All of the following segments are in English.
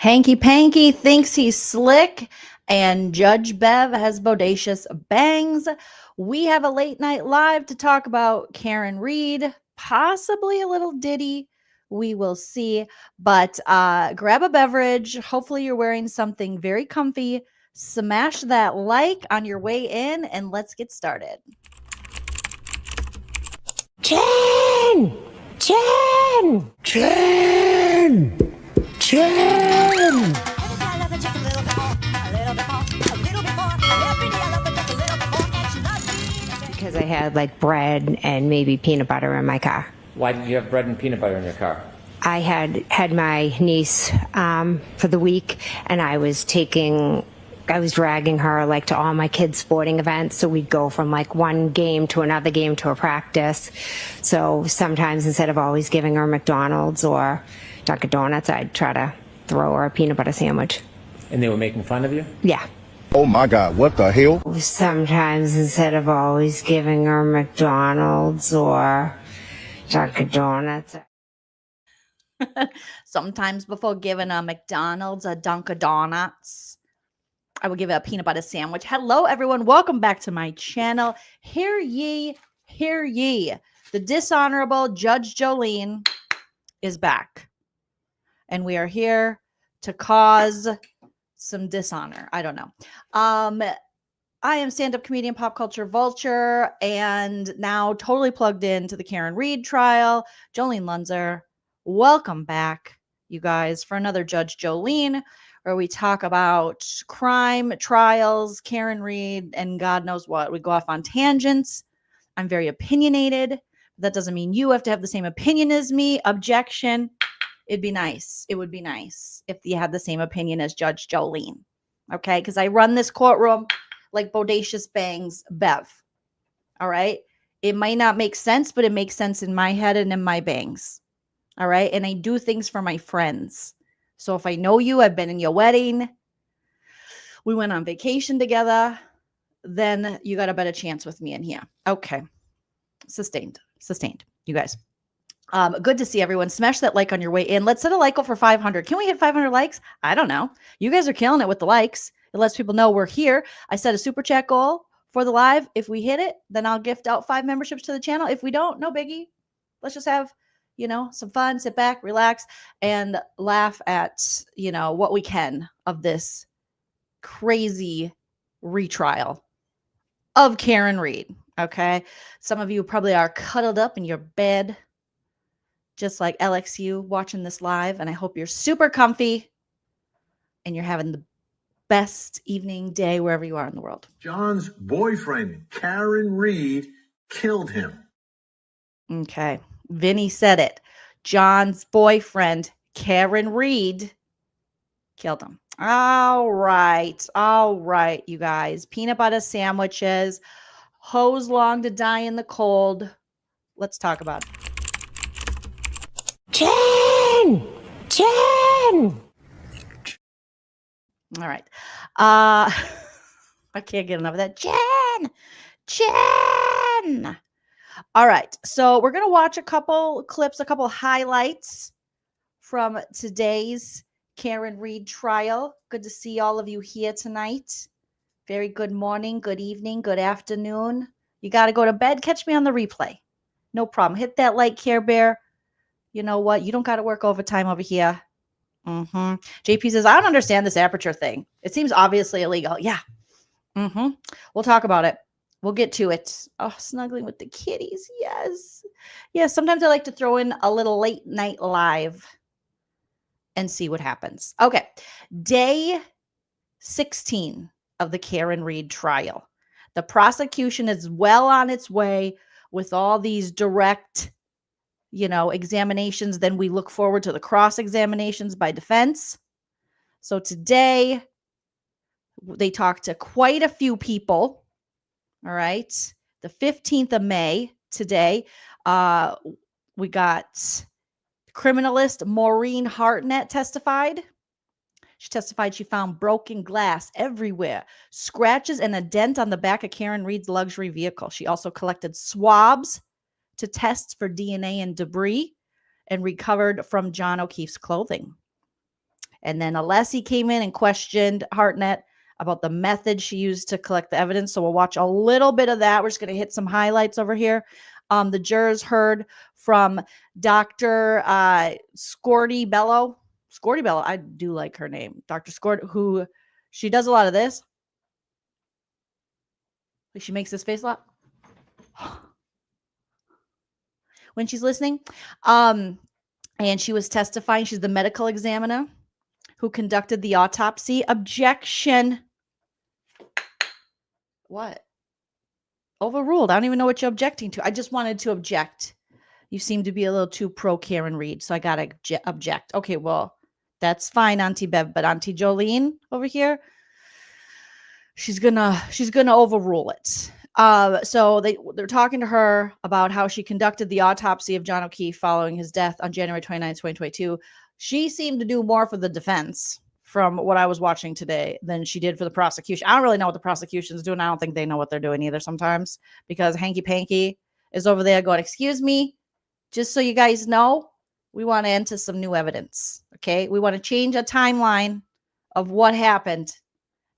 Hanky Panky thinks he's slick, and Judge Bev has bodacious bangs. We have a late night live to talk about Karen Read, possibly a little ditty. We will see. But grab a beverage. Hopefully, you're wearing something very comfy. Smash that like on your way in, and let's get started. Jen! Jen! Jen! Jen! Because I had like bread and maybe peanut butter in my car. Why did you have bread and peanut butter in your car? I had my niece for the week, and I was dragging her like to all my kids' sporting events. So we'd go from like one game to another game to a practice. So sometimes instead of always giving her McDonald's or Dunkin' Donuts, I'd try to throw her a peanut butter sandwich. And they were making fun of you? Yeah. Oh my God, what the hell? Sometimes instead of always giving her McDonald's or Dunkin' Donuts. Sometimes before giving a McDonald's, a Dunkin' Donuts, I will give it a peanut butter sandwich. Hello, everyone. Welcome back to my channel. Hear ye, hear ye. The dishonorable Judge Joleen is back. And we are here to cause some dishonor. I don't know. I am stand-up comedian, pop culture vulture, and now totally plugged into the Karen Read trial. Joleen Lunzer. Welcome back, you guys, for another Judge Joleen, where we talk about crime, trials, Karen Read, and God knows what. We go off on tangents. I'm very opinionated. That doesn't mean you have to have the same opinion as me. Objection. It'd be nice. It would be nice if you had the same opinion as Judge Joleen. Okay? Because I run this courtroom like Bodacious bangs Bev. All right? It might not make sense, but it makes sense in my head and in my bangs. All right? And I do things for my friends. So if I know you, I've been in your wedding, we went on vacation together, then you got a better chance with me in here. Okay. Sustained, you guys. Good to see everyone. Smash that like on your way in. Let's set a like goal for 500. Can we hit 500 likes? I don't know. You guys are killing it with the likes. It lets people know we're here. I set a super chat goal for the live. If we hit it, then I'll gift out 5 memberships to the channel. If we don't, no biggie. Let's just have, some fun, sit back, relax, and laugh at, what we can of this crazy retrial of Karen Read. Okay. Some of you probably are cuddled up in your bed, just like LXU watching this live. And I hope you're super comfy and you're having the best evening, day, wherever you are in the world. John's boyfriend, Karen Read, killed him. Okay. Vinny said it. John's boyfriend, Karen Read, killed him. All right, you guys. Peanut butter sandwiches, hose long to die in the cold. Let's talk about it. Jen! Jen! All right. I can't get enough of that. Jen! All right. So we're going to watch a couple clips, a couple highlights from today's Karen Read trial. Good to see all of you here tonight. Very good morning, good evening, good afternoon. You got to go to bed. Catch me on the replay. No problem. Hit that like, Care Bear. You know what? You don't got to work overtime over here. JP says, I don't understand this aperture thing. It seems obviously illegal. Yeah. We'll talk about it. We'll get to it. Oh, snuggling with the kitties. Yes. Yes. Sometimes I like to throw in a little late night live and see what happens. Okay. Day 16 of the Karen Read trial. The prosecution is well on its way with all these direct examinations. Then we look forward to the cross examinations by defense. So today they talked to quite a few people. All right. The 15th of May today, we got criminalist Maureen Hartnett testified. She testified she found broken glass everywhere, scratches and a dent on the back of Karen Read's luxury vehicle. She also collected swabs to test for DNA and debris and recovered from John O'Keefe's clothing. And then Alessi came in and questioned Hartnett about the method she used to collect the evidence. So we'll watch a little bit of that. We're just going to hit some highlights over here. The jurors heard from Dr. Scorty Bello. Scorty Bello, I do like her name. Dr. Scort, who she does a lot of this. Like she makes this face a lot when she's listening. And she was testifying. She's the medical examiner who conducted the autopsy. Objection. What? Overruled. I don't even know what you're objecting to. I just wanted to object. You seem to be a little too pro Karen Read, so I got to object. Okay, well, that's fine, Auntie Bev, but Auntie Joleen over here, she's gonna overrule it. So they're talking to her about how she conducted the autopsy of John O'Keefe following his death on January 29, 2022. She seemed to do more for the defense from what I was watching today than she did for the prosecution. I don't really know what the prosecution's doing. I don't think they know what they're doing either sometimes, because Hanky Panky is over there going, excuse me, just so you guys know, we want to enter some new evidence. Okay. We want to change a timeline of what happened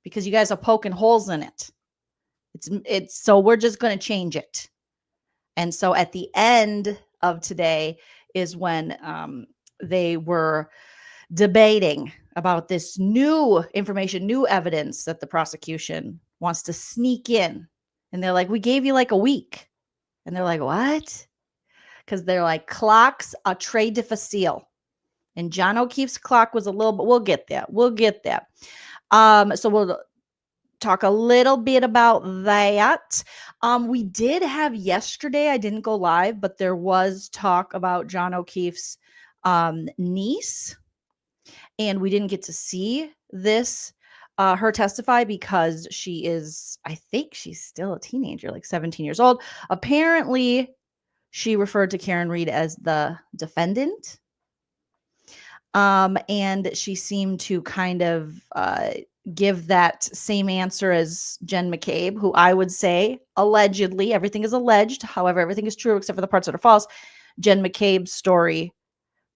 because you guys are poking holes in it. So we're just going to change it. And so at the end of today is when they were debating about this new information, new evidence that the prosecution wants to sneak in. And they're like, we gave you like a week. And they're like, what? Because they're like, clocks are très difficile. And John O'Keefe's clock was a little bit, we'll get there. So we'll talk a little bit about that. We did have yesterday, I didn't go live, but there was talk about John O'Keefe's niece. And we didn't get to see this, her testify, because she is, I think she's still a teenager, like 17 years old. Apparently, she referred to Karen Read as the defendant. And she seemed to kind of give that same answer as Jen McCabe, who I would say allegedly, everything is alleged. However, everything is true except for the parts that are false. Jen McCabe's story,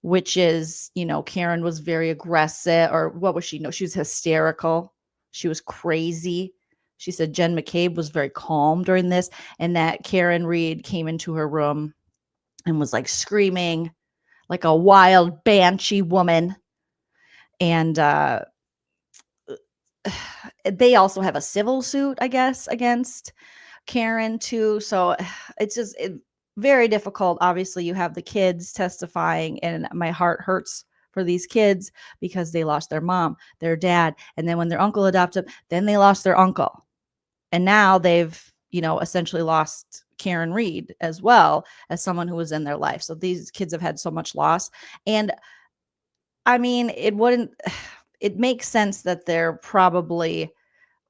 which is, Karen was very aggressive, or what was she? No, she was hysterical. She was crazy. She said Jen McCabe was very calm during this, and that Karen Read came into her room and was like screaming like a wild banshee woman. And they also have a civil suit, I guess, against Karen too. So it's just very difficult. Obviously, you have the kids testifying, and my heart hurts for these kids because they lost their mom, their dad, and then when their uncle adopted them, then they lost their uncle. And now they've, essentially lost Karen Read as well as someone who was in their life. So these kids have had so much loss. And I mean, it makes sense that they're probably,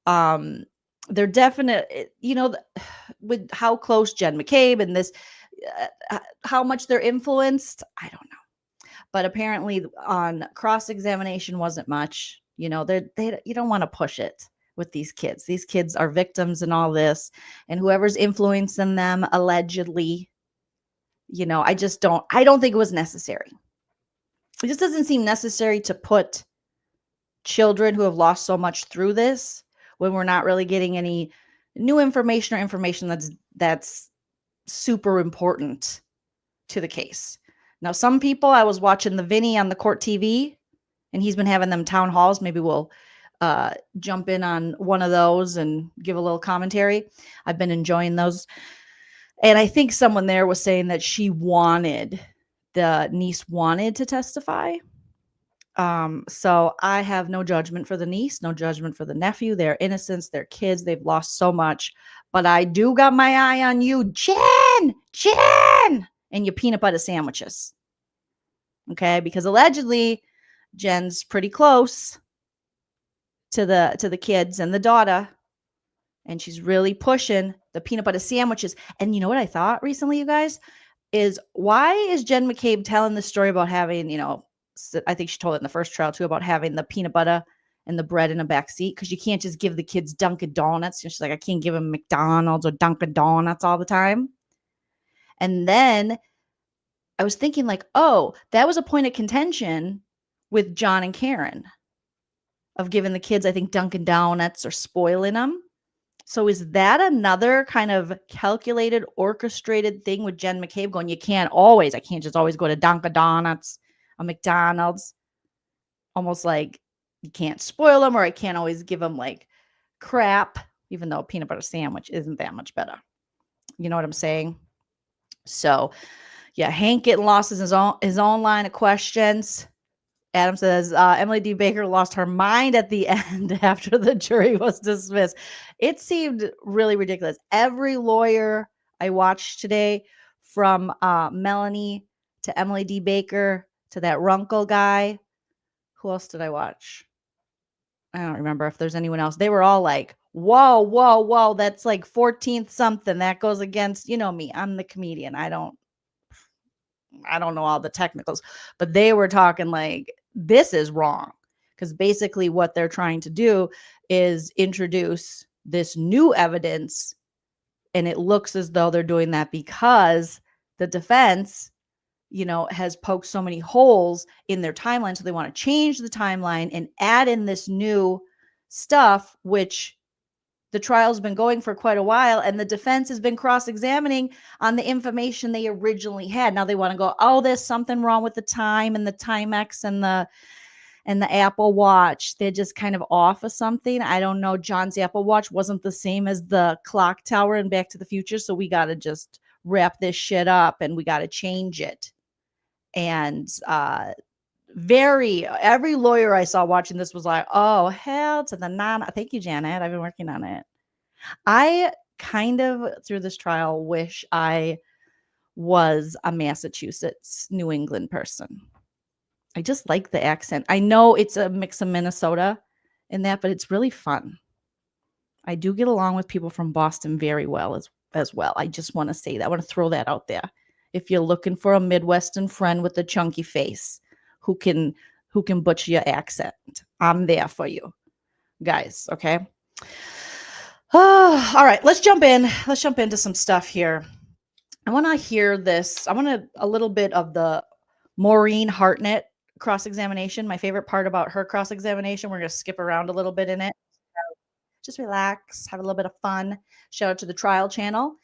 they're definite, with how close Jen McCabe and this, how much they're influenced, I don't know. But apparently on cross-examination wasn't much, you don't want to push it with these kids. These kids are victims in all this, and whoever's influencing them allegedly, I don't think it was necessary. It just doesn't seem necessary to put children who have lost so much through this when we're not really getting any new information or information that's super important to the case. Now, some people, I was watching the Vinny on the court TV, and he's been having them town halls. Maybe we'll jump in on one of those and give a little commentary. I've been enjoying those. And I think someone there was saying that the niece wanted to testify. So I have no judgment for the niece, no judgment for the nephew. They're innocents, they're kids, they've lost so much. But I do got my eye on you, Jen, and your peanut butter sandwiches. Okay, because allegedly Jen's pretty close to the kids and the daughter, and she's really pushing the peanut butter sandwiches. And you know what I thought recently, you guys, is why is Jen McCabe telling the story about having, I think she told it in the first trial too, about having the peanut butter and the bread in a back seat, because you can't just give the kids Dunkin' Donuts. She's like, I can't give them McDonald's or Dunkin' Donuts all the time. And then I was thinking like, oh, that was a point of contention with John and Karen of giving the kids, I think, Dunkin' Donuts or spoiling them. So is that another kind of calculated, orchestrated thing with Jen McCabe going, I can't just always go to Dunkin' Donuts or McDonald's. Almost like you can't spoil them, or I can't always give them like crap, even though a peanut butter sandwich isn't that much better. You know what I'm saying? So yeah, Hank getting lost in his own line of questions. Adam says, Emily D. Baker lost her mind at the end after the jury was dismissed. It seemed really ridiculous. Every lawyer I watched today, from Melanie to Emily D. Baker to that Runkle guy. Who else did I watch? I don't remember if there's anyone else. They were all like, whoa, whoa, whoa, that's like 14th something. That goes against, you know me, I'm the comedian. I don't know all the technicals, but they were talking like, this is wrong. Because basically what they're trying to do is introduce this new evidence. And it looks as though they're doing that because the defense, has poked so many holes in their timeline. So they want to change the timeline and add in this new stuff, which the trial's been going for quite a while, and the defense has been cross-examining on the information they originally had. Now they want to go, oh, there's something wrong with the time and the Timex and the Apple Watch. They're just kind of off of something. I don't know. John's Apple Watch wasn't the same as the clock tower in Back to the Future, so we got to just wrap this shit up and we got to change it. And every lawyer I saw watching this was like, oh, hell to the non. Thank you, Janet. I've been working on it. I kind of, through this trial, wish I was a Massachusetts, New England person. I just like the accent. I know it's a mix of Minnesota in that, but it's really fun. I do get along with people from Boston very well as well. I just want to say that. I want to throw that out there. If you're looking for a Midwestern friend with a chunky face who can butcher your accent, I'm there for you guys. Okay. All right, let's jump in. Let's jump into some stuff here. I want to hear this. I want a little bit of the Maureen Hartnett cross-examination. My favorite part about her cross-examination, we're going to skip around a little bit in it. Just relax, have a little bit of fun. Shout out to the trial channel.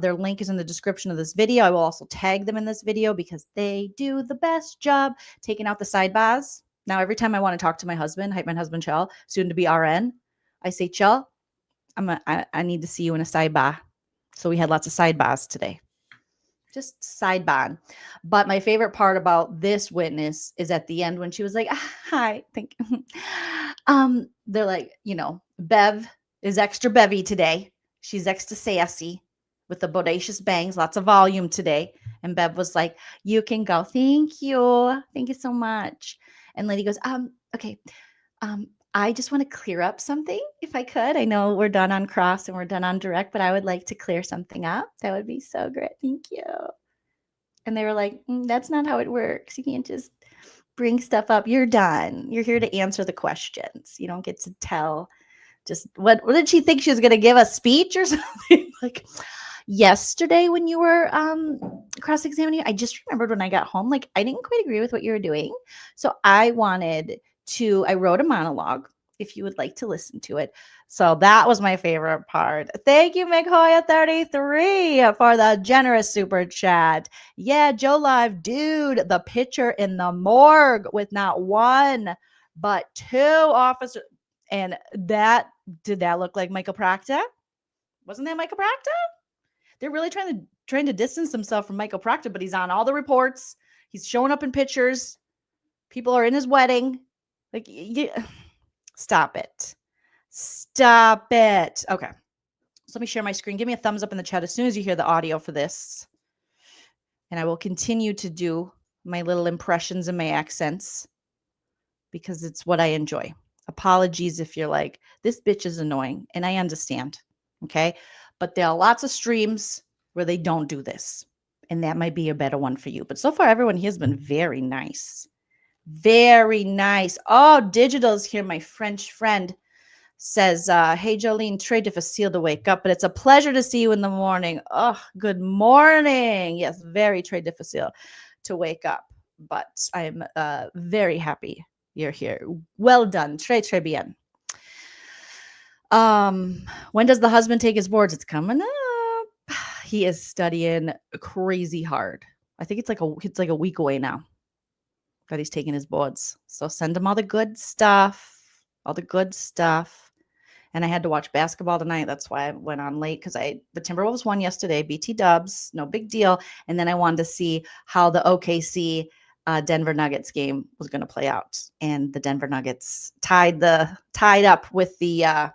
Their link is in the description of this video. I will also tag them in this video because they do the best job taking out the sidebars. Now, every time I want to talk to my husband, hype my husband, Chell, soon to be RN, I say, Chell, I need to see you in a sidebar. So we had lots of sidebars today. Just sidebar. But my favorite part about this witness is at the end when she was like, hi, thank you. They're like, Bev is extra bevy today. She's extra sassy with the bodacious bangs, lots of volume today. And Bev was like, you can go. Thank you. Thank you so much. And Lady goes, okay. I just want to clear up something if I could. I know we're done on cross and we're done on direct, but I would like to clear something up. That would be so great. Thank you. And they were like, that's not how it works. You can't just bring stuff up. You're done. You're here to answer the questions. You don't get to tell just what did she think she was going to give a speech or something? Like yesterday when you were cross-examining, I just remembered when I got home, like I didn't quite agree with what you were doing. So I wrote a monologue if you would like to listen to it. So that was my favorite part. Thank you, McHoya33 for the generous super chat. Yeah, Joe Live, dude, the picture in the morgue with not one, but two officers. And did that look like Michael Proctor? Wasn't that Michael Proctor? They're really trying to distance themselves from Michael Proctor, but he's on all the reports. He's showing up in pictures. People are in his wedding. Like, stop it. Stop it. Okay. So let me share my screen. Give me a thumbs up in the chat as soon as you hear the audio for this. And I will continue to do my little impressions and my accents because it's what I enjoy. Apologies if you're like, this bitch is annoying. And I understand. Okay. But there are lots of streams where they don't do this. And that might be a better one for you. But so far, everyone here has been very nice. Very nice. Oh, Digital's here. My French friend says, hey, Joleen, très difficile to wake up, but it's a pleasure to see you in the morning. Oh, good morning. Yes, very très difficile to wake up. but I'm very happy you're here. Well done. Très bien. When does the husband take his boards? It's coming up. He is studying crazy hard. I think it's like a week away now that he's taking his boards. So send him all the good stuff. And I had to watch basketball tonight. That's why I went on late, because the Timberwolves won yesterday. BT Dubs, no big deal. And then I wanted to see how the OKC Denver Nuggets game was going to play out. And the Denver Nuggets tied up with the I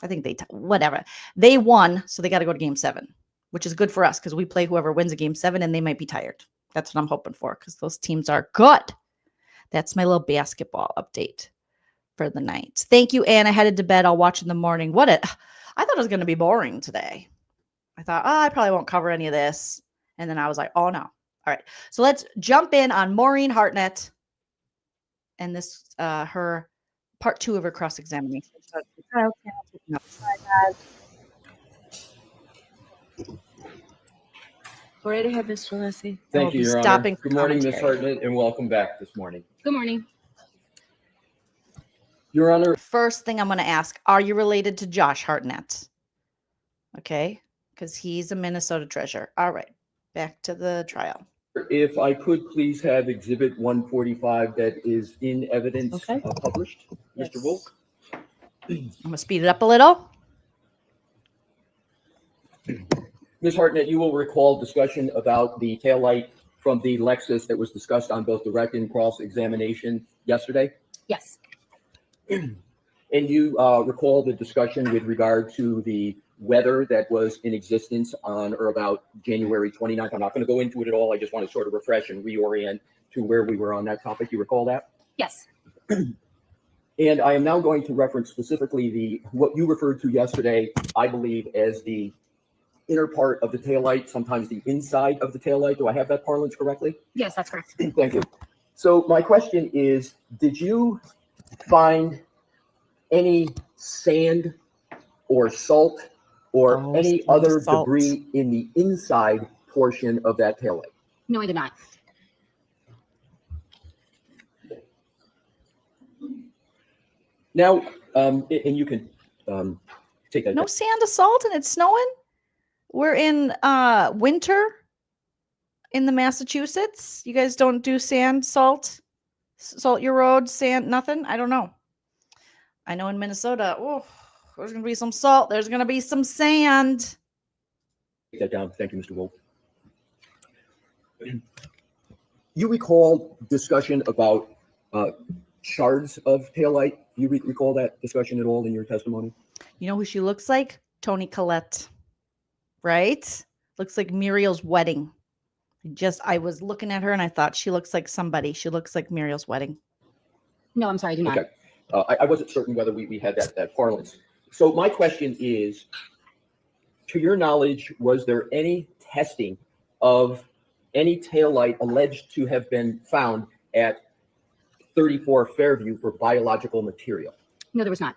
think whatever. They won, so they got to go to game 7, which is good for us because we play whoever wins a game 7, and they might be tired. That's what I'm hoping for, because those teams are good. That's my little basketball update for the night. Thank you, Anne. I headed to bed. I'll watch in the morning. I thought it was going to be boring today. I thought, I probably won't cover any of this. And then I was like, oh no. All right. So let's jump in on Maureen Hartnett and this, her part 2 of her cross-examination. Go right ahead, Mr. Leslie. Thank you, Your Honor. Good morning, Ms. Hartnett, and welcome back this morning. Good morning. Your Honor. First thing I'm going to ask, are you related to Josh Hartnett? Okay, because he's a Minnesota treasurer. All right, back to the trial. If I could please have Exhibit 145 that is in evidence published, yes. Mr. Wolk. I'm going to speed it up a little. Ms. Hartnett, you will recall discussion about the taillight from the Lexus that was discussed on both direct and cross-examination yesterday? Yes. And you recall the discussion with regard to the weather that was in existence on or about January 29th. I'm not going to go into it at all. I just want to sort of refresh and reorient to where we were on that topic. You recall that? Yes. And I am now going to reference specifically what you referred to yesterday, I believe, as the inner part of the taillight, sometimes the inside of the taillight. Do I have that parlance correctly? Yes, that's correct. Thank you. So my question is, did you find any sand or salt or any other debris in the inside portion of that taillight? No, I did not. Now, and you can take that. No sand or salt, and it's snowing? We're in winter in the Massachusetts. You guys don't do sand, salt your road, sand, nothing? I don't know. I know in Minnesota, there's going to be some salt. There's going to be some sand. Take that down. Thank you, Mr. Wolf. You recall discussion about shards of taillight? Do you recall that discussion at all in your testimony? You know who she looks like? Toni Collette. Right? Looks like Muriel's wedding. I was looking at her and I thought she looks like somebody. She looks like Muriel's wedding. No, I'm sorry, I do not. Okay. I wasn't certain whether we had that parlance. So my question is, to your knowledge, was there any testing of any taillight alleged to have been found at 34 Fairview for biological material? No, there was not.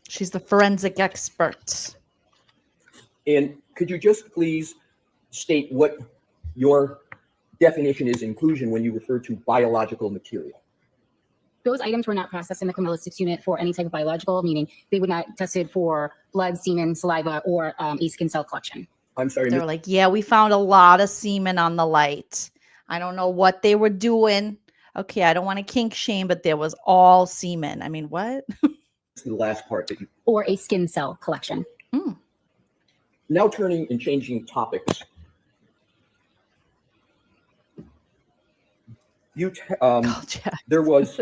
She's the forensic expert. And could you just please state what your definition is inclusion when you refer to biological material? Those items were not processed in the criminalistics unit for any type of biological, meaning they would not tested for blood, semen, saliva, or a skin cell collection. I'm sorry. They were like, yeah, we found a lot of semen on the light. I don't know what they were doing. Okay, I don't want to kink shame, but there was all semen. I mean, what? The last part that you... Or a skin cell collection. Now turning and changing topics. There was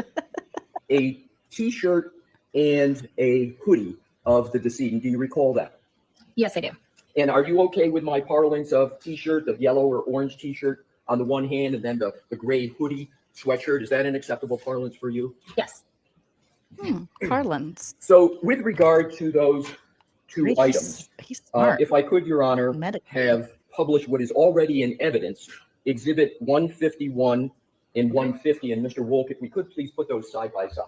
a T-shirt and a hoodie of the decedent. Do you recall that? Yes, I do. And are you okay with my parlance of T-shirt, the yellow or orange T-shirt on the one hand, and then the gray hoodie sweatshirt? Is that an acceptable parlance for you? Yes. Parlance. So with regard to those two items, if I could, Your Honor, have published what is already in evidence, Exhibit 151 and 150. And Mr. Wolk, if we could please put those side by side.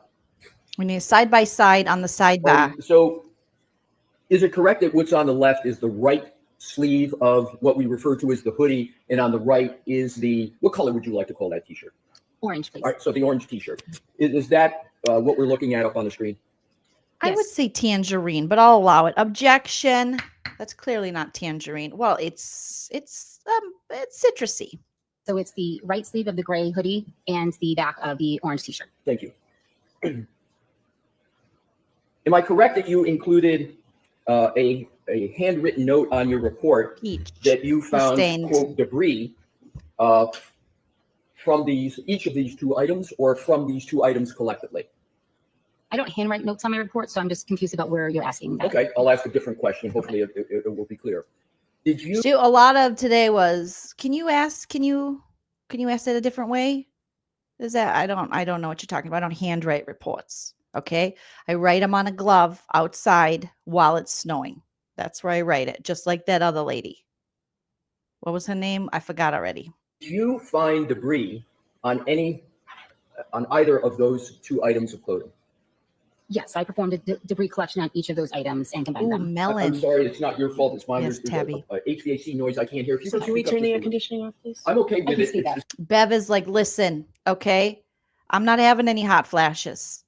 We need side by side on the sidebar. So is it correct that what's on the left is the right sleeve of what we refer to as the hoodie, and on the right is the, what color would you like to call that t-shirt? Orange, please. All right, so the orange t-shirt. Is that what we're looking at up on the screen? I would Yes. say tangerine, but I'll allow it. Objection. That's clearly not tangerine. Well, it's citrusy. So it's the right sleeve of the gray hoodie and the back of the orange t-shirt. Thank you. Am I correct that you included a handwritten note on your report Each. that you found, Sustained. quote, debris from each of these two items, or from these two items collectively? I don't handwrite notes on my report, so I'm just confused about where you're asking that. Okay, I'll ask a different question. Hopefully it will be clear. Did you? So a lot of today was, can you ask it a different way? Is that, I don't know what you're talking about. I don't handwrite reports. Okay. I write them on a glove outside while it's snowing. That's where I write it. Just like that other lady. What was her name? I forgot already. Did you find debris on either of those two items of clothing? Yes, I performed a debris collection on each of those items and combined Ooh, them. melon. I'm sorry, it's not your fault. It's mine. Yes, There's Tabby. a HVAC noise I can't hear. If you So could can we speak up turn the just air a little. conditioning off, please? I'm okay I with can it. see It's that. just- Bev is like, listen, okay, I'm not having any hot flashes.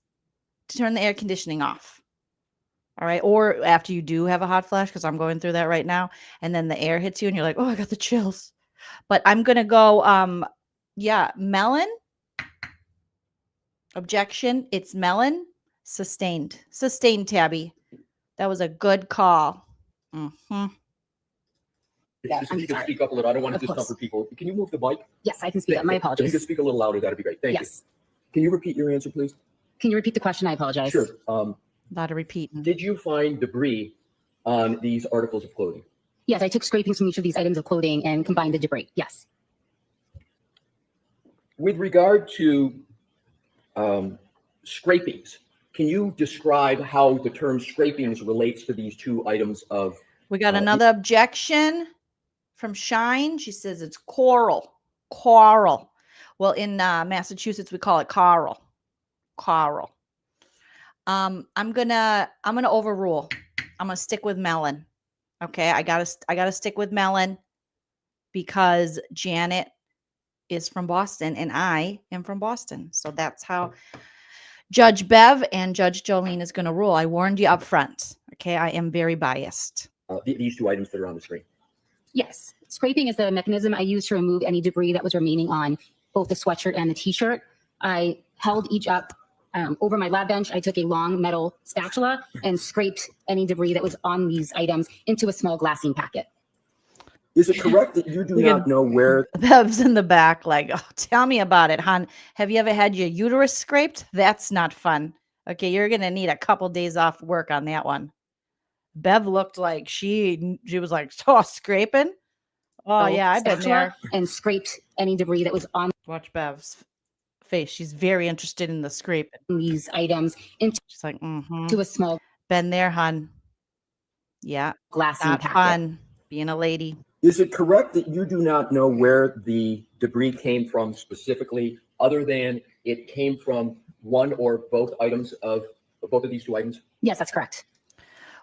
Turn the air conditioning off. All right. Or after you do have a hot flash, because I'm going through that right now, and then the air hits you and you're like, oh, I got the chills. But I'm gonna go, yeah, melon. Objection. It's melon. Sustained. Tabby. That was a good call. Mm-hmm. Yeah, If I'm you could sorry. speak up a little, I don't want to Of course. discomfort people. Can you move the mic? Yes, I can speak up. My If you apologies. could speak a little louder, that'd be great. Thank Yes. you. Can you repeat your answer, please? Can you repeat the question? I apologize. Sure. A lot of repeating. Did you find debris on these articles of clothing? Yes, I took scrapings from each of these items of clothing and combined the debris. Yes. With regard to scrapings, can you describe how the term scrapings relates to these two items of? We got another objection from Shine. She says it's coral. Coral. Well, in Massachusetts, we call it coral. Coral. I'm gonna overrule. I'm gonna stick with melon. Okay, I gotta stick with melon because Janet is from Boston and I am from Boston. So that's how Judge Bev and Judge Joleen is gonna rule. I warned you up front. Okay, I am very biased. These two items that are on the screen. Yes. Scraping is the mechanism I use to remove any debris that was remaining on both the sweatshirt and the t-shirt. I held each up over my lab bench. I took a long metal spatula and scraped any debris that was on these items into a small glassine packet. Is it correct that you do not know where? Bev's in the back like, oh, tell me about it, hon. Have you ever had your uterus scraped? That's not fun. Okay, you're going to need a couple days off work on that one. Bev looked like she was like, oh, scraping? Oh, yeah, I've been Spatula there. and scraped any debris that was on Watch Bev's face. She's very interested in the scraping. these items into She's like, mm-hmm. a small Been there, hon. Yeah, glassine not packet. fun being a lady. Is it correct that you do not know where the debris came from specifically, other than it came from one or both items of both of these two items? Yes, that's correct.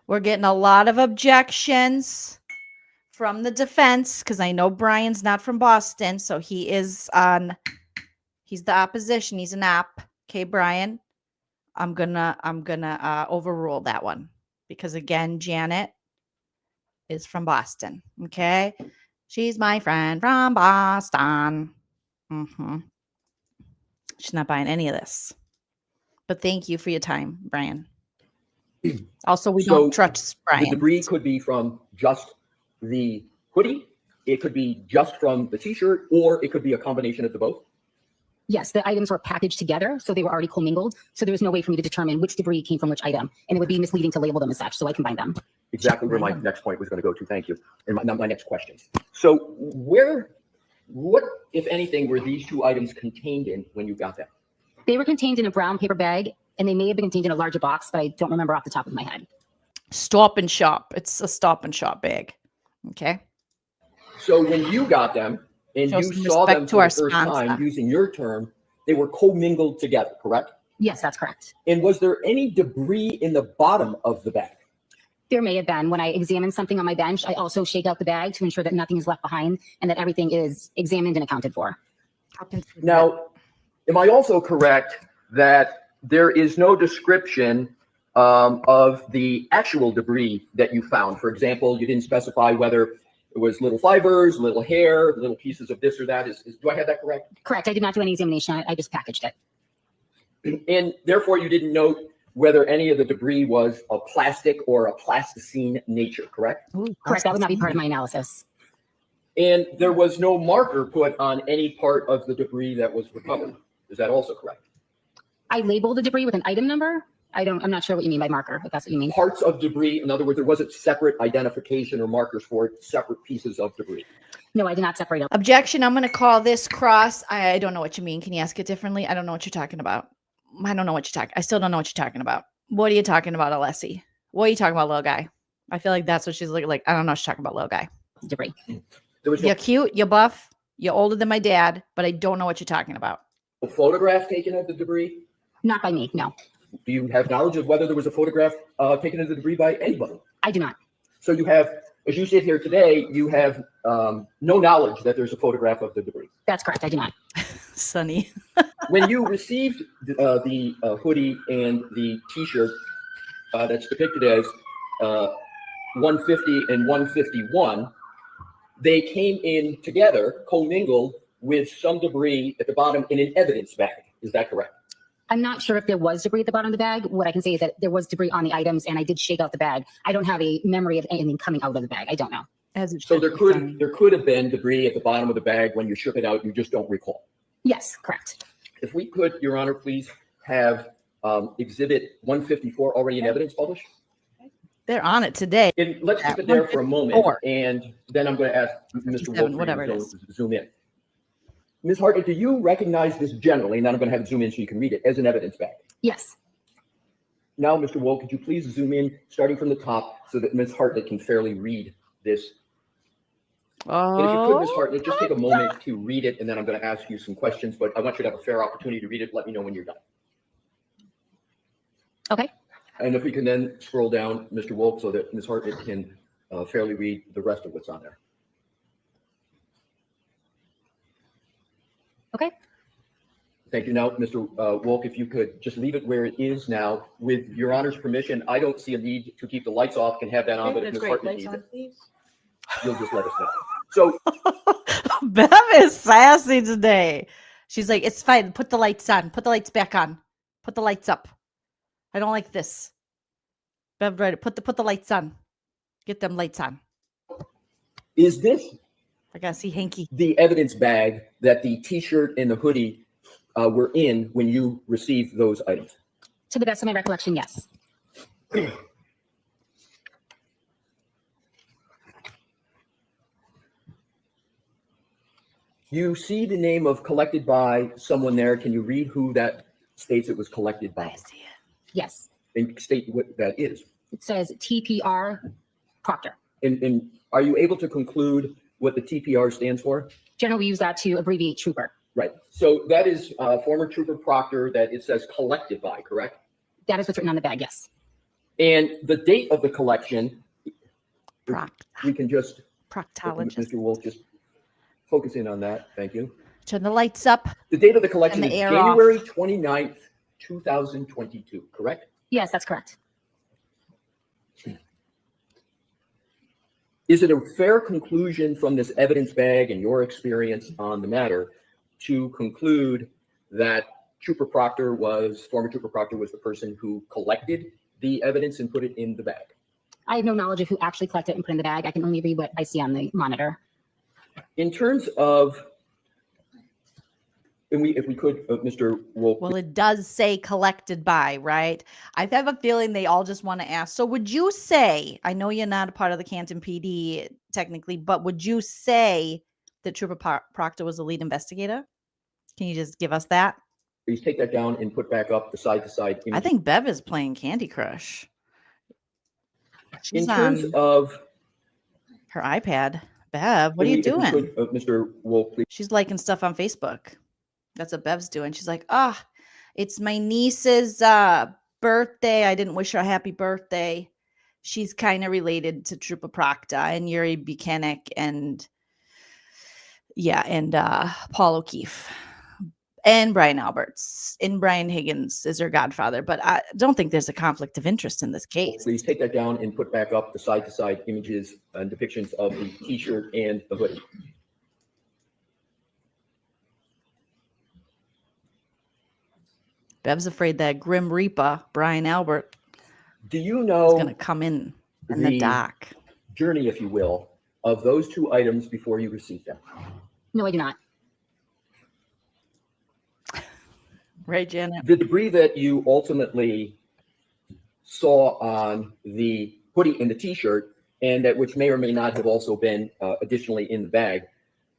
We're getting a lot of objections from the defense because I know Brian's not from Boston, so he's the opposition. He's an app. Okay, Brian. I'm gonna overrule that one because again, Janet is from Boston. Okay, she's my friend from Boston. She's not buying any of this. But thank you for your time, Brian. Also, we don't trust Brian. The debris could be from just the hoodie, it could be just from the t-shirt, or it could be a combination of the both. Yes, the items were packaged together, so they were already commingled. So there was no way for me to determine which debris came from which item, and it would be misleading to label them as such. So I combined them. Exactly where my next point was going to go to. Thank you. And my next question. So what, if anything, were these two items contained in when you got them? They were contained in a brown paper bag, and they may have been contained in a larger box, but I don't remember off the top of my head. Stop and Shop. It's a Stop and Shop bag. Okay. So when you got them and Show you some saw them respect to for our the first sponsor. time, using your term, they were commingled together, correct? Yes, that's correct. And was there any debris in the bottom of the bag? There may have been. When I examine something on my bench, I also shake out the bag to ensure that nothing is left behind and that everything is examined and accounted for. Now, am I also correct that there is no description of the actual debris that you found? For example, you didn't specify whether it was little fibers, little hair, little pieces of this or that. Do I have that correct? Correct. I did not do any examination. I just packaged it. And therefore, you didn't note whether any of the debris was a plastic or a plasticine nature, correct? Ooh, Correct. That would not be part of my analysis. And there was no marker put on any part of the debris that was recovered. Is that also correct? I labeled the debris with an item number. I'm not sure what you mean by marker, if that's what you mean. Parts of debris, in other words, there wasn't separate identification or markers for separate pieces of debris. No, I did not separate them. Objection. I'm going to call this cross. I don't know what you mean. Can you ask it differently? I don't know what you're talking about. I don't know what you're talking. I still don't know what you're talking about. What are you talking about, Alessi? What are you talking about, little guy? I feel like that's what she's looking like. I don't know what she's talking about, little guy. Debris. There was You're cute. You're buff. You're older than my dad, but I don't know what you're talking about. no photograph taken of the debris. Not by me, no. Do you have knowledge of whether there was a photograph taken of the debris by anybody? I do not. So you have, as you sit here today, you have no knowledge that there's a photograph of the debris. That's correct. I do not. Sonny. When you received the hoodie and the T-shirt that's depicted as 150 and 151, they came in together, commingled with some debris at the bottom in an evidence bag. Is that correct? I'm not sure if there was debris at the bottom of the bag. What I can say is that there was debris on the items, and I did shake out the bag. I don't have a memory of anything coming out of the bag. I don't know. So there could have been debris at the bottom of the bag when you shook it out. You just don't recall. Yes, correct. If we could, Your Honor, please have Exhibit 154 already in evidence published. They're on it today. And let's keep it there for a moment, 154. and then I'm going to ask Mr. 57, Wolf whatever it to is. zoom in. Ms. Hartnett, do you recognize this generally? And then I'm going to have it zoom in so you can read it as an evidence bag. Yes. Now, Mr. Wolf, could you please zoom in starting from the top so that Ms. Hartnett can fairly read this? And if you could, Ms. Hartnett, just take a moment to read it, and then I'm going to ask you some questions, but I want you to have a fair opportunity to read it. Let me know when you're done. Okay. And if we can then scroll down, Mr. Wolf, so that Ms. Hartnett can fairly read the rest of what's on there. Okay. Thank you. Now, Mr. Wolk, if you could just leave it where it is now. With Your Honor's permission, I don't see a need to keep the lights off. Can have that on, but if Ms. Hartnett needs it, you'll just let us know. So, Bev is sassy today. She's like, it's fine. Put the lights on. Put the lights back on. Put the lights up. I don't like this. Bev, right? Put the lights on. Get them lights on. is this I gotta see Hanky. the evidence bag that the T-shirt and the hoodie were in when you received those items? To the best of my recollection, yes. You see the name of collected by someone there. Can you read who that states it was collected by? I see it. Yes. And state what that is. It says TPR Proctor. And are you able to conclude what the TPR stands for? Generally, we use that to abbreviate trooper. Right. So that is former Trooper Proctor that it says collected by, correct? That is what's written on the bag, yes. And the date of the collection, we can just, Proctologist. Mr. Wolf, just focus in on that. Thank you. Turn the lights up. The date of the collection And is the air January 29th, 2022, correct? Yes, that's correct. Is it a fair conclusion from this evidence bag and your experience on the matter to conclude that former Trooper Proctor was the person who collected the evidence and put it in the bag? I have no knowledge of who actually collected it and put it in the bag. I can only read what I see on the monitor. In terms of, and if we could, Mr. Wolf, Well, it does say collected by, right? I have a feeling they all just want to ask. So would you say, I know you're not a part of the Canton PD technically, but would you say that Trooper Proctor was the lead investigator? Can you just give us that? please take that down and put back up the side-to-side image. I think Bev is playing Candy Crush. She's In terms on of her iPad. Bev, what are you if we doing? could, Mr. Wolf, please. She's liking stuff on Facebook. That's what Bev's doing. She's like, it's my niece's birthday. I didn't wish her a happy birthday. she's kind of related to Trooper Proctor and Yuri Buchanan and Paul O'Keefe and Brian Alberts, and Brian Higgins is her godfather. But I don't think there's a conflict of interest in this case. Please take that down and put back up the side-to-side images and depictions of the T-shirt and the hoodie. Bev's afraid that Grim Reaper, Brian Albert, Do you is know going to come in the dock. journey, if you will, of those two items before you received them? No, I do not. Right, Janet? The debris that you ultimately saw on the hoodie and the T-shirt, and that which may or may not have also been additionally in the bag,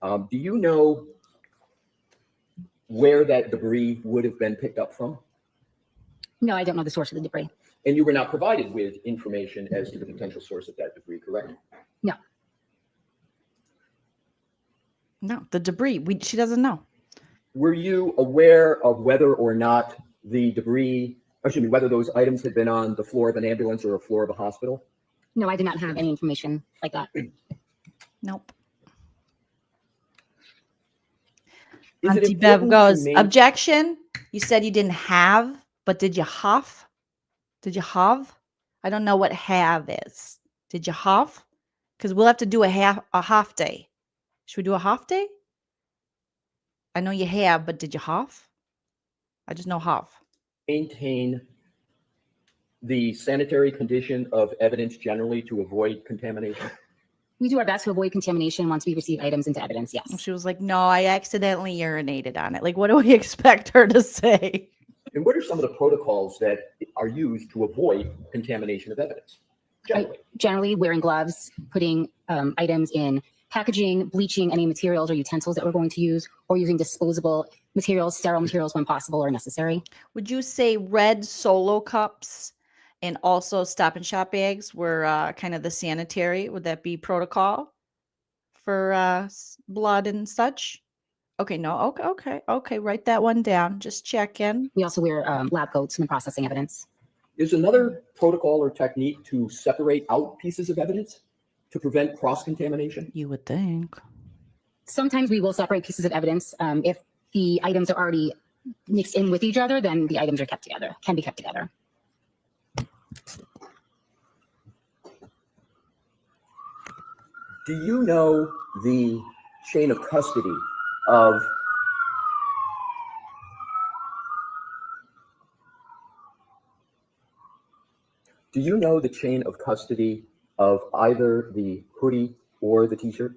do you know where that debris would have been picked up from? No, I don't know the source of the debris. And you were not provided with information as to the potential source of that debris, correct? No. No, the debris. She doesn't know. Were you aware of whether or not the debris, whether those items had been on the floor of an ambulance or a floor of a hospital? No, I did not have any information like that. Nope. Is it Auntie Bev important goes, to me- objection. You said you didn't have, but did you have? Did you have? I don't know what have is. Did you have? Because we'll have to do a half day. Should we do a half day? I know you have, but did you have? I just know have. Maintain the sanitary condition of evidence generally to avoid contamination? We do our best to avoid contamination once we receive items into evidence, yes. And she was like, no, I accidentally urinated on it. Like, what do we expect her to say? And what are some of the protocols that are used to avoid contamination of evidence? Generally wearing gloves, putting items in packaging, bleaching any materials or utensils that we're going to use, or using disposable materials, sterile materials when possible or necessary. Would you say red Solo cups and also Stop and Shop bags were kind of the sanitary? Would that be protocol for blood and such? Okay, no, okay. Write that one down. Just check in. We also wear lab coats when processing evidence. Is another protocol or technique to separate out pieces of evidence to prevent cross-contamination? You would think. Sometimes we will separate pieces of evidence. If the items are already mixed in with each other, then the items are kept together, can be kept together. Do you know the chain of custody of either the hoodie or the T-shirt?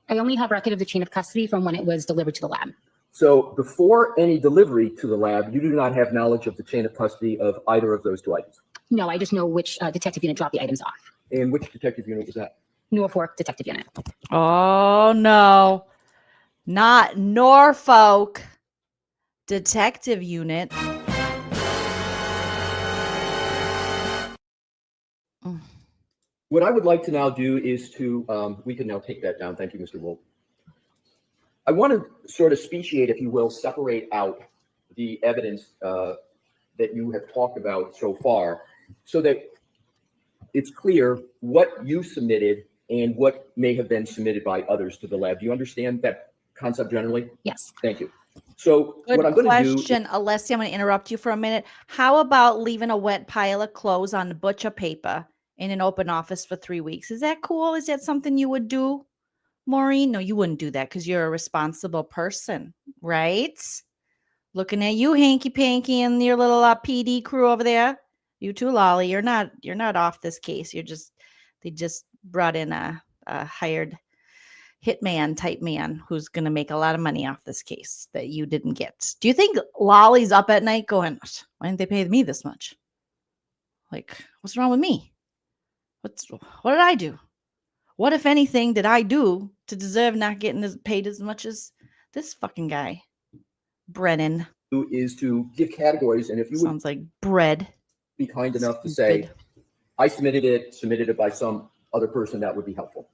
I only have record of the chain of custody from when it was delivered to the lab. So before any delivery to the lab, you do not have knowledge of the chain of custody of either of those two items? No, I just know which detective unit dropped the items off. And which detective unit was that? Norfolk Detective Unit. Oh, no. Not Norfolk Detective Unit. What I would like to now do is to, we can now take that down. Thank you, Mr. Wolf. I want to sort of speciate, if you will, separate out the evidence that you have talked about so far so that it's clear what you submitted and what may have been submitted by others to the lab. Do you understand that concept generally? Yes. Thank you. So Good what I'm going to do... question, Alessia. I'm going to interrupt you for a minute. How about leaving a wet pile of clothes on the butcher paper in an open office for 3 weeks? Is that cool? Is that something you would do, Maureen? No, you wouldn't do that because you're a responsible person, right? Looking at you, Hanky Panky, and your little PD crew over there. You too, Lolly. You're not off this case. They just brought in a hired hitman type man who's going to make a lot of money off this case that you didn't get. Do you think Lolly's up at night going, why didn't they pay me this much? Like, what's wrong with me? What did I do? What, if anything, did I do to deserve not getting paid as much as this fucking guy, Brennan? Is to give categories, and if you Sounds like bread. Be kind enough to say, I submitted it by some other person, that would be helpful.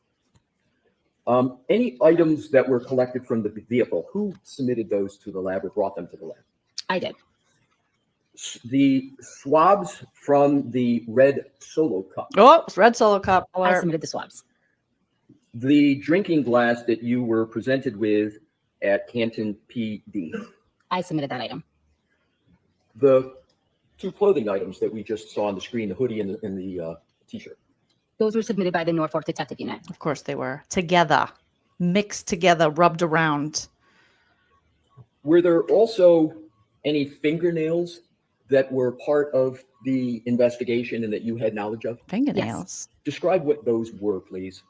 Any items that were collected from the vehicle, who submitted those to the lab or brought them to the lab? I did. The swabs from the red solo cup, Oh, it's red solo cup. I Alert. submitted the swabs. the drinking glass that you were presented with at Canton PD, I submitted that item. the two clothing items that we just saw on the screen, the hoodie and the t-shirt. Those were submitted by the Norfolk Detective Unit. Of course they were. Together. Mixed together, rubbed around. Were there also any fingernails that were part of the investigation and that you had knowledge of? Fingernails. Describe what those were, please.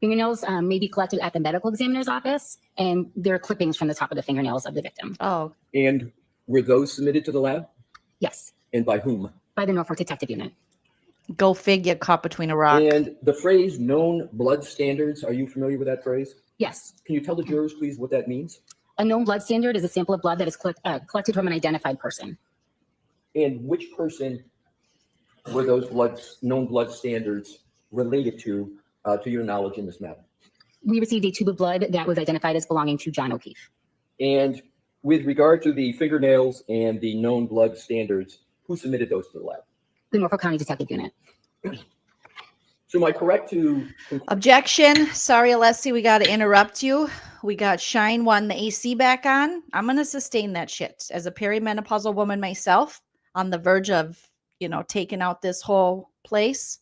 Fingernails may be collected at the medical examiner's office, and they're clippings from the top of the fingernails of the victim. Oh, And were those submitted to the lab? Yes, And by whom? by the Norfolk Detective Unit. go figure, caught between a rock. And the phrase known blood standards, are you familiar with that phrase? Yes. Can you tell the jurors, please, what that means? A known blood standard is a sample of blood that is collected from an identified person. And which person were those known blood standards related to your knowledge in this matter? We received a tube of blood that was identified as belonging to John O'Keefe. And with regard to the fingernails and the known blood standards, who submitted those to the lab? The Norfolk County Detective Unit. So am I correct to Objection. Sorry, Alessi, we got to interrupt you. We got Shine 1, the AC back on. I'm going to sustain that shit. As a perimenopausal woman myself, on the verge of, taking out this whole place,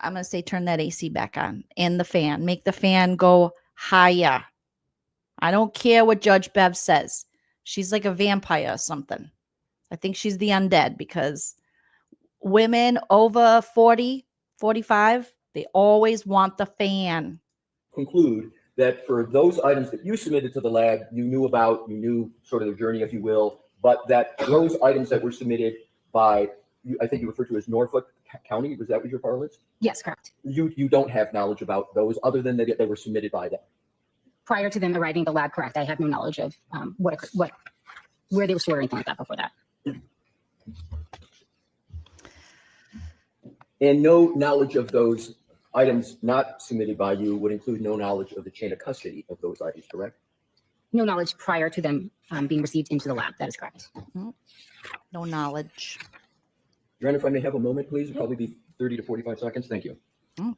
I'm going to say turn that AC back on and the fan. Make the fan go higher. I don't care what Judge Bev says. She's like a vampire or something. I think she's the undead because women over 40, 45, they always want the fan. conclude that for those items that you submitted to the lab, you knew sort of the journey, if you will, but that those items that were submitted by, I think you referred to as Norfolk County, was that what your parlance? Yes, correct. You don't have knowledge about those other than that they were submitted by them. Prior to them arriving at the lab, correct. I had no knowledge of where they were stored or anything like that before that. And no knowledge of those items not submitted by you would include no knowledge of the chain of custody of those items, correct? No knowledge prior to them being received into the lab. That is correct. No knowledge. Your Honor, if I may have a moment, please, it'll probably be 30 to 45 seconds. Thank you.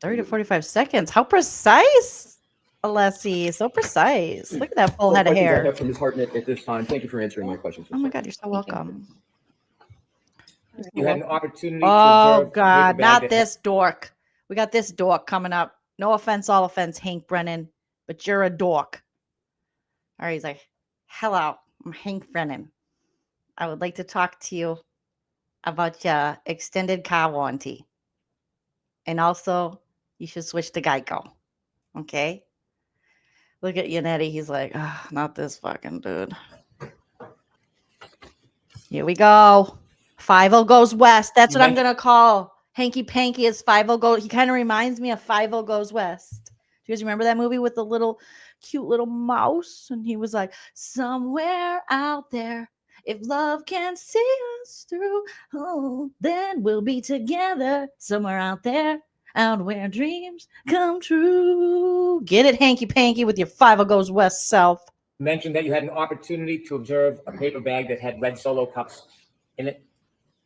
30 to 45 seconds. How precise, Alessi. So precise. Look at that full head of Questions I hair. have from Ms. Hartnett at this time. Thank you for answering my questions. Oh my God, you're so welcome. You had an opportunity to Oh observe a God, paper bag not that- this dork. We got this dork coming up. No offense, all offense, Hank Brennan, but you're a dork. All right, he's like, hello, I'm Hank Brennan. I would like to talk to you about your extended car warranty. And also, you should switch to Geico. Okay? Look at Yannetti. He's like, oh, not this fucking dude. Here we go. 50 goes west. That's You what I'm mentioned- going to call Hanky Panky is 50 goes. He kind of reminds me of 50 goes west. Do you guys remember that movie with the little cute little mouse? And he was like, somewhere out there, if love can see us through, oh, then we'll be together somewhere out there, out where dreams come true. Get it, Hanky Panky, with your 50 goes west self. mentioned that you had an opportunity to observe a paper bag that had red Solo cups in it,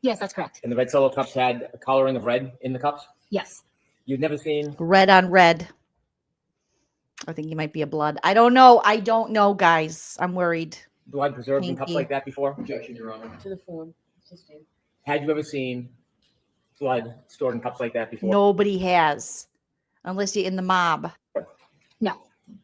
Yes, that's correct. and the red Solo cups had a coloring of red in the cups. Yes. You've never seen Red on red. I think you might be a blood. I don't know. I don't know, guys. I'm worried. blood preserved in cups Pinky. like that before? Objection, Your Honor. To the form. Had you ever seen blood stored in cups like that before? Nobody has, unless you're in the mob. No.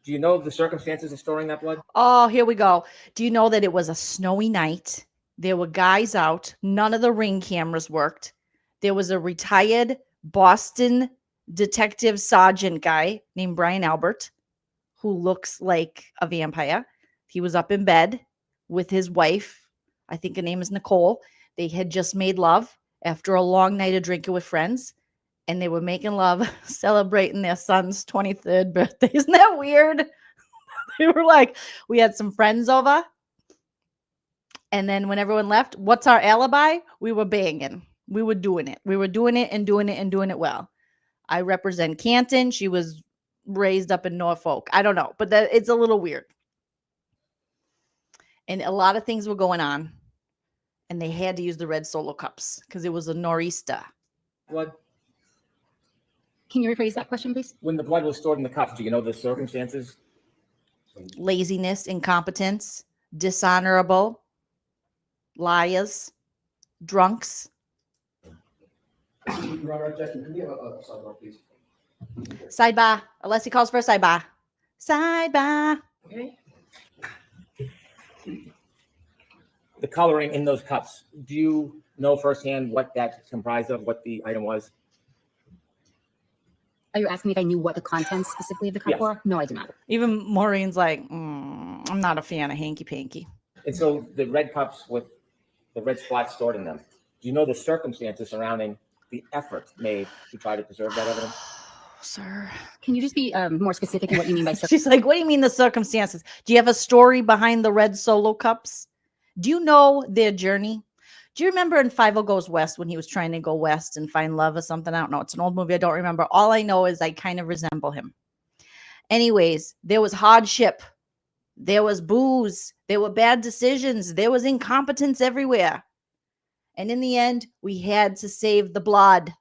Do you know the circumstances of storing that blood? Oh, here we go. Do you know that it was a snowy night? There were guys out. None of the ring cameras worked. There was a retired Boston detective sergeant guy named Brian Albert who looks like a vampire. He was up in bed with his wife. I think her name is Nicole. They had just made love after a long night of drinking with friends, and they were making love, celebrating their son's 23rd birthday. Isn't that weird? They were like, we had some friends over. And then when everyone left, what's our alibi? We were banging. We were doing it. We were doing it and doing it and doing it well. I represent Canton. She was raised up in Norfolk. I don't know, but it's a little weird. And a lot of things were going on. and they had to use the red Solo cups because it was a nor'easter. Blood. Can you rephrase that question, please? When the blood was stored in the cups, do you know the circumstances? Laziness, incompetence, dishonorable, liars, drunks. Your Honor, objection. Can we have a sidebar, please? Sidebar. Unless he calls for a sidebar. Sidebar. Okay. The coloring in those cups, do you know firsthand what that comprised of, what the item was? Are you asking me if I knew what the contents specifically of the cup Yes. were? No, I do not. Even Maureen's like, I'm not a fan of Hanky Panky. And so the red cups with the red spots stored in them, do you know the circumstances surrounding the effort made to try to preserve that evidence? Sir. Can you just be more specific in what you mean by She's like, what do you mean the circumstances? Do you have a story behind the red Solo cups? Do you know their journey? Do you remember in 50 Goes West when he was trying to go west and find love or something? I don't know. It's an old movie. I don't remember. All I know is I kind of resemble him. Anyways, there was hardship. There was booze. There were bad decisions. There was incompetence everywhere. And in the end, we had to save the blood.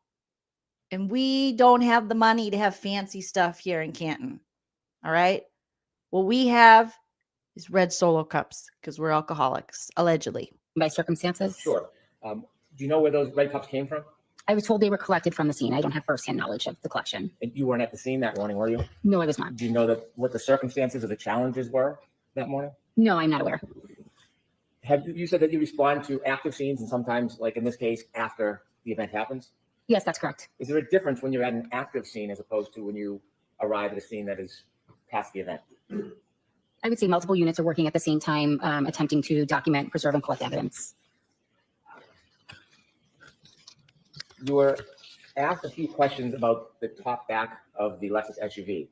And we don't have the money to have fancy stuff here in Canton. All right? What we have is red Solo cups because we're alcoholics, allegedly. by circumstances? Sure. Do you know where those red cups came from? I was told they were collected from the scene. I don't have firsthand knowledge of the collection. And you weren't at the scene that morning, were you? No, I was not. Do you know what the circumstances or the challenges were that morning? No, I'm not aware. You said that you respond to active scenes and sometimes, like in this case, after the event happens? Yes, that's correct. Is there a difference when you're at an active scene as opposed to when you arrive at a scene that is past the event? I would say multiple units are working at the same time, attempting to document, preserve, and collect evidence. You were asked a few questions about the top back of the Lexus SUV.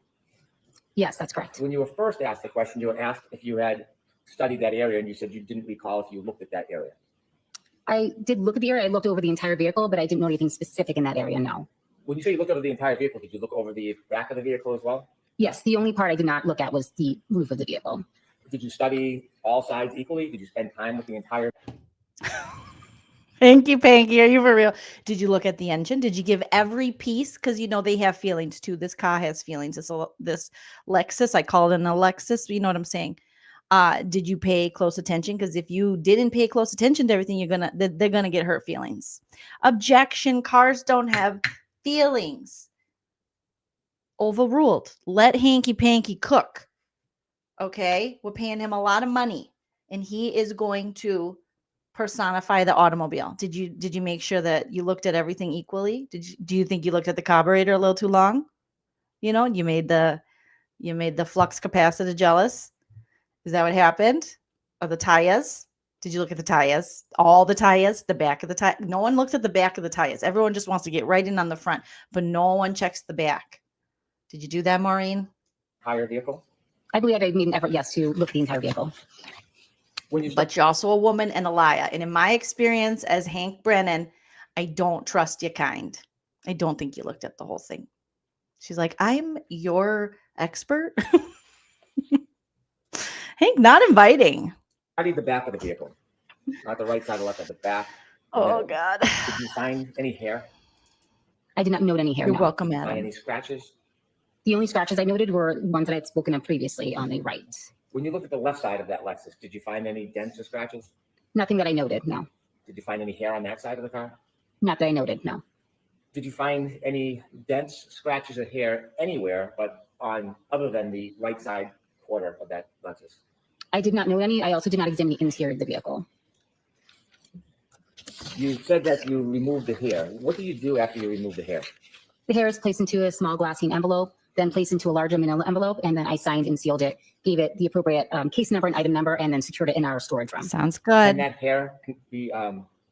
Yes, that's correct. When you were first asked the question, you were asked if you had studied that area, and you said you didn't recall if you looked at that area. I did look at the area. I looked over the entire vehicle, but I didn't know anything specific in that area, no. When you say you looked over the entire vehicle, did you look over the back of the vehicle as well? Yes, the only part I did not look at was the roof of the vehicle. Did you study all sides equally? Did you spend time with the entire? Hanky Panky, are you for real? Did you look at the engine? Did you give every piece? Because you know they have feelings too. This car has feelings. This Lexus, I call it an Alexis. You know what I'm saying? Did you pay close attention? Because if you didn't pay close attention to everything, they're gonna get hurt feelings. Objection: cars don't have feelings. Overruled. Let Hanky Panky cook. Okay, we're paying him a lot of money, and he is going to personify the automobile. Did you make sure that you looked at everything equally? Do you think you looked at the carburetor a little too long? You know, you made the flux capacitor jealous. Is that what happened? Or the tires? Did you look at the tires? All the tires, the back of the tire. No one looks at the back of the tires. Everyone just wants to get right in on the front, but no one checks the back. Did you do that, Maureen? Entire vehicle? I believe I made an effort, yes, to look at the entire vehicle. But you're also a woman and a liar. And in my experience as Hank Brennan, I don't trust you kind. I don't think you looked at the whole thing. She's like, I'm your expert. Hank, not inviting. Studied the back of the vehicle, not the right side or left side, the back. Oh, middle. God. Did you find any hair? I did not note any hair. You're no. welcome, Find Adam. any scratches? The only scratches I noted were ones that I had spoken of previously on the right. When you looked at the left side of that Lexus, did you find any dents or scratches? Nothing that I noted, no. Did you find any hair on that side of the car? Not that I noted, no. Did you find any dents, scratches, or hair anywhere but on other than the right side quarter of that Lexus? I did not note any. I also did not examine the interior of the vehicle. You said that you removed the hair. What do you do after you remove the hair? The hair is placed into a small glassine envelope, then placed into a larger manila envelope, and then I signed and sealed it, gave it the appropriate case number and item number, and then secured it in our storage room. Sounds And good. that hair can be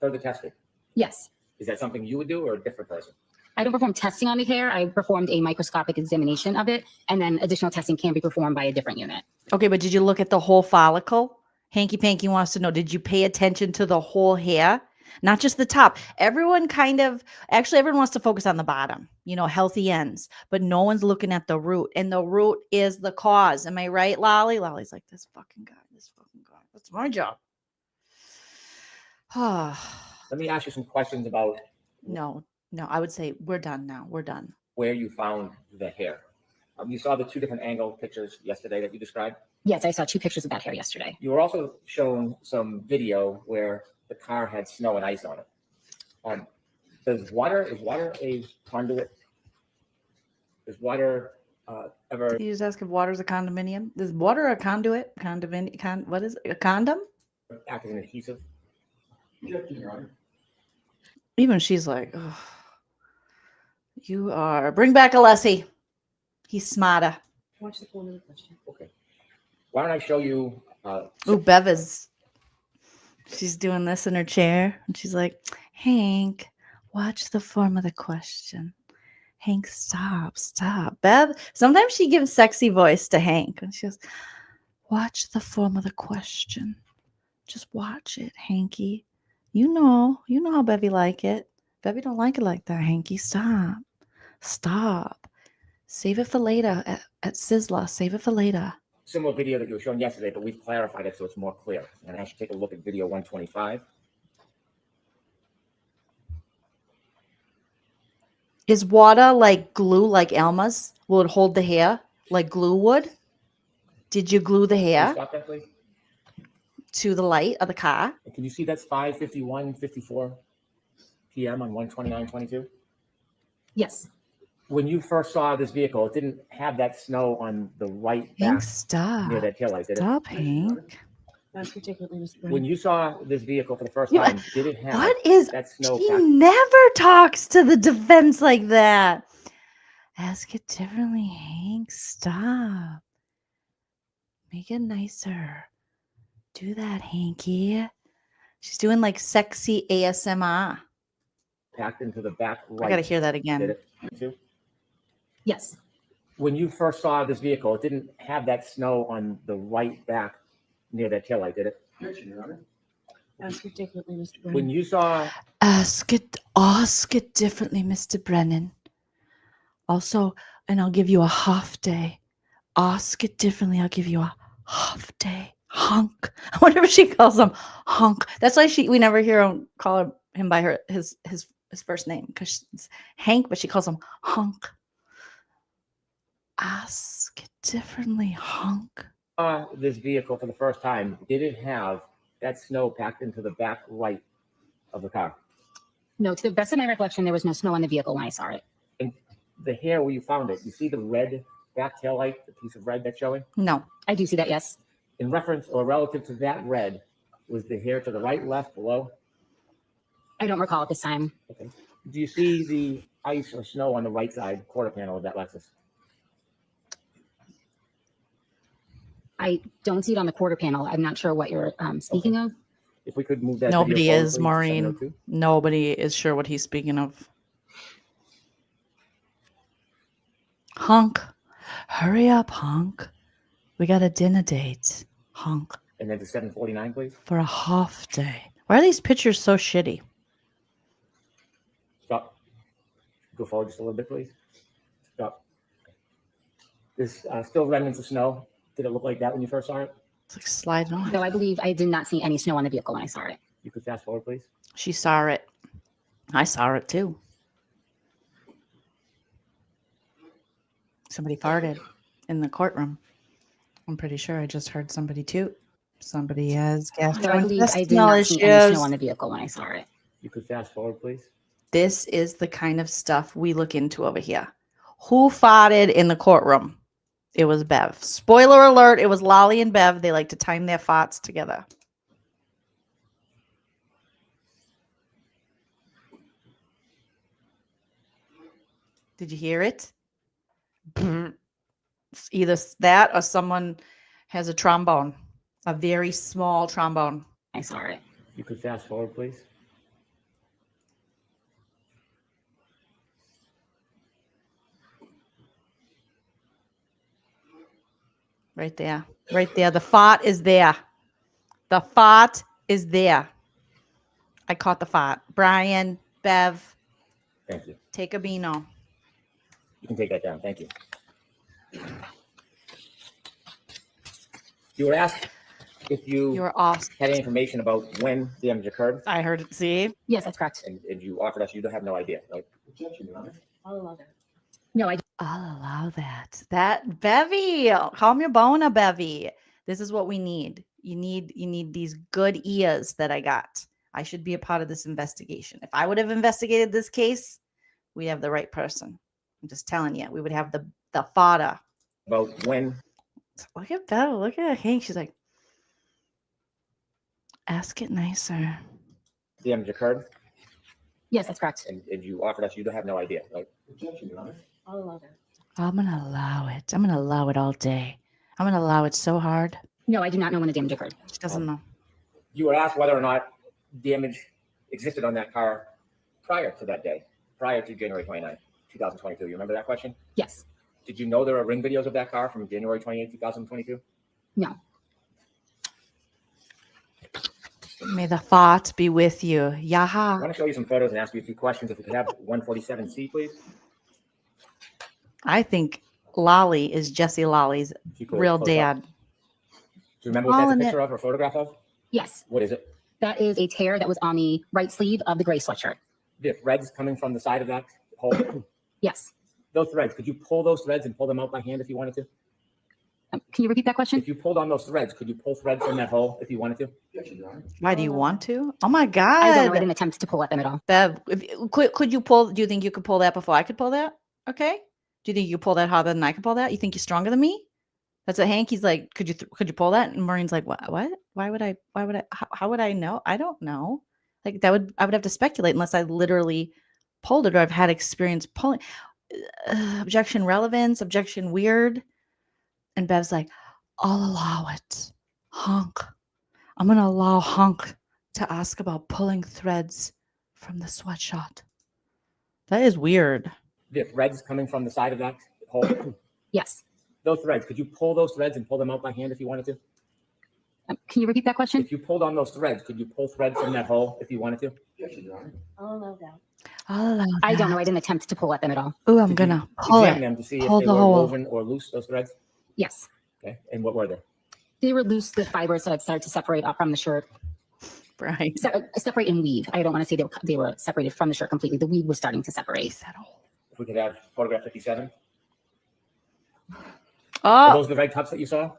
further tested. Yes. Is that something you would do or a different person? I don't perform testing on the hair. I performed a microscopic examination of it, and then additional testing can be performed by a different unit. Okay, but did you look at the whole follicle? Hanky Panky wants to know, did you pay attention to the whole hair? Not just the top. Everyone everyone wants to focus on the bottom, healthy ends, but no one's looking at the root. And the root is the cause. Am I right, Lolly? Lolly's like, this fucking guy. That's my job. Let me ask you some questions about No, I would say we're done now. We're done. where you found the hair. You saw the two different angle pictures yesterday that you described. Yes, I saw 2 pictures of that hair yesterday. You were also shown some video where the car had snow and ice on it. Is water a conduit? Is water ever Did you just ask if water's a condominium? Is water a conduit? What is it? A condom? act as an adhesive? Objection, Your Honor. Even she's like, oh, you are. Bring back Alessi. He's smarter. Watch the form of the question. Okay. Why don't I show you? Ooh, Bev is. She's doing this in her chair, and she's like, Hank, watch the form of the question. Hank, stop. Bev, sometimes she gives sexy voice to Hank, and she goes, watch the form of the question. Just watch it, Hanky. You know how Bevy like it. Bevy don't like it like that, Hanky. Stop. Save it for later at Sizzler. Save it for later. Similar video that you were showing yesterday, but we've clarified it so it's more clear. And I should take a look at video 125. Is water like glue, like Elma's? Will it hold the hair like glue would? Did you glue the Can you hair stop that, please? to the light of the car? And can you see that's 5:51:54 p.m. on 129:22? Yes. When you first saw this vehicle, it didn't have that snow on the right Hank, back stop. near that taillight, did it? Stop, Hank. That's particularly When you saw this vehicle for the first You- time, did it have What is that snow he packed? never talks to the defense like that. Ask it differently, Hank. Stop. Make it nicer. Do that, Hanky. She's doing like sexy ASMR. packed into the back right? I gotta hear that Did again. it? Too? Yes. When you first saw this vehicle, it didn't have that snow on the right back near that taillight, did it? Objection, Your Honor. That's particularly Mr. When you saw Ask it differently, Mr. Brennan. Also, and I'll give you a half day. Ask it differently. I'll give you a half day. Hunk. I wonder if she calls him Hunk. That's why we never hear call him by his first name, because it's Hank, but she calls him Hunk. Ask it differently, Hunk. this vehicle for the first time, did it have that snow packed into the back right of the car? No, to the best of my recollection, there was no snow on the vehicle when I saw it. And the hair where you found it, you see the red back tail light, the piece of red that's showing? No. I do see that, yes. In reference or relative to that red, was the hair to the right, left, below? I don't recall at this time. Okay. Do you see the ice or snow on the right side quarter panel of that Lexus? I don't see it on the quarter panel. I'm not sure what you're speaking of. If we could move that. Nobody video forward, is, please, to Maureen. 702. Nobody is sure what he's speaking of. Hunk. Hurry up, Hunk. We got a dinner date. Hunk. And then to 749, please. For a half day. Why are these pictures so shitty? Stop. Go forward just a little bit, please. Stop. There's still remnants of snow. Did it look like that when you first saw it? It's like sliding on. No, I believe I did not see any snow on the vehicle when I saw it. You could fast forward, please. She saw it. I saw it too. Somebody farted in the courtroom. I'm pretty sure I just heard somebody toot. Somebody has No, I believe I did gastrointestinal not see any issues. snow on the vehicle when I saw it. You could fast forward, please. This is the kind of stuff we look into over here. Who farted in the courtroom? It was Bev. Spoiler alert, it was Lolly and Bev. They like to time their farts together. Did you hear it? It's either that or someone has a trombone, a very small trombone. I saw it. You could fast forward, please. Right there. Right there. The fart is there. The fart is there. I caught the fart. Brian, Bev, Thank you. take a Beano. You can take that down. Thank you. You were asked if you You're awesome. had any information about when the damage occurred, I heard it. See? Yes, that's correct. and you offered us, you don't have no idea, right? Objection, Your Honor. I'll allow that. No, I I'll allow that. That Bevy, calm your bona, Bevy. This is what we need. You need these good ears that I got. I should be a part of this investigation. If I would have investigated this case, we'd have the right person. I'm just telling you, we would have the fodder. About when Look at Bev. Look at Hank. She's like, ask it nicer. the damage occurred, yes, that's correct. and you offered us, you don't have no idea, right? Objection, Your Honor. I'll allow that. I'm gonna allow it. I'm gonna allow it all day. I'm gonna allow it so hard. No, I do not know when the damage occurred. She doesn't know. You were asked whether or not damage existed on that car prior to that day, prior to January 29th, 2022. You remember that question? Yes. Did you know there were ring videos of that car from January 28th, 2022? No. May the thought be with you. I Yaha. want to show you some photos and ask you a few questions. If we could have 147C, please. I think Lolly is Jesse Lolly's If you could real close up. dad. Do you remember what that's a Calling it. picture of or photograph of? Yes. What is it? That is a tear that was on the right sleeve of the gray sweatshirt. The threads coming from the side of that hole. Yes. Those threads, could you pull those threads and pull them out by hand if you wanted to? Can you repeat that question? If you pulled on those threads, could you pull threads from that hole if you wanted to? Objection, Your Honor. Why do you want to? Oh my I don't know. I God. didn't attempt to pull at them at all. Bev, could you pull? Do you think you could pull that before I could pull that? Okay. Do you think you could pull that harder than I could pull that? You think you're stronger than me? That's what Hanky's like. Could you pull that? And Maureen's like, what? Why would I? How would I know? I don't know. Like I would have to speculate unless I literally pulled it or I've had experience pulling. Objection relevance, objection weird. And Bev's like, I'll allow it. Honk. I'm going to allow Honk to ask about pulling threads from the sweatshirt. That is weird. The threads coming from the side of that hole. Yes. Those threads, could you pull those threads and pull them out by hand if you wanted to? Can you repeat that question? If you pulled on those threads, could you pull threads from that hole if you wanted to? Objection, Your Honor. I'll allow that. I'll allow I don't know. that. I didn't attempt to pull at them at all. Ooh, I'm Did going you to pull examine it. them to see Pull if they the were hole. woven or loose, those threads? Yes. Okay. And what were they? They were loose, the fibers that had started to separate up from the shirt. Right. Separate and weave. I don't want to say they were separated from the shirt completely. The weave was starting to separate. If we could have photograph 57. Oh, Are those the red cups that you saw?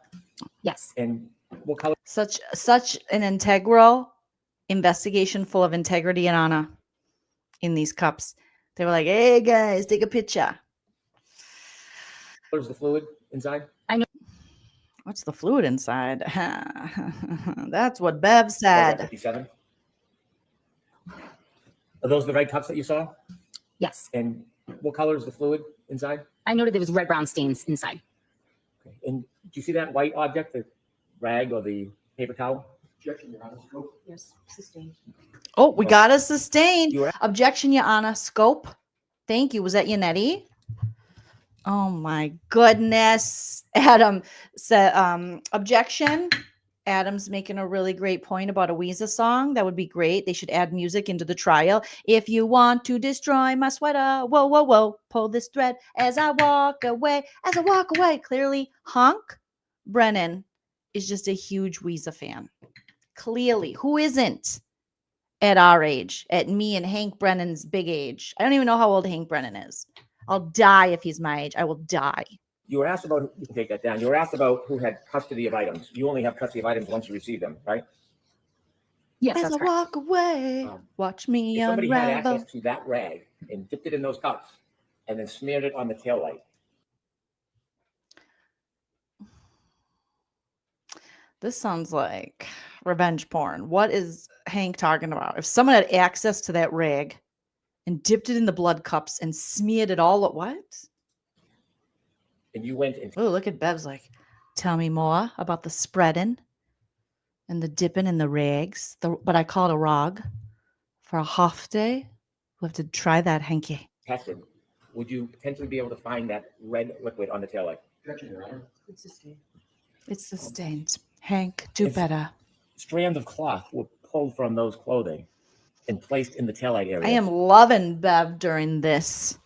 Yes. And what color? such an integral investigation full of integrity and honor in these cups. They were like, hey guys, take a picture. Is the fluid inside? What's the fluid inside? That's what Bev Photograph said. 57. Are those the red cups that you saw? Yes. And what color is the fluid inside? I noted there was red-brown stains inside. Okay. And do you see that white object, the rag or the paper towel? Objection, Your Honor. Scope. Yes. Sustained. Oh, we got a sustained. You were Objection, Your Honor. Scope. Thank you. Was that Yannetti? Oh my goodness. Adam said, objection. Adam's making a really great point about a Weezer song. That would be great. They should add music into the trial. If you want to destroy my sweater, whoa, whoa, whoa, pull this thread as I walk away. As I walk away, clearly, Honk Brennan is just a huge Weezer fan. Clearly, who isn't at our age, at me and Hank Brennan's big age? I don't even know how old Hank Brennan is. I'll die if he's my age. I will die. You were asked about, you can take that down. You were asked about who had custody of items. You only have custody of items once you receive them, right? Yes, As that's I correct. walk away, watch me If somebody had unravel. access to that rag and dipped it in those cups and then smeared it on the taillight, This sounds like revenge porn. What is Hank talking about? If someone had access to that rag and dipped it in the blood cups and smeared it all at what? and you went and Oh, look at Bev's like, tell me more about the spreading and the dipping in the rags. But I call it a rag for a half day. We'll have to try that, Hanky. tested, would you potentially be able to find that red liquid on the taillight? Objection, Your Honor. It's sustained. Hank, do If- better. Strands of cloth were pulled from those clothing and placed in the taillight area. I am loving Bev during this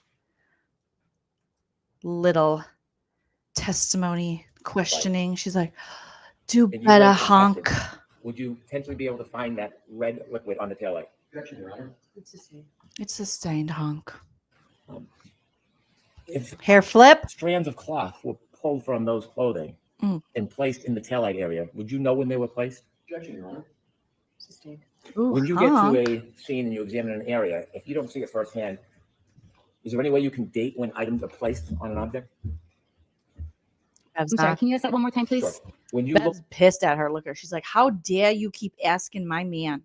little testimony questioning. She's like, Do and you better, went to test honk. it, would you potentially be able to find that red liquid on the taillight? Objection, Your Honor. It's sustained, honk. If Hair flip. strands of cloth were pulled from those clothing Mm. and placed in the taillight area, would you know when they were placed? Objection, Your Honor. Ooh, When you get honk. to a scene and you examine an area, if you don't see it firsthand, is there any way you can date when items are placed on an object? Bev's I'm sorry, not- can you ask that one more time, please? Sure. When you look, Bev's pissed at her. Look at her. She's like, how dare you keep asking my man?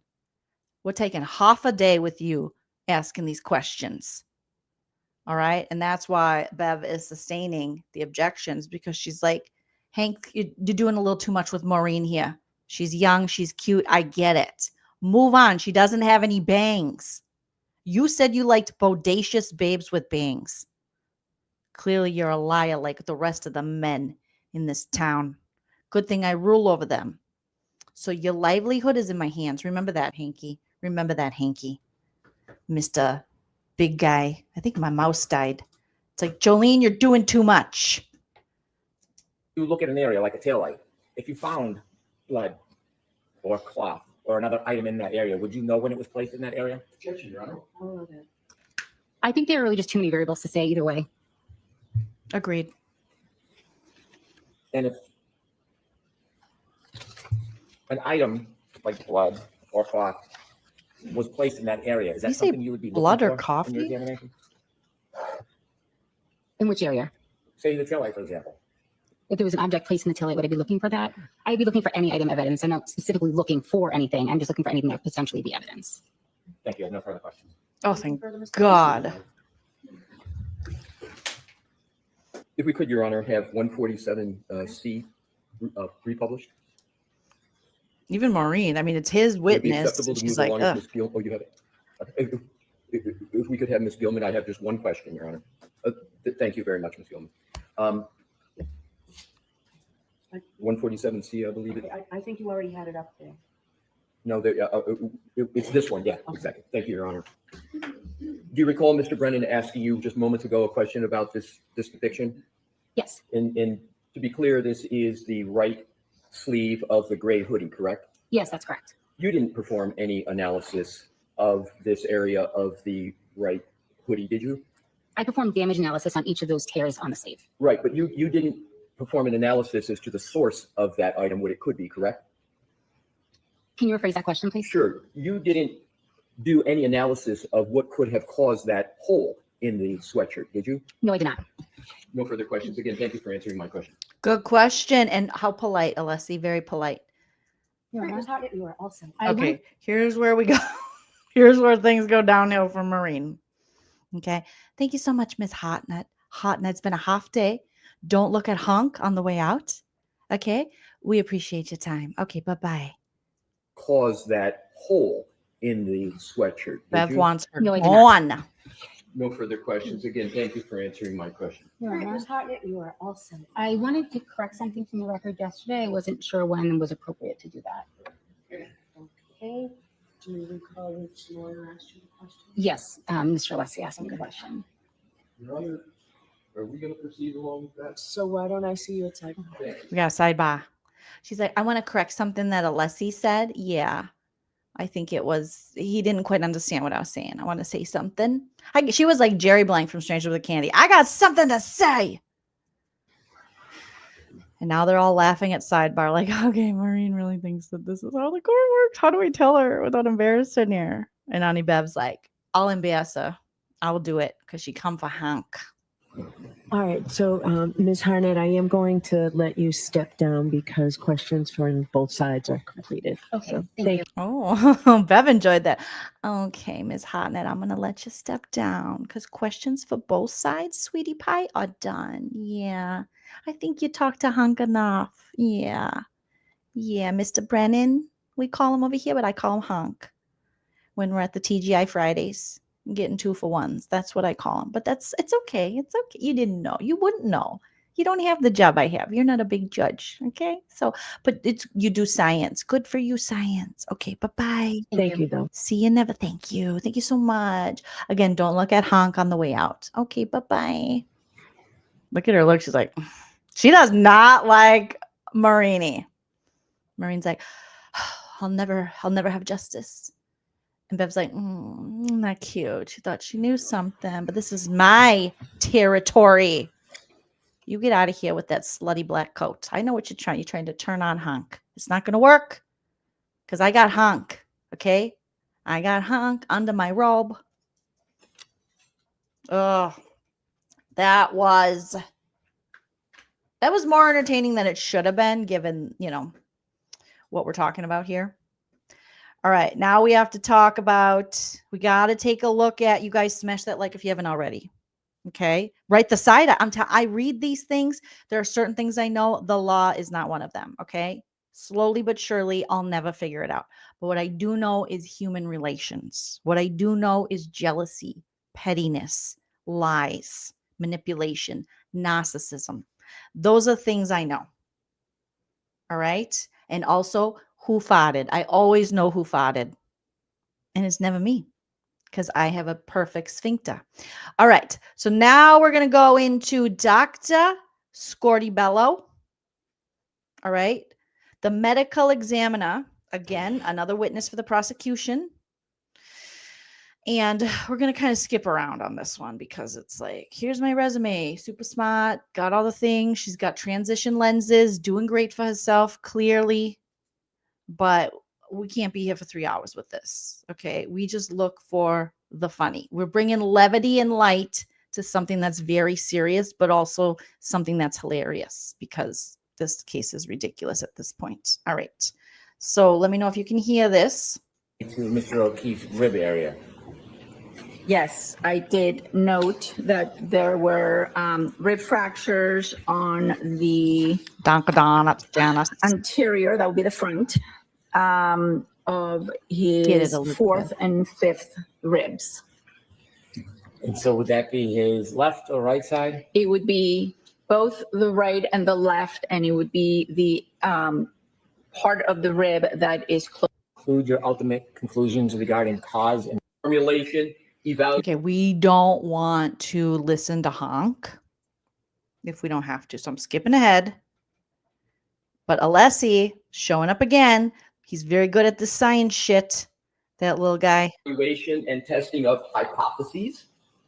We're taking half a day with you asking these questions. All right. And that's why Bev is sustaining the objections, because she's like, Hank, you're doing a little too much with Maureen here. She's young. She's cute. I get it. Move on. She doesn't have any bangs. You said you liked bodacious babes with bangs. Clearly, you're a liar like the rest of the men in this town. Good thing I rule over them. So your livelihood is in my hands. Remember that, Hanky. Remember that, Hanky. Mr. Big Guy. I think my mouse died. It's like, Jolene, you're doing too much. you look at an area like a taillight, if you found blood or cloth or another item in that area, would you know when it was placed in that area? Objection, Your Honor. I think there are really just too many variables to say either way. Agreed. And if an item like blood or cloth was placed in that area, is that You say something you would be looking blood or for in your coffee? examination? In which area? Say the taillight, for example. If there was an object placed in the taillight, would I be looking for that? I'd be looking for any item of evidence. I'm not specifically looking for anything. I'm just looking for anything that could potentially be evidence. Thank you. I have no further questions. Oh, thank God. If we could, Your Honor, have 147C republished. Even Maureen, I mean, it's his Would it be witness. acceptable to She's move like, along with ugh. Ms. Gill? Oh, you have it. If we could have Ms. Gilman, I have just one question, Your Honor. Thank you very much, Ms. Gilman. 147C, I believe it. I think you already had it up there. No, it's this one. Yeah, exactly. Thank you, Your Honor. Do you recall Mr. Brennan asking you just moments ago a question about this depiction? Yes. And to be clear, this is the right sleeve of the gray hoodie, correct? Yes, that's correct. You didn't perform any analysis of this area of the right hoodie, did you? I performed damage analysis on each of those tears on the sleeve. Right, but you didn't perform an analysis as to the source of that item, what it could be, correct? Can you rephrase that question, please? Sure. You didn't do any analysis of what could have caused that hole in the sweatshirt, did you? No, I did not. No further questions. Again, thank you for answering my question. Good question. And how polite, Alessi. Very polite. You are awesome. Okay, here's where we go. Here's where things go downhill for Maureen. Okay. Thank you so much, Miss Hotnut. Hotnut, it's been a half day. Don't look at honk on the way out. Okay. We appreciate your time. Okay. Bye-bye. Caused that hole in the sweatshirt. did Bev you? wants her No, I did not. on. No further questions. Again, thank you for answering my question. Miss Hartnett, you are awesome. I wanted to correct something from the record yesterday. I wasn't sure when was appropriate to do that. Okay. Do you recall which lawyer asked you the question? Yes, Mr. Alessi asked me the question. Your Honor, are we going to proceed along with that? So why don't I see you at side? We got a sidebar. She's like, I want to correct something that Alessi said. Yeah. I think it was, he didn't quite understand what I was saying. I want to say something. She was like Jerry Blank from Stranger with Candy. I got something to say. And now they're all laughing at sidebar, like, okay, Maureen really thinks that this is how the court works. How do we tell her without embarrassing her? And Annie Bev's like, I'll embarrass her. I will do it because she come for honk. All right. So, Ms. Hartnett, I am going to let you step down because questions from both sides are completed. Okay, So, thank you. Oh, Bev enjoyed that. Okay, Ms. Hotnett, I'm going to let you step down because questions for both sides, sweetie pie, are done. Yeah. I think you talked to Hunk enough. Yeah. Yeah, Mr. Brennan, we call him over here, but I call him Hunk when we're at the TGI Fridays. Getting 2-for-1s. That's what I call him. But it's okay. It's okay. You didn't know. You wouldn't know. You don't have the job I have. You're not a big judge. Okay. So, but you do science. Good for you, science. Okay. Bye-bye. thank you, though. See you never. Thank you. Thank you so much. Again, don't look at honk on the way out. Okay. Bye-bye. Look at her look. She's like, she does not like Marini. Maureen's like, I'll never have justice. And Bev's like, not cute. She thought she knew something, but this is my territory. You get out of here with that slutty black coat. I know what you're trying. You're trying to turn on Hunk. It's not going to work because I got Hunk. Okay, I got Hunk under my robe. Oh, that was more entertaining than it should have been, given, you know, what we're talking about here. All right, now we have to talk about, we got to take a look at, you guys smash that like if you haven't already. Okay, write the side. I read these things. There are certain things I know. The law is not one of them. Okay, slowly but surely, I'll never figure it out. But what I do know is human relations. What I do know is jealousy, pettiness, lies, manipulation, narcissism. Those are things I know. All right, and also who farted. I always know who farted, and it's never me, because I have a perfect sphincter. All right. So now we're going to go into Dr. Scortibello. All right. The medical examiner, again, another witness for the prosecution. And we're going to kind of skip around on this one because it's like, here's my resume. Super smart. Got all the things. She's got transition lenses. Doing great for herself, clearly. But we can't be here for 3 hours with this. Okay. We just look for the funny. We're bringing levity and light to something that's very serious, but also something that's hilarious because this case is ridiculous at this point. All right. So let me know if you can hear this. To Mr. O'Keefe's rib area. Yes, I did note that there were rib fractures on the anterior, that would be the front, of his fourth and fifth ribs. And so would that be his left or right side? It would be both the right and the left, and it would be the part of the rib that is close. Include your ultimate conclusions regarding cause and Formulation, Okay, we don't want to listen to Honk if we don't have to. So I'm skipping ahead. But Alessi showing up again. He's very good at the science shit, that little guy. evaluation and testing of hypotheses.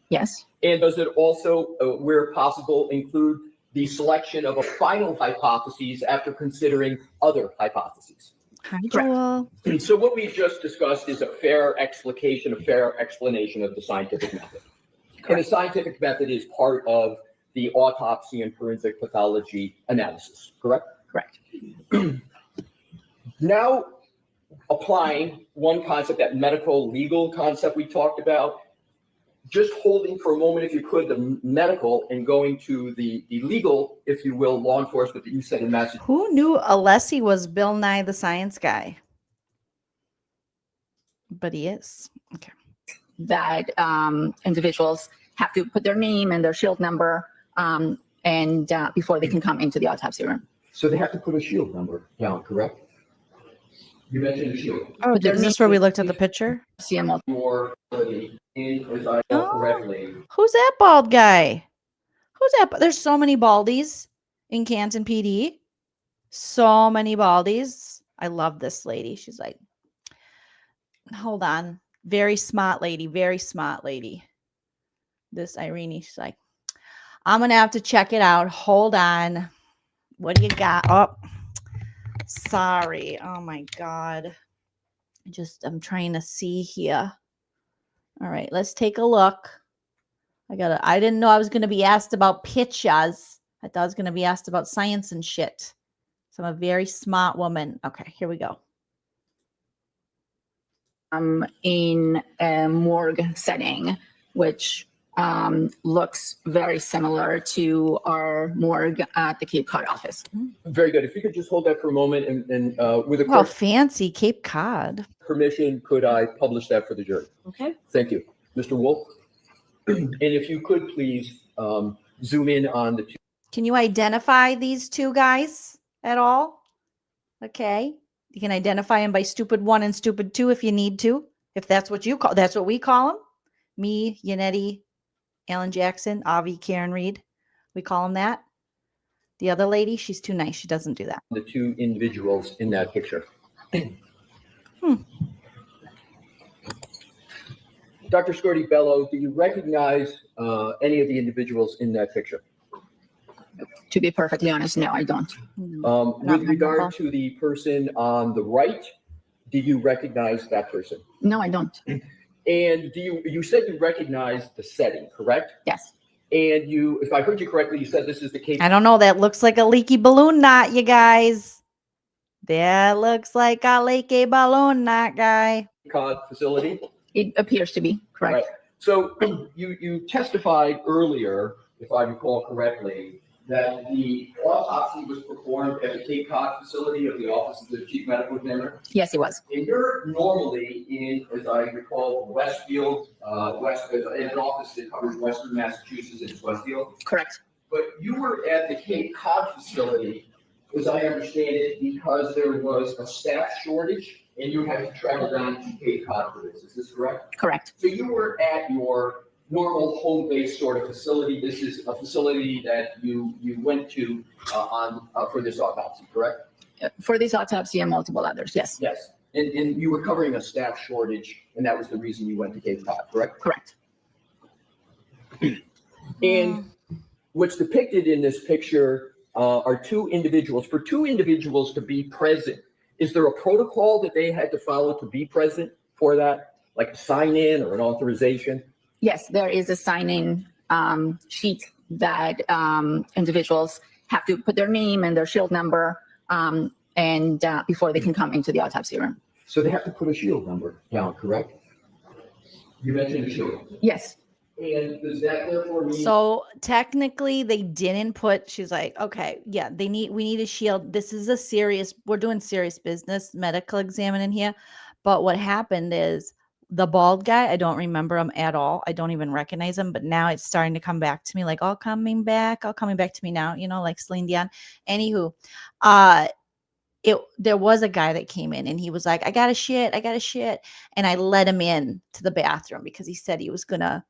Yes. And does it also, where possible, include the selection of a final hypothesis after considering other hypotheses? Hi, Joel. So what we just discussed is a fair explication, a fair explanation of the scientific method. And the scientific method is part of the autopsy and forensic pathology analysis, correct? Correct. Now, applying one concept, that medical legal concept we talked about, just holding for a moment, if you could, the medical and going to the legal, if you will, law enforcement that you said in Massachusetts. Who knew Alessi was Bill Nye the Science Guy? But he is. Okay. That individuals have to put their name and their shield number and before they can come into the autopsy room. So they have to put a shield number down, correct? You mentioned a shield. Oh, is this where we looked at the picture? CMO. Your ability in, as I know correctly. Who's that bald guy? Who's that? There's so many baldies in Canton PD. So many baldies. I love this lady. She's like, hold on. Very smart lady. Very smart lady. This Irene, she's like, I'm going to have to check it out. Hold on. What do you got? Oh, sorry. Oh my God. I'm trying to see here. All right, let's take a look. I didn't know I was going to be asked about pictures. I thought I was going to be asked about science and shit. So I'm a very smart woman. Okay, here we go. In a morgue setting, which looks very similar to our morgue at the Cape Cod office. Very good. If you could just hold that for a moment and with a Well, quick fancy Cape Cod. permission, could I publish that for the jury? Okay. Thank you. Mr. Wolf? And if you could please zoom in on the two. Can you identify these two guys at all? Okay. You can identify them by stupid 1 and stupid 2 if you need to. If that's what you call, that's what we call them. Me, Yannetti, Alan Jackson, Avi, Karen Read. We call them that. The other lady, she's too nice. She doesn't do that. The two individuals in that picture. Dr. Scorti Bello, do you recognize any of the individuals in that picture? To be perfectly honest, no, I don't. Not With regard memorable. to the person on the right, do you recognize that person? No, I don't. And you said you recognize the setting, correct? Yes. And if I heard you correctly, you said this is the Cape I don't know. That looks like a leaky balloon knot, you guys. That looks like a leaky balloon knot, guy. Cod facility. It appears to be correct. Right. So you testified earlier, if I recall correctly, that the autopsy was performed at the Cape Cod facility of the Office of the Chief Medical Examiner. Yes, it was. And you're normally in, as I recall, Westfield, in an office that covers Western Massachusetts and Westfield. Correct. But you were at the Cape Cod facility, as I understand it, because there was a staff shortage and you had to travel down to Cape Cod for this. Is this correct? Correct. So you were at your normal home-based sort of facility. This is a facility that you went to for this autopsy, correct? For this autopsy and multiple others, yes. Yes. And you were covering a staff shortage, and that was the reason you went to Cape Cod, correct? Correct. And what's depicted in this picture are two individuals. For two individuals to be present, is there a protocol that they had to follow to be present for that, like a sign-in or an authorization? Yes, there is a sign-in sheet that individuals have to put their name and their shield number and before they can come into the autopsy room. So they have to put a shield number down, correct? You mentioned a shield. Yes. And does that therefore mean? So technically they didn't put, she's like, okay, yeah, we need a shield. This is we're doing serious business, medical examining here. But what happened is the bald guy, I don't remember him at all. I don't even recognize him, but now it's starting to come back to me, like all coming back to me now, like Celine Dion. Anywho, there was a guy that came in and he was like, I got a shit. And I let him in to the bathroom because he said he was going to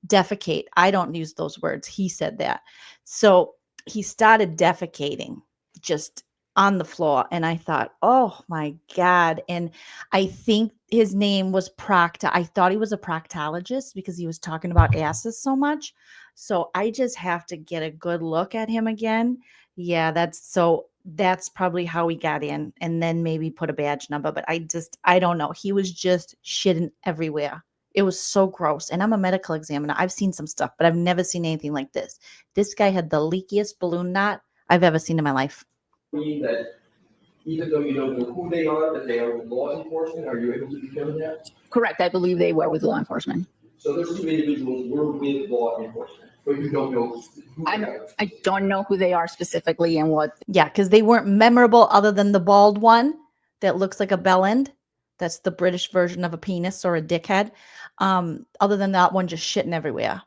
defecate. I don't use those words. He said that. So he started defecating just on the floor. And I thought, oh my God. And I think his name was Proctor. I thought he was a proctologist because he was talking about asses so much. So I just have to get a good look at him again. Yeah, that's probably how he got in, and then maybe put a badge number. But I don't know. He was just shitting everywhere. It was so gross. And I'm a medical examiner. I've seen some stuff, but I've never seen anything like this. This guy had the leakiest balloon knot I've ever seen in my life. That even though you don't know who they are, that they are with law enforcement, are you able to determine that? Correct. I believe they were with law enforcement. So those two individuals were with law enforcement, but you don't know who they are. I don't know who they are specifically and what. Yeah, because they weren't memorable other than the bald one that looks like a bell end. That's the British version of a penis or a dickhead. Other than that one, just shitting everywhere.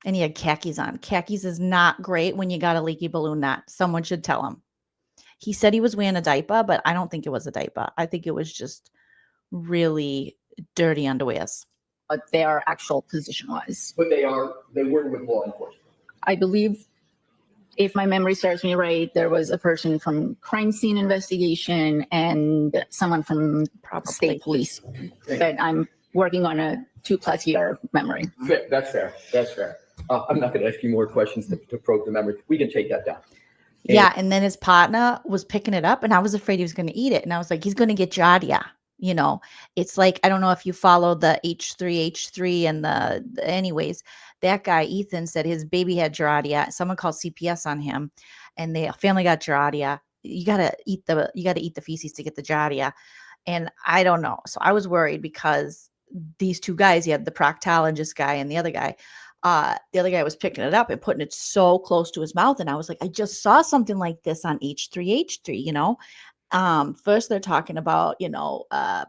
And he had khakis on. Khakis is not great when you got a leaky balloon knot. Someone should tell him. He said he was wearing a diaper, but I don't think it was a diaper. I think it was just really dirty underwears. What their actual position was. But they were with law enforcement. I believe, if my memory serves me right, there was a person from crime scene investigation and someone from state police. But I'm working on a 2+ year memory. That's fair. I'm not going to ask you more questions to probe the memory. We can take that down. Yeah, and then his partner was picking it up, and I was afraid he was going to eat it. And I was like, he's going to get giardia. It's like, I don't know if you follow the H3 and anyways, that guy, Ethan, said his baby had giardia. Someone called CPS on him and the family got giardia. You got to eat the feces to get the giardia. And I don't know. So I was worried because these two guys, you had the proctologist guy and the other guy was picking it up and putting it so close to his mouth. And I was like, I just saw something like this on H3, First they're talking about,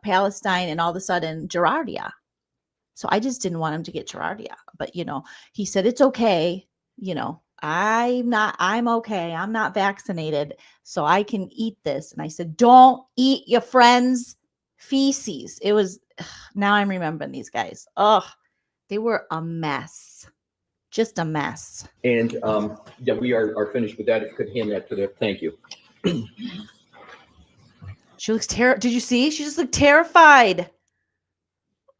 Palestine, and all of a sudden giardia. So I just didn't want him to get giardia, but he said, it's okay. I'm okay. I'm not vaccinated, so I can eat this. And I said, don't eat your friend's feces. Now I'm remembering these guys. Oh, they were a mess. Just a mess. And yeah, we are finished with that. If you could hand that to the, thank you. She looks terrified. Did you see? She just looked terrified.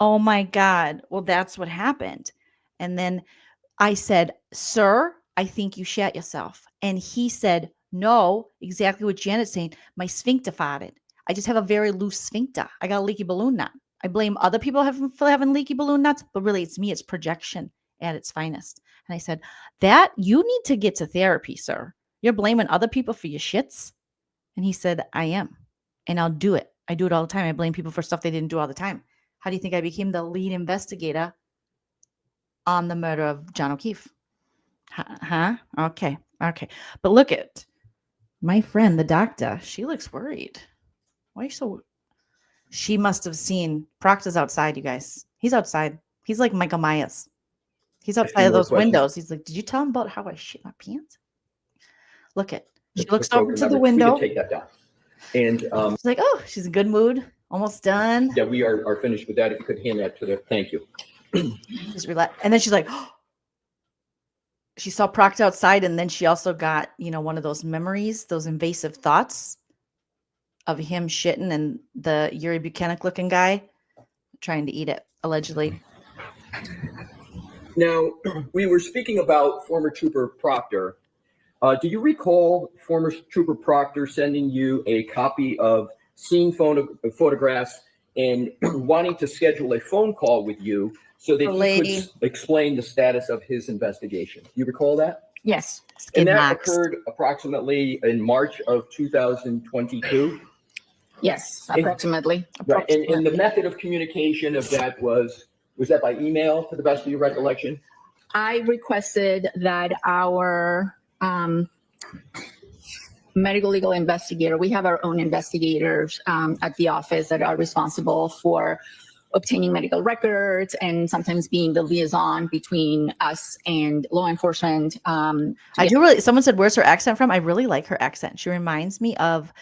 Oh my God. Well, that's what happened. And then I said, sir, I think you shat yourself. And he said, no, exactly what Janet's saying. My sphincter farted. I just have a very loose sphincter. I got a leaky balloon nut. I blame other people for having leaky balloon nuts, but really it's me. It's projection at its finest. And I said, that you need to get to therapy, sir. You're blaming other people for your shits. And he said, I am. And I'll do it. I do it all the time. I blame people for stuff they didn't do all the time. How do you think I became the lead investigator on the murder of John O'Keefe? Huh? Okay. Okay. But look at my friend, the doctor. She looks worried. Why are you so... She must have seen... Proctor's outside, you guys. He's outside. He's like Michael Myers. He's outside of those windows. He's like, did you tell him about how I shit my pants? Look at... She looks over to the window. We can take that down. And she's like, oh, she's in good mood. Almost done. yeah, we are finished with that. If you could hand that to the, thank you. Just relax. And then she's like, oh. She saw Proctor outside, and then she also got, you know, one of those memories, those invasive thoughts of him shitting and the Yuri Buchanan looking guy trying to eat it, allegedly. Now, we were speaking about former Trooper Proctor. Do you recall former Trooper Proctor sending you a copy of scene photographs and wanting to schedule a phone call with you so that he could explain the status of his investigation? You recall that? Yes. And that occurred approximately in March of 2022? Yes, approximately. Right. And the method of communication of that was that by email, to the best of your recollection? I requested that our medical legal investigator, we have our own investigators at the office that are responsible for obtaining medical records and sometimes being the liaison between us and law enforcement. I do really, someone said, where's her accent from? I really like her accent. She reminds me of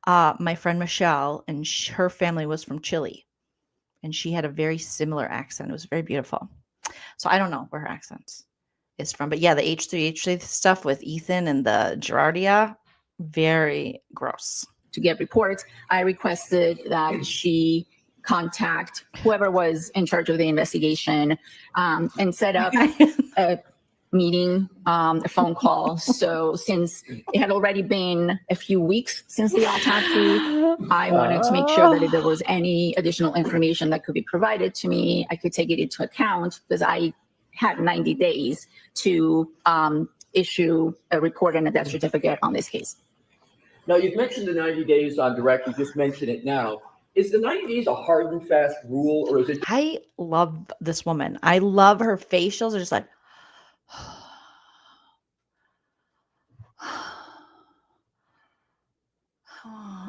my friend Michelle, and her family was from Chile. And she had a very similar accent. It was very beautiful. So I don't know where her accent is from. But yeah, the H3 stuff with Ethan and the Gerardia, very gross. To get reports, I requested that she contact whoever was in charge of the investigation and set up a meeting, a phone call. So since it had already been a few weeks since the autopsy, I wanted to make sure that if there was any additional information that could be provided to me, I could take it into account, because I had 90 days to issue a report and a death certificate on this case. Now, you've mentioned the 90 days on direct. You just mentioned it now. Is the 90 days a hard and fast rule, or is it? I love this woman. I love her facials. They're just like,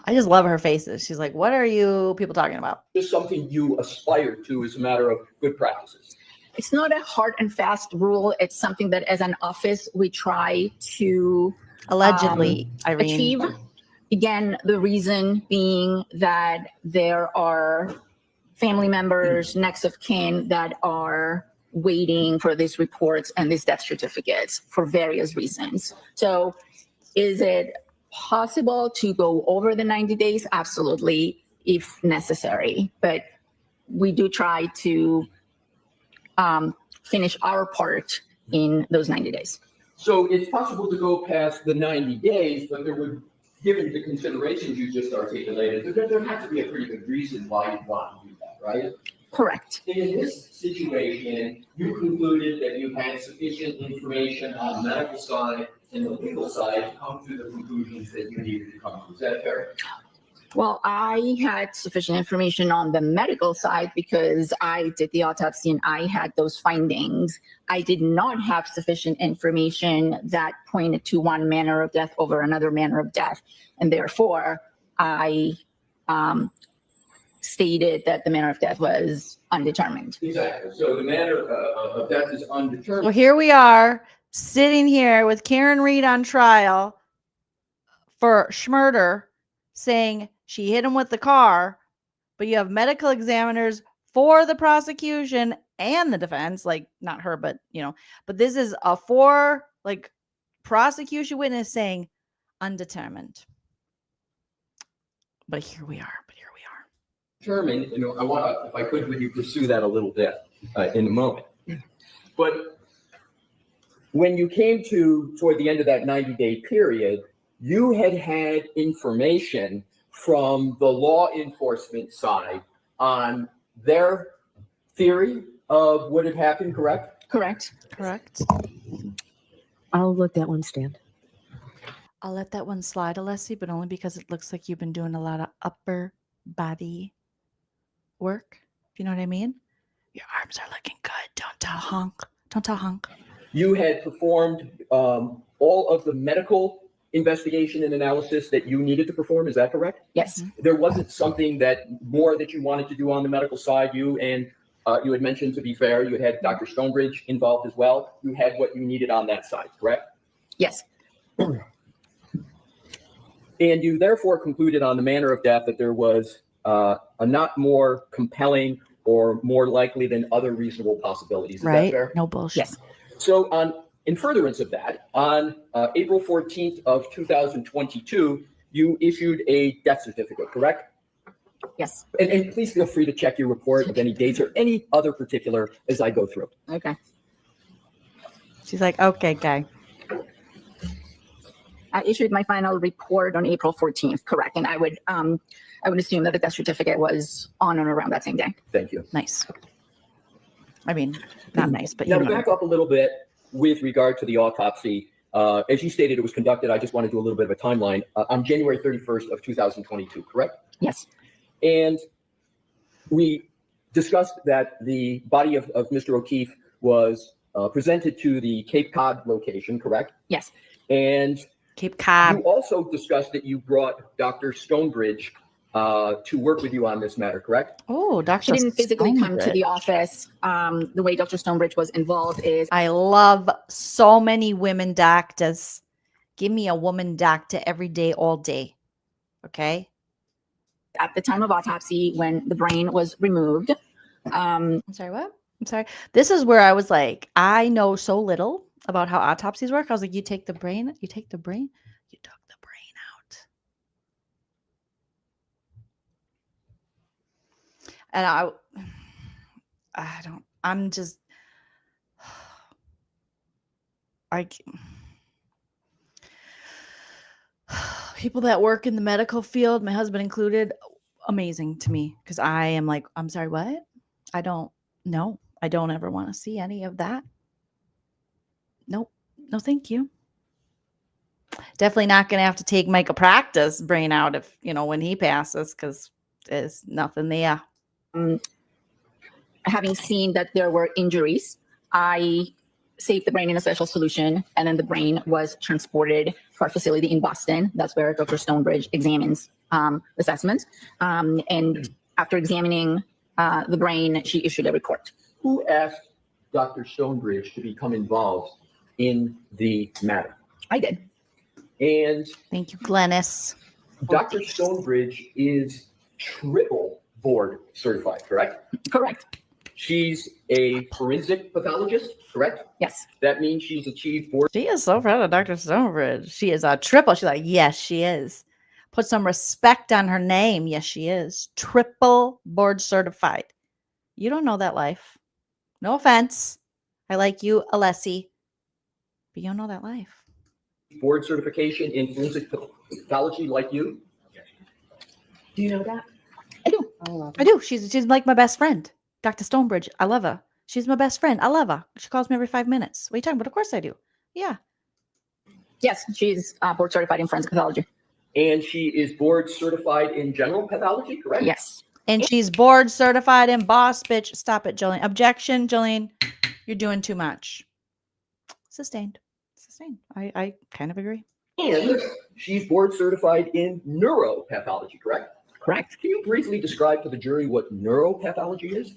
I just love her faces. She's like, what are you people talking about? Just something you aspire to as a matter of good practices? It's not a hard and fast rule. It's something that as an office, we try to allegedly achieve. Again, the reason being that there are family members, next of kin that are waiting for these reports and these death certificates for various reasons. So is it possible to go over the 90 days? Absolutely, if necessary. But we do try to finish our part in those 90 days. So it's possible to go past the 90 days, but there would, given the considerations you just articulated, there has to be a pretty good reason why you want to do that, right? Correct. In this situation, you concluded that you had sufficient information on the medical side and the legal side to come to the conclusions that you needed to come to. Is that fair? Well, I had sufficient information on the medical side because I did the autopsy and I had those findings. I did not have sufficient information that pointed to one manner of death over another manner of death. And therefore, I stated that the manner of death was undetermined. Exactly. So the manner of death is undetermined. Well, here we are sitting here with Karen Read on trial for Schmurder saying she hit him with the car, but you have medical examiners for the prosecution and the defense, like not her, but but this is a for like prosecution witness saying undetermined. But here we are. Determined, I want to, if I could, with you pursue that a little bit in a moment. But when you came toward the end of that 90-day period, you had information from the law enforcement side on their theory of what had happened, correct? Correct. I'll let that one stand. I'll let that one slide, Alessi, but only because it looks like you've been doing a lot of upper body work. If you know what I mean? Your arms are looking good. Don't tell honk. You had performed all of the medical investigation and analysis that you needed to perform. Is that correct? Yes. There wasn't something that you wanted to do on the medical side. You had mentioned, to be fair, you had Dr. Stonebridge involved as well. You had what you needed on that side, correct? Yes. And you therefore concluded on the manner of death that there was a not more compelling or more likely than other reasonable possibilities. Is that fair? No bullshit. Yes. So in furtherance of that, on April 14th of 2022, you issued a death certificate, correct? Yes. And please feel free to check your report of any dates or any other particular as I go through. Okay. She's like, okay, guy. I issued my final report on April 14th, correct. And I would assume that the death certificate was on or around that same day. Thank you. Nice. I mean, not nice, but now to back up a little bit with regard to the autopsy, as you stated, it was conducted. I just want to do a little bit of a timeline on January 31st of 2022, correct? Yes. And we discussed that the body of Mr. O'Keefe was presented to the Cape Cod location, correct? Yes. And Cape Cod. you also discussed that you brought Dr. Stonebridge to work with you on this matter, correct? Oh, Dr. She didn't physically come to Stonebridge. the office. The way Dr. Stonebridge was involved is I love so many women doctors. Give me a woman doctor every day, all day. Okay. at the time of autopsy when the brain was removed. I'm sorry, what? I'm sorry. This is where I was like, I know so little about how autopsies work. I was like, you take the brain, you took the brain out. And I'm just, people that work in the medical field, my husband included, amazing to me, because I am like, I'm sorry, what? I don't know. I don't ever want to see any of that. Nope. No, thank you. Definitely not going to have to take Michael Practice brain out if, when he passes, because there's nothing there. Having seen that there were injuries, I saved the brain in a special solution, and then the brain was transported to our facility in Boston. That's where Dr. Stonebridge examines the specimens. And after examining the brain, she issued a report. Who asked Dr. Stonebridge to become involved in the matter? I did. And thank you, Glennis. Dr. Stonebridge is triple board certified, correct? Correct. She's a forensic pathologist, correct? Yes. That means she's achieved board. She is so proud of Dr. Stonebridge. She is a triple. She's like, yes, she is. Put some respect on her name. Yes, she is. Triple board certified. You don't know that life. No offense. I like you, Alessi. But you don't know that life. Board certification in forensic pathology like you? Do you know that? I do. I do. She's like my best friend. Dr. Stonebridge. I love her. She's my best friend. I love her. She calls me every 5 minutes. What are you talking about? Of course I do. Yeah. Yes, she's board certified in forensic pathology. And she is board certified in general pathology, correct? Yes. And she's board certified in boss bitch. Stop it, Jolene. Objection, Jolene. You're doing too much. Sustained. Sustained. I kind of agree. And she's board certified in neuropathology, correct? Correct. Can you briefly describe to the jury what neuropathology is?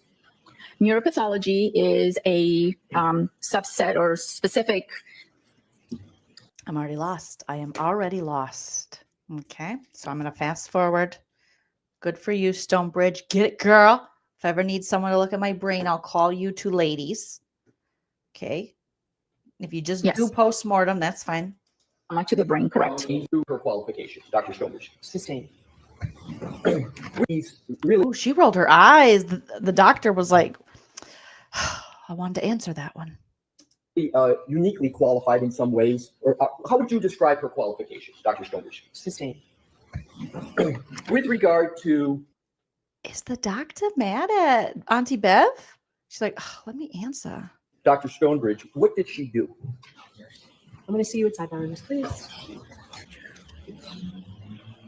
Neuropathology is a subset or specific. I'm already lost. I am already lost. Okay. So I'm going to fast forward. Good for you, Stonebridge. Get it, girl. If I ever need someone to look at my brain, I'll call you two ladies. Okay. If you just Yes. do post-mortem, that's fine. Not to the brain, correct. Into her qualifications, Dr. Stonebridge. Sustained. He's really Oh, she rolled her eyes. The doctor was like, I wanted to answer that one. uniquely qualified in some ways. Or how would you describe her qualifications, Dr. Stonebridge? Sustained. With regard to Is the doctor mad at Auntie Bev? She's like, oh, let me answer. Dr. Stonebridge, what did she do? I'm going to see you at sidelines, please.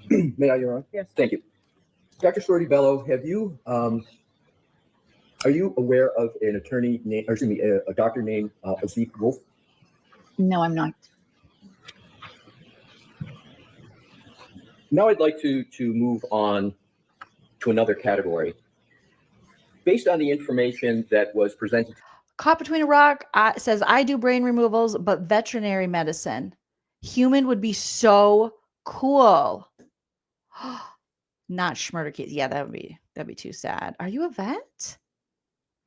May I, Your Honor? Yes. Thank you. Dr. Storti-Bello, have you, are you aware of an attorney named, or excuse me, a doctor named Azik Wolf? No, I'm not. Now I'd like to move on to another category. Based on the information that was presented. Caught between a rock says, I do brain removals, but veterinary medicine. Human would be so cool. Not Schmurder case. Yeah, that'd be too sad. Are you a vet?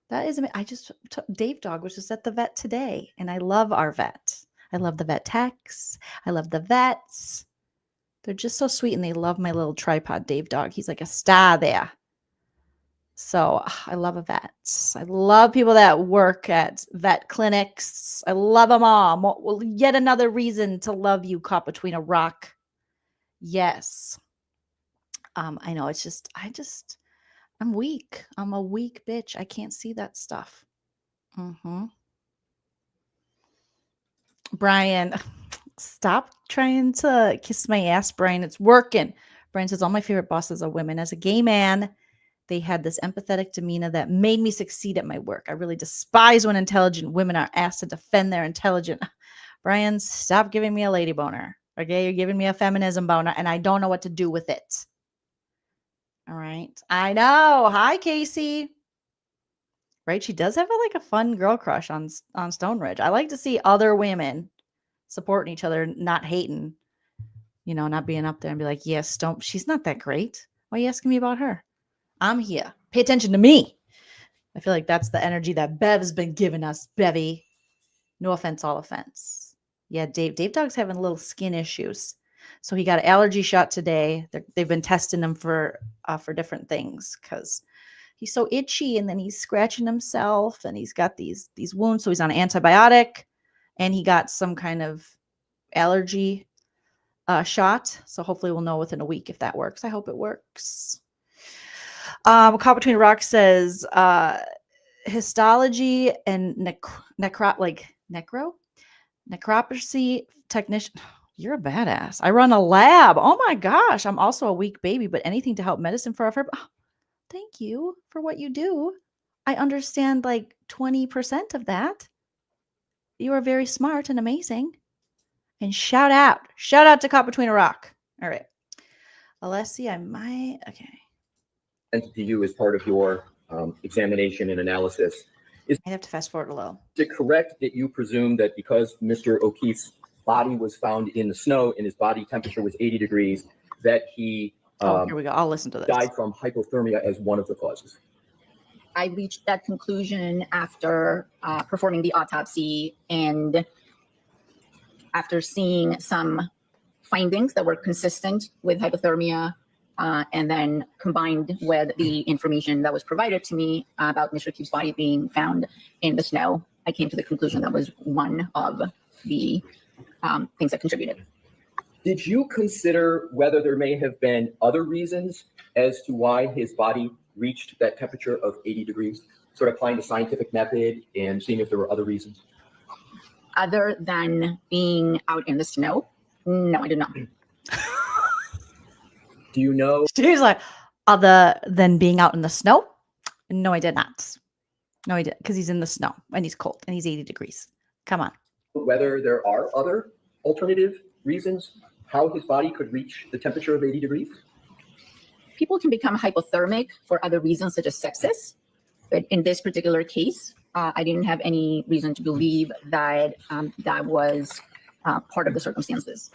That is, I just took Dave Dog was just at the vet today, and I love our vet. I love the vet techs. I love the vets. They're just so sweet, and they love my little tripod Dave Dog. He's like a star there. So I love a vet. I love people that work at vet clinics. I love them all. Well, yet another reason to love you, caught between a rock. Yes. I know it's just, I'm weak. I'm a weak bitch. I can't see that stuff. Brian, stop trying to kiss my ass, Brian. It's working. Brian says, all my favorite bosses are women. As a gay man, they had this empathetic demeanor that made me succeed at my work. I really despise when intelligent women are asked to defend their intelligence. Brian, stop giving me a lady boner. Okay, you're giving me a feminism boner, and I don't know what to do with it. All right. I know. Hi, Casey. Right? She does have a fun girl crush on Stone Ridge. I like to see other women supporting each other, not hating, not being up there and be like, yes, she's not that great. Why are you asking me about her? I'm here. Pay attention to me. I feel like that's the energy that Bev's been giving us, Bevy. No offense, all offense. Yeah, Dave Dog's having little skin issues. So he got an allergy shot today. They've been testing him for different things because he's so itchy, and then he's scratching himself, and he's got these wounds. So he's on an antibiotic, and he got some kind of allergy shot. So hopefully we'll know within a week if that works. I hope it works. Caught between rocks says histology and necropsy technician. You're a badass. I run a lab. Oh my gosh. I'm also a weak baby, but anything to help medicine for our thank you for what you do. I understand 20% of that. You are very smart and amazing. And shout out to Caught Between a Rock. All right. Alessi, okay. And to you as part of your examination and analysis. I have to fast forward a little. Is it correct that you presume that because Mr. O'Keefe's body was found in the snow and his body temperature was 80 degrees, that he here we go. I'll listen to this. died from hypothermia as one of the causes? I reached that conclusion after performing the autopsy and after seeing some findings that were consistent with hypothermia, and then combined with the information that was provided to me about Mr. O'Keefe's body being found in the snow, I came to the conclusion that was one of the things that contributed. Did you consider whether there may have been other reasons as to why his body reached that temperature of 80 degrees, sort of applying the scientific method and seeing if there were other reasons? Other than being out in the snow? No, I did not. Do you know? She's like, other than being out in the snow? No, I did not. No, I did, because he's in the snow and he's cold and he's 80 degrees. Come on. Whether there are other alternative reasons how his body could reach the temperature of 80 degrees? People can become hypothermic for other reasons, such as sepsis. But in this particular case, I didn't have any reason to believe that that was part of the circumstances.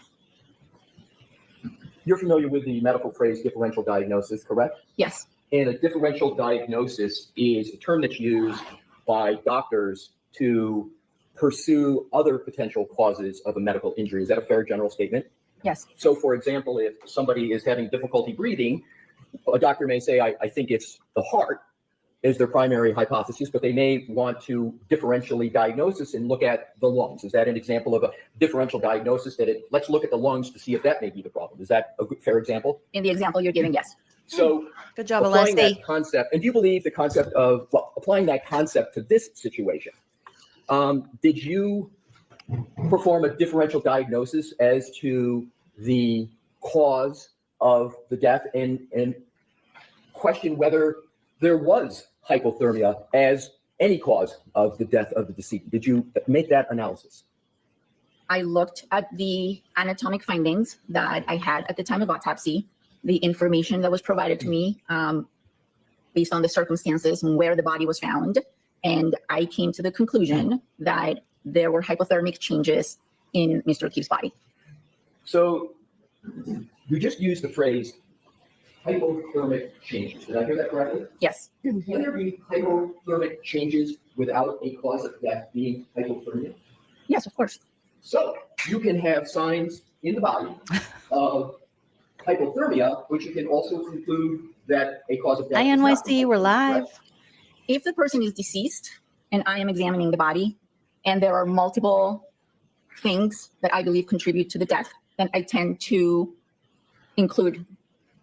You're familiar with the medical phrase differential diagnosis, correct? Yes. And a differential diagnosis is a term that's used by doctors to pursue other potential causes of a medical injury. Is that a fair general statement? Yes. So, for example, if somebody is having difficulty breathing, a doctor may say, I think it's the heart is their primary hypothesis, but they may want to differentially diagnose this and look at the lungs. Is that an example of a differential diagnosis let's look at the lungs to see if that may be the problem? Is that a good, fair example? In the example you're giving, yes. So Good job, applying Alessi. that concept, and do you believe the concept of, applying that concept to this situation, did you perform a differential diagnosis as to the cause of the death and question whether there was hypothermia as any cause of the death of the decedent? Did you make that analysis? I looked at the anatomic findings that I had at the time of autopsy, the information that was provided to me based on the circumstances and where the body was found. And I came to the conclusion that there were hypothermic changes in Mr. O'Keefe's body. So you just used the phrase hypothermic changes. Did I hear that correctly? Yes. Can there be hypothermic changes without a cause of death being hypothermia? Yes, of course. So you can have signs in the body of hypothermia, but you can also conclude that a cause of death is not INYC, we're live. correct? If the person is deceased and I am examining the body and there are multiple things that I believe contribute to the death, then I tend to include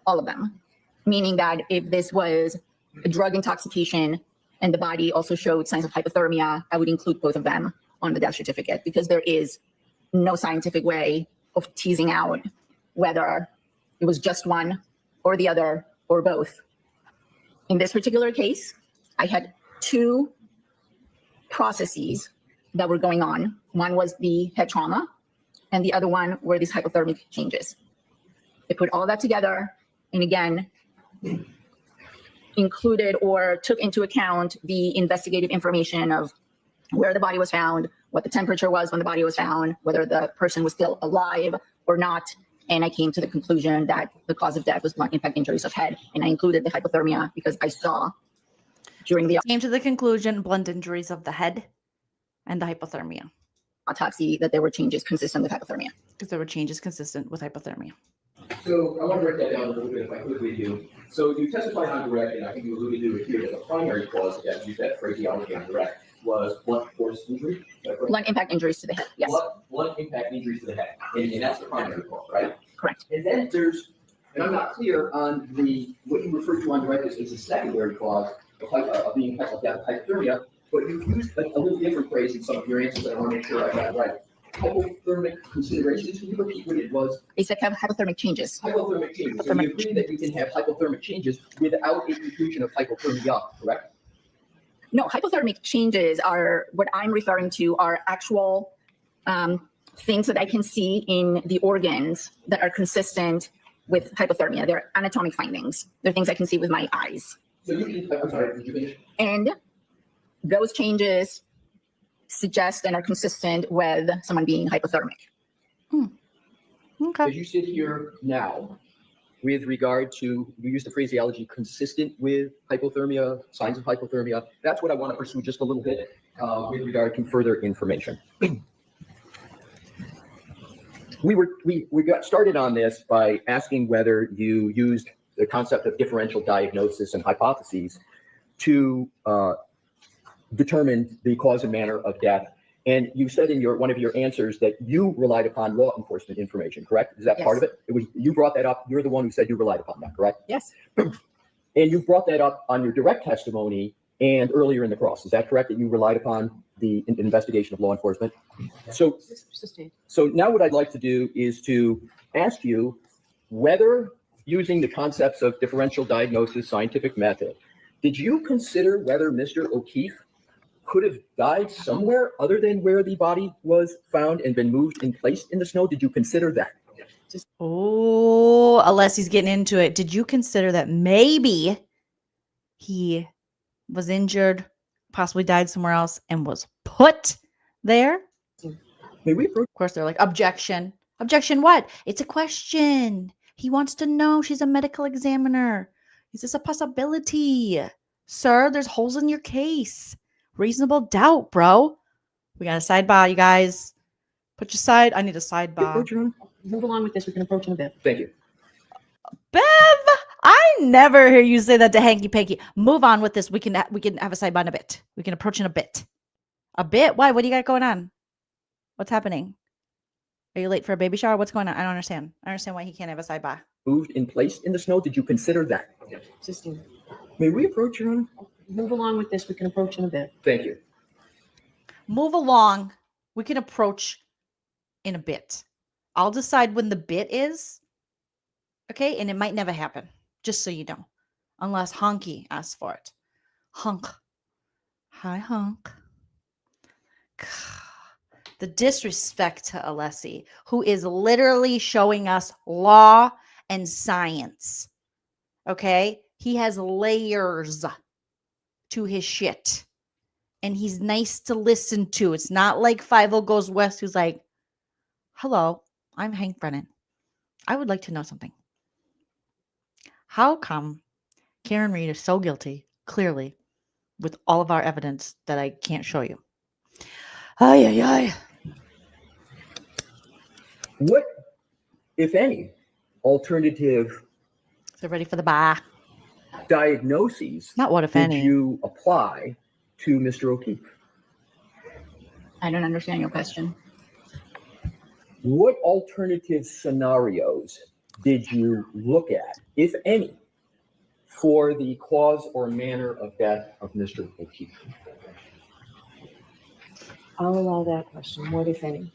all of them. Meaning that if this was a drug intoxication and the body also showed signs of hypothermia, I would include both of them on the death certificate, because there is no scientific way of teasing out whether it was just one or the other or both. In this particular case, I had two processes that were going on. One was the head trauma, and the other one were these hypothermic changes. I put all that together, and again, included or took into account the investigative information of where the body was found, what the temperature was when the body was found, whether the person was still alive or not. And I came to the conclusion that the cause of death was blunt impact injuries of head. And I included the hypothermia because I saw during the Came to the conclusion, blunt injuries of the head and the hypothermia. autopsy that there were changes consistent with hypothermia. Because there were changes consistent with hypothermia. So I want to break that down a little bit if I could with you. So you testified on direct, and I think you alluded to it here, that the primary cause of death, use that phraseology on direct, was blunt force injury. Is that correct? Blunt impact injuries to the head, yes. Blunt impact injuries to the head, and that's the primary cause, right? Correct. And then there's, and I'm not clear on what you refer to on direct as a secondary cause of being hypothermia, but you used a little different phrase in some of your answers that I want to make sure I got it right. Hypothermic considerations. Can you repeat what it was? They said hypothermic changes. Hypothermic changes. So you agree that you can have hypothermic changes without a conclusion of hypothermia, correct? No, hypothermic changes are what I'm referring to are actual things that I can see in the organs that are consistent with hypothermia. They're anatomic findings. They're things I can see with my eyes. So you can, I'm sorry, did you finish? And those changes suggest and are consistent with someone being hypothermic. Okay. As you sit here now, with regard to, you use the phraseology consistent with hypothermia, signs of hypothermia, that's what I want to pursue just a little bit with regard to further information. We got started on this by asking whether you used the concept of differential diagnosis and hypotheses to determine the cause and manner of death. And you said in one of your answers that you relied upon law enforcement information, correct? Is that Yes. part of it? It was, you brought that up. You're the one who said you relied upon that, correct? Yes. And you brought that up on your direct testimony and earlier in the cross. Is that correct, that you relied upon the investigation of law enforcement? So now what I'd like to do is to ask you whether, using the concepts of differential diagnosis, scientific method, did you consider whether Mr. O'Keefe could have died somewhere other than where the body was found and been moved and placed in the snow? Did you consider that? Oh, Alessi's getting into it. Did you consider that maybe he was injured, possibly died somewhere else, and was put there? Of course, they're like, objection. Objection what? It's a question. He wants to know. She's a medical examiner. Is this a possibility? Sir, there's holes in your case. Reasonable doubt, bro. We got a sidebar, you guys. Put your side. I need a sidebar. Approach, Your Honor. Move along with this. We can approach in a bit. Thank you. Bev, I never hear you say that to Hanky Panky. Move on with this. We can have a sidebar in a bit. We can approach in a bit. A bit? Why? What do you got going on? What's happening? Are you late for a baby shower? What's going on? I don't understand. I don't understand why he can't have a sidebar. Moved in place in the snow. Did you consider that? System. May we approach, Your Honor? Move along with this. We can approach in a bit. Thank you. Move along. We can approach in a bit. I'll decide when the bit is. Okay? And it might never happen. Just so you know. Unless Hanky asks for it. Hunk. Hi, Hunk. The disrespect to Alessi, who is literally showing us law and science. Okay? He has layers to his shit. And he's nice to listen to. It's not like 5-0 Goes West, who's like, hello, I'm Hank Brennan. I would like to know something. How come Karen Read is so guilty, clearly, with all of our evidence that I can't show you? Ay, ay, ay. What, if any, alternative So ready for the bar? diagnoses Not what if did any. you apply to Mr. O'Keefe? I don't understand your question. What alternative scenarios did you look at, if any, for the cause or manner of death of Mr. O'Keefe? I'll allow that question. What, if any?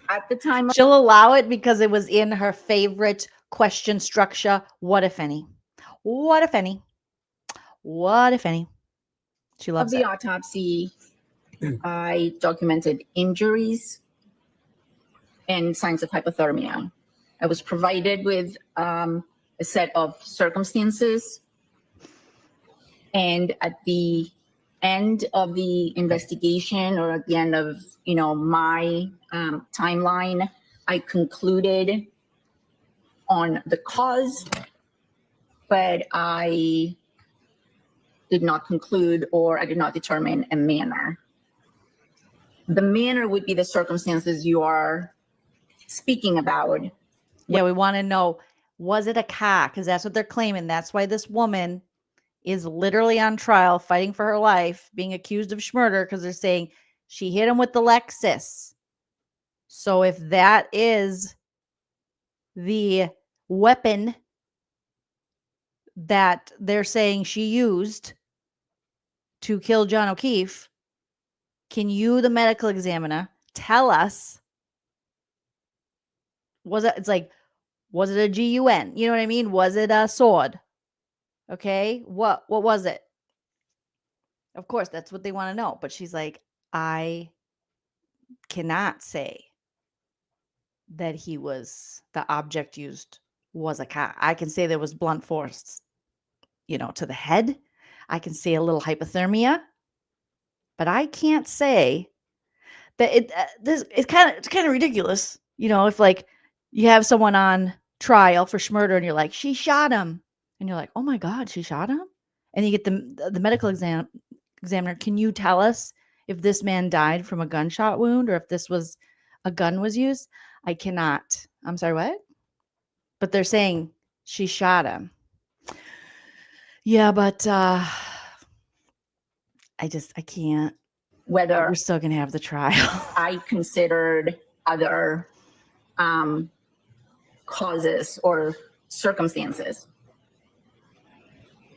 At the time of She'll allow it because it was in her favorite question structure. What if any? What if any? What if any? She loves the it. autopsy, I documented injuries and signs of hypothermia. I was provided with a set of circumstances, and at the end of the investigation, or at the end of my timeline, I concluded on the cause, but I did not conclude, or I did not determine a manner. The manner would be the circumstances you are speaking about. Yeah, we want to know, was it a car? Because that's what they're claiming. That's why this woman is literally on trial, fighting for her life, being accused of murder, because they're saying she hit him with the Lexus. So if that is the weapon that they're saying she used to kill John O'Keefe, can you, the medical examiner, tell us, was it a GUN? You know what I mean? Was it a sword? Okay. What was it? Of course, that's what they want to know. But she's like, I cannot say that the object used was a car. I can say there was blunt force, to the head. I can say a little hypothermia, but I can't say that it's kind of ridiculous. If like you have someone on trial for murder and you're like, she shot him. And you're like, oh my God, she shot him? And you get the medical examiner, can you tell us if this man died from a gunshot wound or if a gun was used? I cannot. I'm sorry, what? But they're saying she shot him. Yeah, but I can't. Whether We're still going to have the trial. I considered other causes or circumstances.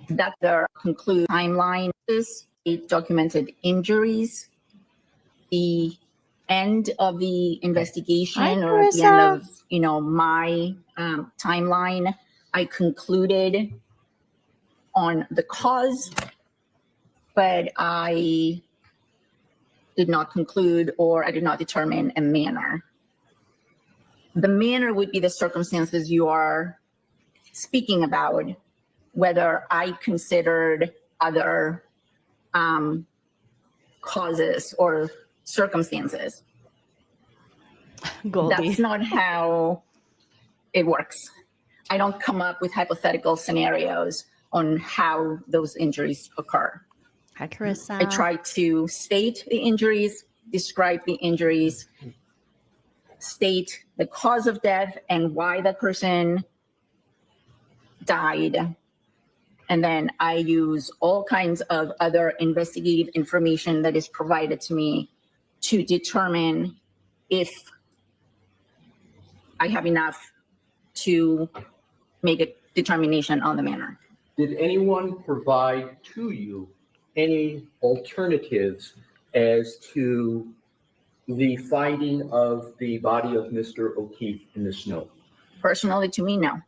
That their conclude timeline is documented injuries, the end of the investigation, or at the end of my timeline, I concluded on the cause, but I did not conclude, or I did not determine a manner. The manner would be the circumstances you are speaking about, whether I considered other causes or circumstances. Goldie. That's not how it works. I don't come up with hypothetical scenarios on how those injuries occur. Hi, Carissa. I try to state the injuries, describe the injuries, state the cause of death and why that person died. And then I use all kinds of other investigative information that is provided to me to determine if I have enough to make a determination on the manner. Did anyone provide to you any alternatives as to the finding of the body of Mr. O'Keefe in the snow? Personally, to me, no.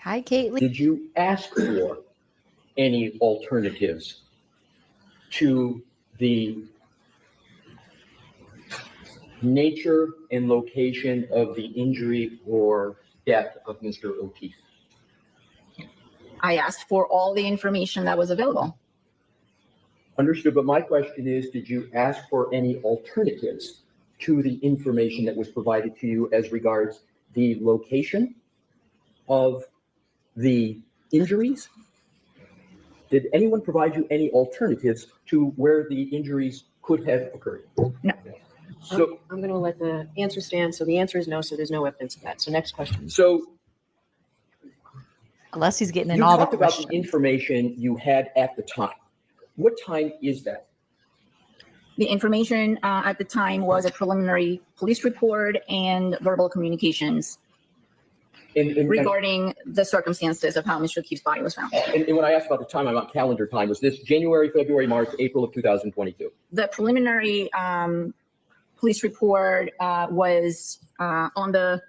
Hi, Caitlin. Did you ask for any alternatives to the nature and location of the injury or death of Mr. O'Keefe? I asked for all the information that was available. Understood, but my question is, did you ask for any alternatives to the information that was provided to you as regards the location of the injuries? Did anyone provide you any alternatives to where the injuries could have occurred? No. So, I'm going to let the answer stand. So the answer is no. So there's no evidence of that. So next question. so Unless he's getting in you all the talked about questions. the information you had at the time. What time is that? The information at the time was a preliminary police report and verbal communications regarding the circumstances of how Mr. O'Keefe's body was found. And when I asked about the time, I'm on calendar time. Was this January, February, March, April of 2022? The preliminary police report was on the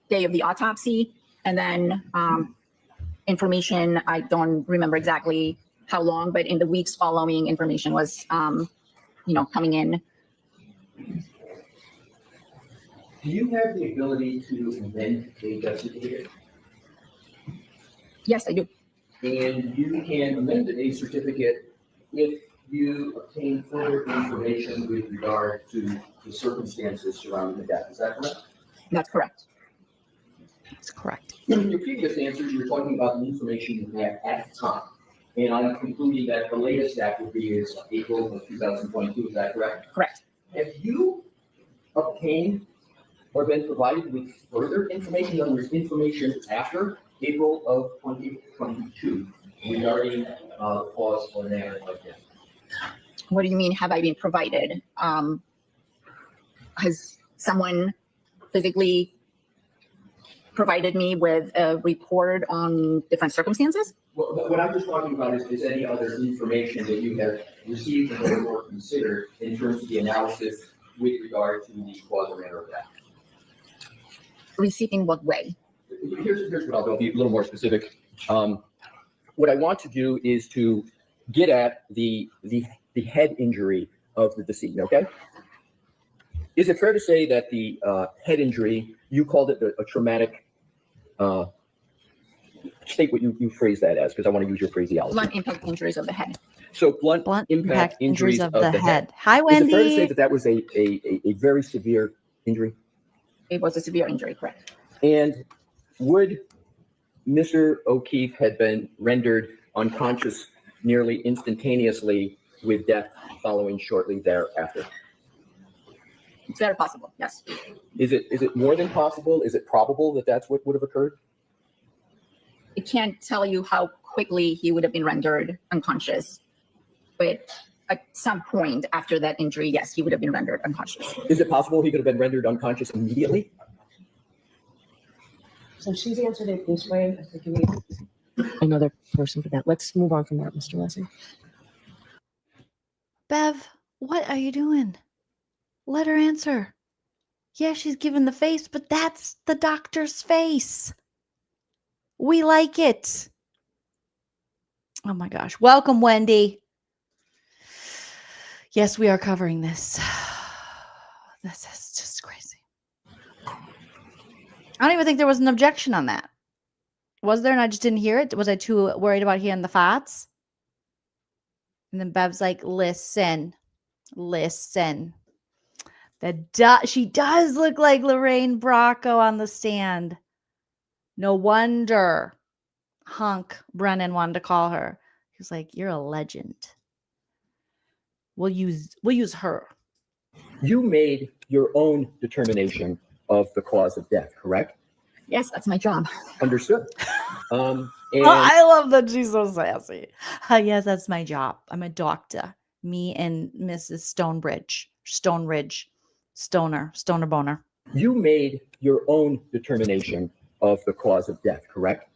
day of the autopsy, and then information, I don't remember exactly how long, but in the weeks following, information was, coming in. Do you have the ability to amend a death certificate? Yes, I do. And you can amend a certificate if you obtain further information with regard to the circumstances surrounding the death. Is that correct? That's correct. That's correct. In your previous answer, you were talking about the information you had at the time. And I'm concluding that the latest that would be is April of 2022. Is that correct? Correct. Have you obtained or been provided with further information, in other words, information after April of 2022 regarding cause or manner of death? What do you mean, have I been provided? Has someone physically provided me with a report on different circumstances? Well, what I'm just talking about is any other information that you have received or considered in terms of the analysis with regard to the cause or manner of death. Received in what way? Here's what I'll be a little more specific. What I want to do is to get at the head injury of the decedent, okay? Is it fair to say that the head injury, you called it a traumatic, state what you phrase that as, because I want to use your phraseology. Blunt impact injuries of the head. So blunt impact injuries of the head. Hi, Wendy. Is it fair to say that that was a very severe injury? It was a severe injury, correct? And would Mr. O'Keefe had been rendered unconscious nearly instantaneously with death following shortly thereafter? It's very possible, yes. Is it more than possible? Is it probable that that's what would have occurred? I can't tell you how quickly he would have been rendered unconscious, but at some point after that injury, yes, he would have been rendered unconscious. Is it possible he could have been rendered unconscious immediately? So she's answered it this way. I think you need another person for that. Let's move on from that, Mr. Leslie. Bev, what are you doing? Let her answer. Yeah, she's giving the face, but that's the doctor's face. We like it. Oh my gosh. Welcome, Wendy. Yes, we are covering this. This is just crazy. I don't even think there was an objection on that. Was there? And I just didn't hear it. Was I too worried about hearing the thoughts? And then Bev's like, listen. She does look like Lorraine Bracco on the stand. No wonder Hunk Brennan wanted to call her. He was like, "You're a legend. We'll use her." You made your own determination of the cause of death, correct? Yes, that's my job. Understood. Oh, And I love that she's so sassy. Yes, that's my job. I'm a doctor. Me and Mrs. Stoner Boner. you made your own determination of the cause of death, correct?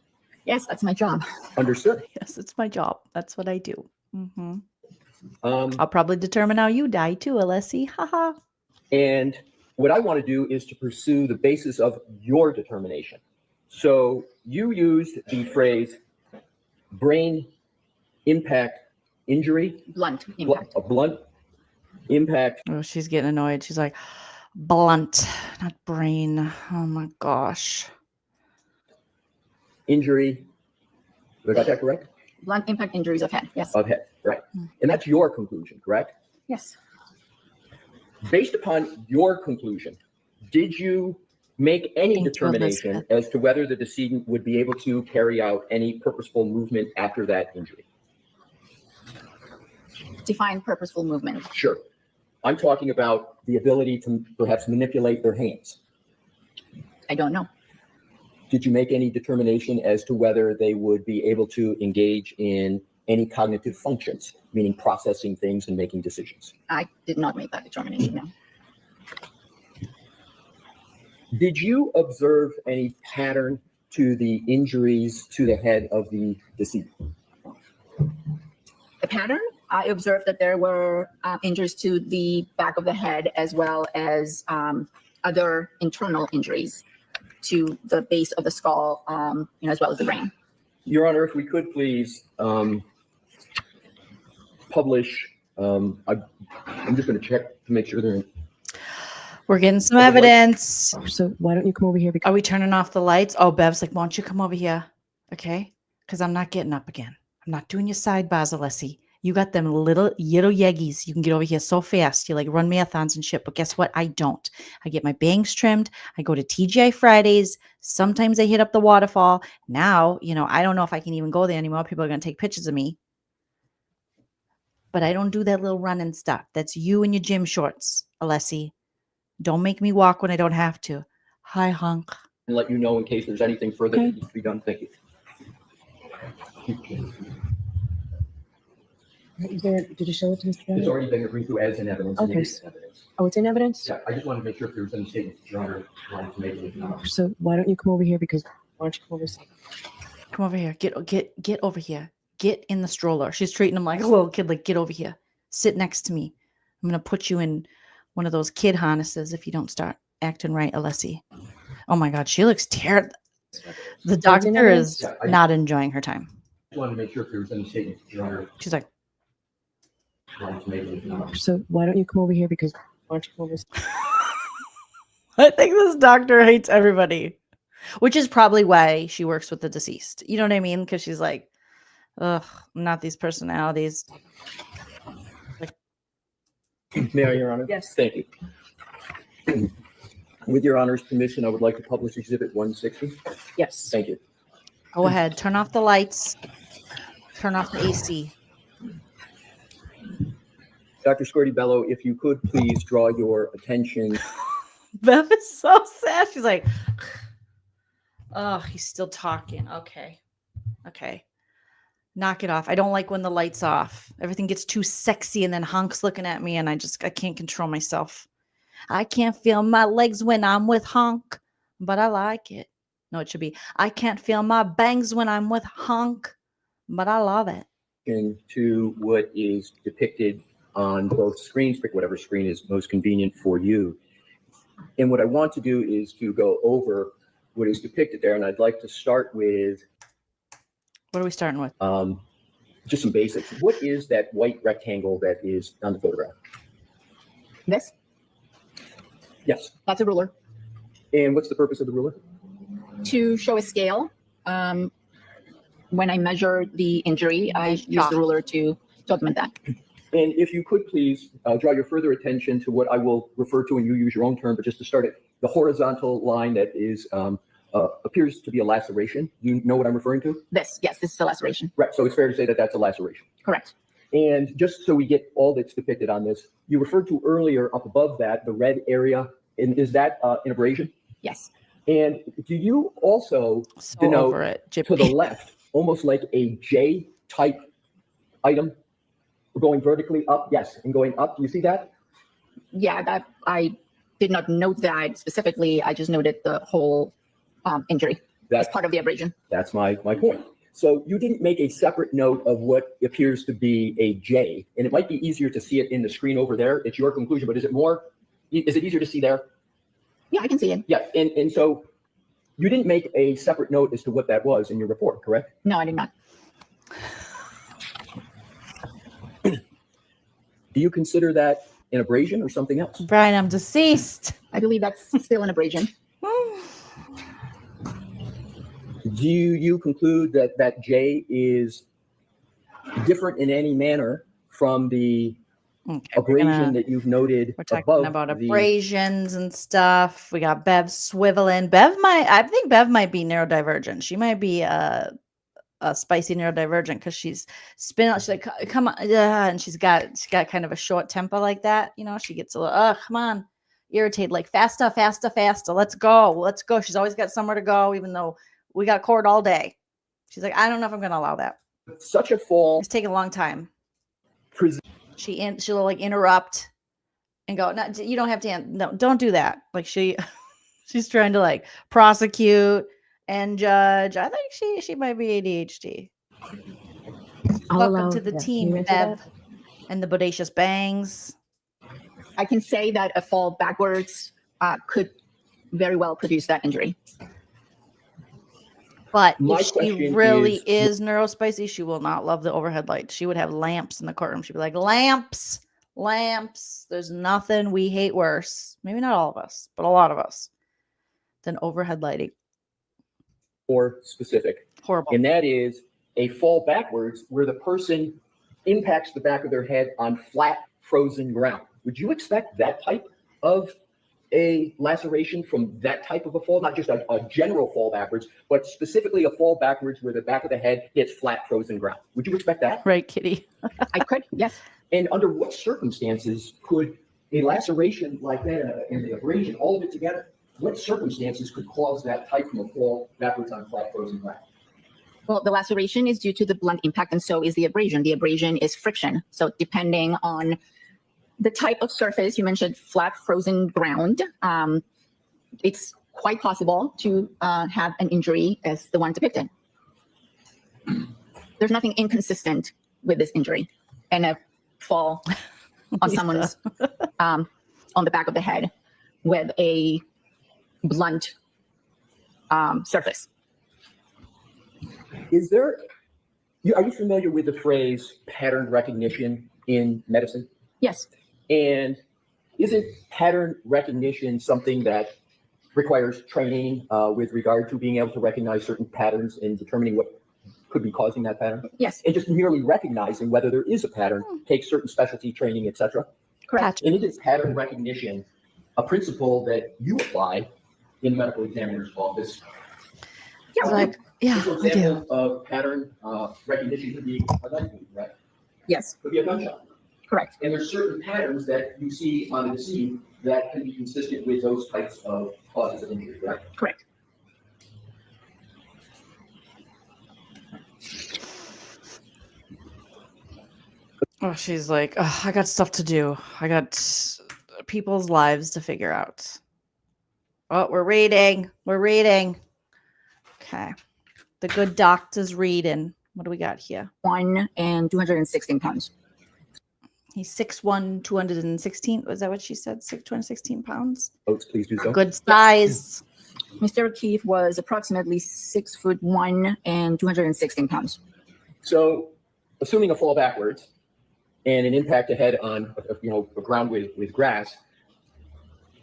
Yes, that's my job. Understood. Yes, it's my job. That's what I do. Um, I'll probably determine how you die too, Alessi. Haha. and what I want to do is to pursue the basis of your determination. So you used the phrase brain impact injury, Blunt impact. a blunt impact Oh, she's getting annoyed. She's like, blunt, not brain. Oh my gosh. injury. Did I got that correct? Blunt impact injuries of head. Yes. Of head, right. And that's your conclusion, correct? Yes. Based upon your conclusion, did you make any Thank you, determination Elizabeth. as to whether the decedent would be able to carry out any purposeful movement after that injury? Define purposeful movement. Sure. I'm talking about the ability to perhaps manipulate their hands. I don't know. Did you make any determination as to whether they would be able to engage in any cognitive functions, meaning processing things and making decisions? I did not make that determination. No. Did you observe any pattern to the injuries to the head of the decedent? The pattern, I observed that there were injuries to the back of the head as well as other internal injuries to the base of the skull, as well as the brain. Your Honor, if we could please publish, I'm just going to check to make sure they're in. We're getting some evidence. So why don't you come over here? Because Are we turning off the lights? Oh, Bev's like, why don't you come over here? Okay. Because I'm not getting up again. I'm not doing your sidebars, Alessi. You got them little yeggies. You can get over here so fast. You like run marathons and shit. But guess what? I don't. I get my bangs trimmed. I go to TGI Fridays. Sometimes I hit up the waterfall. Now, I don't know if I can even go there anymore. People are going to take pictures of me. But I don't do that little running stuff. That's you and your gym shorts, Alessi. Don't make me walk when I don't have to. Hi, Hunk. And let you know in case there's anything further Okay. that needs to be done. Thank you. did you show it to Mr. It's Bennett? already been agreed to as an evidence. and it Okay. is evidence. Oh, it's in evidence? Yeah, I just wanted to make sure if there was any statement that Your Honor wanted to make. If not. So why don't you come over here? Because why don't you come over here? Come over here. Get over here. Get in the stroller. She's treating him like a little kid. Like, get over here. Sit next to me. I'm going to put you in one of those kid harnesses if you don't start acting right, Alessi. Oh my God. She looks terrible. The doctor is Yeah, I- not enjoying her time. Just wanted to make sure if there was any statement that Your Honor She's like, wanted to make. If not. So why don't you come over here? Because why don't you come over here? I think this doctor hates everybody, which is probably why she works with the deceased. You know what I mean? Because she's like, ugh, not these personalities. May I, Your Honor? Yes. Thank you. With Your Honor's permission, I would like to publish Exhibit 160. Yes. Thank you. Go ahead. Turn off the lights. Turn off the AC. Dr. Squirty Bello, if you could please draw your attention. Bev is so sad. She's like, oh, he's still talking. Okay. Knock it off. I don't like when the light's off. Everything gets too sexy and then Hunk's looking at me and I can't control myself. I can't feel my legs when I'm with Hunk, but I like it. No, it should be, I can't feel my bangs when I'm with Hunk, but I love it. To what is depicted on both screens, pick whatever screen is most convenient for you. And what I want to do is to go over what is depicted there. And I'd like to start with What are we starting with? just some basics. What is that white rectangle that is on the photograph? This, Yes. that's a ruler And what's the purpose of the ruler? to show a scale. When I measure the injury, I Nice use job. the ruler to document that. And if you could please draw your further attention to what I will refer to, and you use your own term, but just to start it, the horizontal line that is appears to be a laceration. You know what I'm referring to? Yes, this is a laceration. Right. So it's fair to say that that's a laceration. Correct. And just so we get all that's depicted on this, you referred to earlier up above that, the red area. And is that an abrasion? Yes. And do you also So denote over it, to Gypsy. the left, almost like a J type item going vertically up? Yes. And going up. Do you see that? Yeah, that I did not note that specifically. I just noted the whole injury as part of the abrasion. That's my point. So you didn't make a separate note of what appears to be a J, and it might be easier to see it in the screen over there. It's your conclusion, but is it easier to see there? Yeah, I can see it. Yeah, and so you didn't make a separate note as to what that was in your report, correct? No, I did not. Do you consider that an abrasion or something else? Brian, I'm deceased. I believe that's still an abrasion. Do you conclude that that J is different in any manner from the abrasion that you've noted We're talking above about the- abrasions and stuff. We got Bev swiveling. I think Bev might be neurodivergent. She might be a spicy neurodivergent because she's spinning. She's like, come on, and she's got kind of a short temper like that. You know, she gets a little, come on, irritated, like faster. Let's go. She's always got somewhere to go, even though we got court all day. She's like, I don't know if I'm going to allow that. Such a fall. It's taking a long time. She'll like interrupt and go, no, you don't have to. No, don't do that. Like she's trying to like prosecute and judge. I think she might be ADHD. Welcome to the team, Bev, and the Bodacious bangs. I can say that a fall backwards could very well produce that injury. But My if she question really is- is neurospicy, she will not love the overhead lights. She would have lamps in the courtroom. She'd be like, lamps. There's nothing we hate worse. Maybe not all of us, but a lot of us, than overhead lighting. Or specific. Horrible. And that is a fall backwards where the person impacts the back of their head on flat, frozen ground. Would you expect that type of a laceration from that type of a fall? Not just a general fall backwards, but specifically a fall backwards where the back of the head hits flat, frozen ground. Would you expect that? Right, Kitty? I could, yes. And under what circumstances could a laceration like that and the abrasion, all of it together, what circumstances could cause that type of a fall backwards on flat, frozen ground? Well, the laceration is due to the blunt impact, and so is the abrasion. The abrasion is friction. So depending on the type of surface, you mentioned flat, frozen ground, it's quite possible to have an injury as the one depicted. There's nothing inconsistent with this injury and a fall on someone's, on the back of the head with a blunt surface. Are you familiar with the phrase pattern recognition in medicine? Yes. And isn't pattern recognition something that requires training with regard to being able to recognize certain patterns and determining what could be causing that pattern? Yes. And just merely recognizing whether there is a pattern takes certain specialty training, etc. Correct. And isn't pattern recognition a principle that you apply in the medical examiner's office? Yeah, Like, yeah, For I do. example, of pattern recognition could be a knife wound, right? Yes. Could be a gunshot. Correct. And there's certain patterns that you see on the scene that can be consistent with those types of causes of injury, right? Correct. Oh, she's like, oh, I got stuff to do. I got people's lives to figure out. Oh, we're reading. Okay. The good doctor's reading. What do we got here? 1 and 216 pounds. He's 6'1", 216. Was that what she said? 216 pounds? Folks, please do so. Good size. Mr. O'Keefe was approximately 6'1" and 216 pounds. So, assuming a fall backwards and an impact ahead on a ground with grass,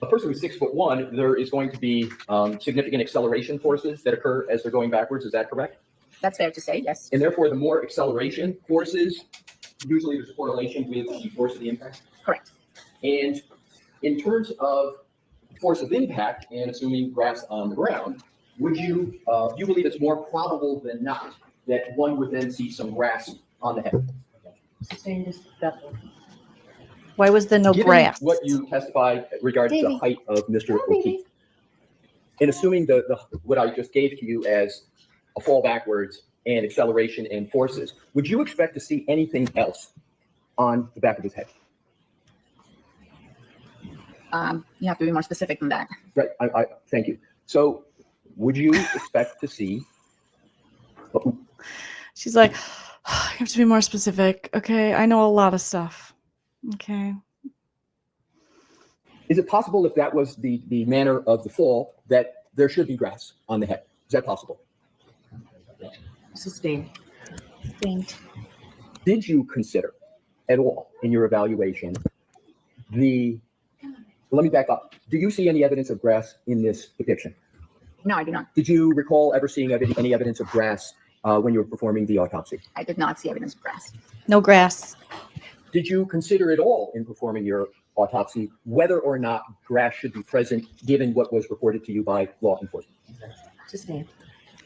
a person who's 6'1", there is going to be significant acceleration forces that occur as they're going backwards. Is that correct? That's fair to say, yes. And therefore, the more acceleration forces, usually there's a correlation with the force of the impact. Correct. And in terms of force of impact and assuming grass on the ground, would you believe it's more probable than not that one would then see some grass on the head? Why was there no Given grass? what you testified regarding the Davey. height of Mr. Come on, O'Keefe, and assuming the what I just gave to you as a fall backwards and acceleration and forces, would you expect to see anything else on the back of his head? You have to be more specific than that. Right. I thank you. So, would you expect to see? She's like, you have to be more specific. Okay, I know a lot of stuff. Okay. Is it possible, if that was the manner of the fall, that there should be grass on the head? Is that possible? Sustained. Did you consider at all in your evaluation let me back up. Do you see any evidence of grass in this depiction? No, I do not. Did you recall ever seeing any evidence of grass when you were performing the autopsy? I did not see evidence of grass. No grass. Did you consider at all in performing your autopsy whether or not grass should be present given what was reported to you by law enforcement? Sustained.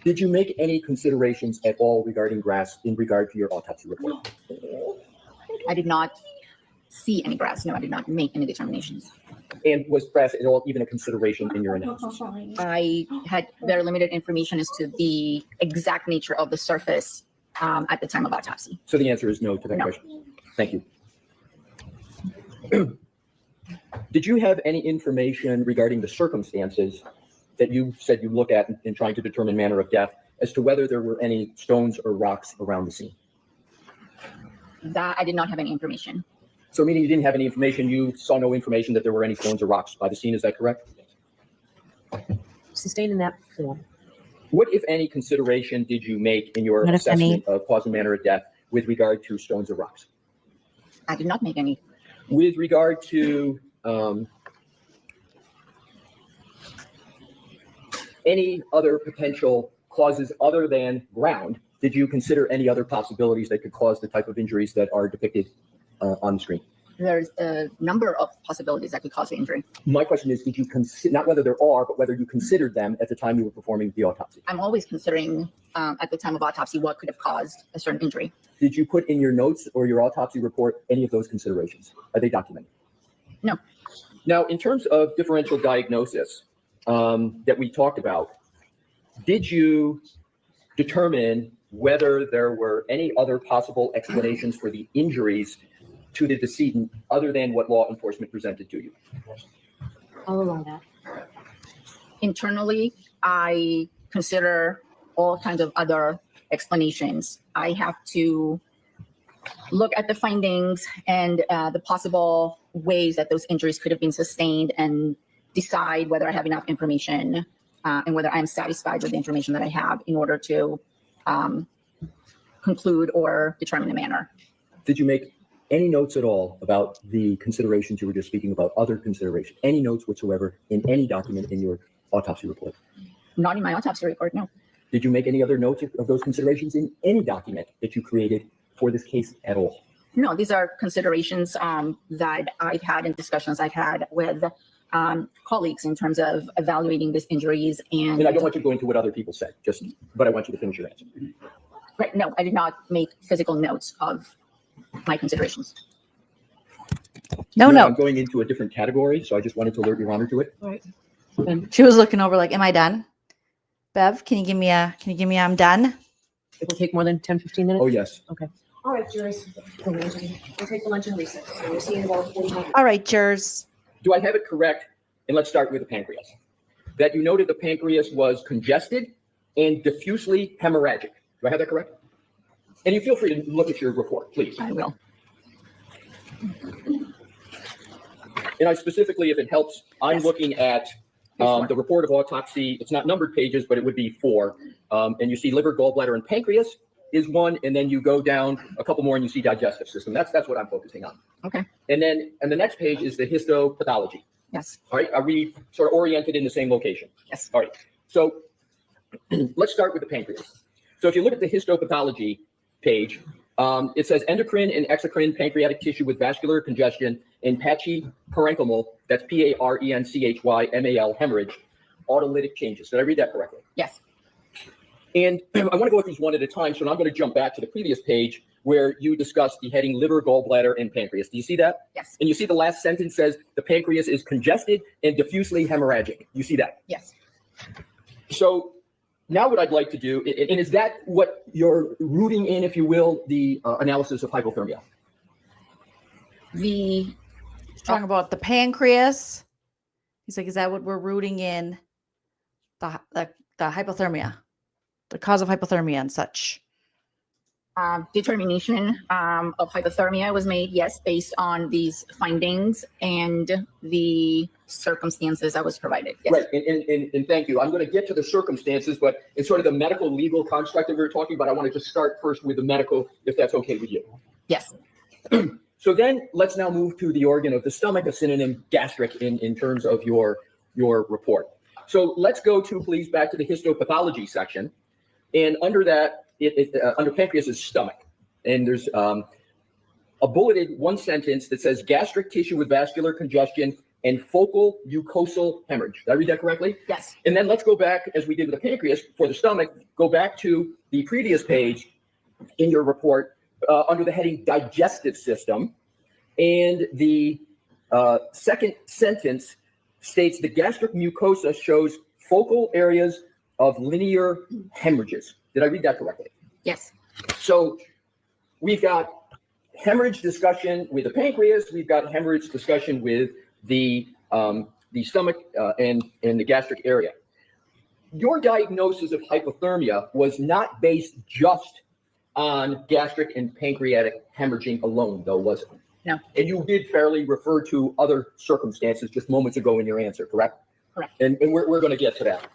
Did you make any considerations at all regarding grass in regard to your autopsy report? I did not see any grass. No, I did not make any determinations. And was grass at all even a consideration in your analysis? I had very limited information as to the exact nature of the surface at the time of autopsy. So the answer is no to that No. question. Thank you. Did you have any information regarding the circumstances that you said you look at in trying to determine manner of death as to whether there were any stones or rocks around the scene? That I did not have any information. So meaning you didn't have any information, you saw no information that there were any stones or rocks by the scene, is that correct? Sustained in that form. What, if any, consideration did you make in your What, if any? assessment of cause and manner of death with regard to stones or rocks? I did not make any. With regard to any other potential causes other than ground, did you consider any other possibilities that could cause the type of injuries that are depicted on the screen? There's a number of possibilities that could cause the injury. My question is, did you consider, not whether there are, but whether you considered them at the time you were performing the autopsy? I'm always considering at the time of autopsy what could have caused a certain injury. Did you put in your notes or your autopsy report any of those considerations? Are they documented? No. Now, in terms of differential diagnosis that we talked about, did you determine whether there were any other possible explanations for the injuries to the decedent other than what law enforcement presented to you? All along that. Internally, I consider all kinds of other explanations. I have to look at the findings and the possible ways that those injuries could have been sustained and decide whether I have enough information and whether I'm satisfied with the information that I have in order to conclude or determine the manner. Did you make any notes at all about the considerations you were just speaking about, other considerations, any notes whatsoever in any document in your autopsy report? Not in my autopsy report, no. Did you make any other notes of those considerations in any document that you created for this case at all? No, these are considerations that I've had in discussions I've had with colleagues in terms of evaluating these injuries. And I don't want you to go into what other people said, but I want you to finish your answer. Right, no, I did not make physical notes of my considerations. No. I'm going into a different category, so I just wanted to alert Your Honor to it. All right. She was looking over like, am I done? Bev, can you give me I'm done? It will take more than 10, 15 minutes? Oh, yes. Okay. All right, jurors. We'll take the lunch and recess. So we'll see you in about 40 minutes. All right, jurors. Do I have it correct? And let's start with the pancreas. That you noted the pancreas was congested and diffusely hemorrhagic. Do I have that correct? And you feel free to look at your report, please. I will. And I specifically, if it helps, I'm looking at the report of autopsy. It's not numbered pages, but it would be 4. And you see liver, gallbladder, and pancreas is 1. And then you go down a couple more and you see digestive system. That's what I'm focusing on. Okay. And then, and the next page is the histopathology. Yes. All right. Are we sort of oriented in the same location? Yes. All right. So let's start with the pancreas. So if you look at the histopathology page, it says endocrine and exocrine pancreatic tissue with vascular congestion and patchy parenchymal, that's PARENCHYMAL hemorrhage, autolytic changes. Did I read that correctly? Yes. And I want to go with these one at a time, so now I'm going to jump back to the previous page where you discussed the heading liver, gallbladder, and pancreas. Do you see that? Yes. And you see the last sentence says the pancreas is congested and diffusely hemorrhagic. You see that? Yes. So now what I'd like to do, and is that what you're rooting in, if you will, the analysis of hypothermia? The He's talking about the pancreas. He's like, is that what we're rooting in? The hypothermia, the cause of hypothermia and such. determination of hypothermia was made, yes, based on these findings and the circumstances I was provided. Yes. Right, and thank you. I'm going to get to the circumstances, but it's sort of the medical legal construct that we were talking about. I want to just start first with the medical, if that's okay with you. Yes. So then let's now move to the organ of the stomach, a synonym gastric in terms of your report. So let's go to, please, back to the histopathology section. And under that, under pancreas is stomach. And there's a bulleted one sentence that says gastric tissue with vascular congestion and focal mucosal hemorrhage. Did I read that correctly? Yes. And then let's go back, as we did with the pancreas, for the stomach, go back to the previous page in your report under the heading digestive system. And the second sentence states the gastric mucosa shows focal areas of linear hemorrhages. Did I read that correctly? Yes. So we've got hemorrhage discussion with the pancreas. We've got hemorrhage discussion with the stomach and the gastric area. Your diagnosis of hypothermia was not based just on gastric and pancreatic hemorrhaging alone, though, was it? No. And you did fairly refer to other circumstances just moments ago in your answer, correct? Correct. And we're going to get to that.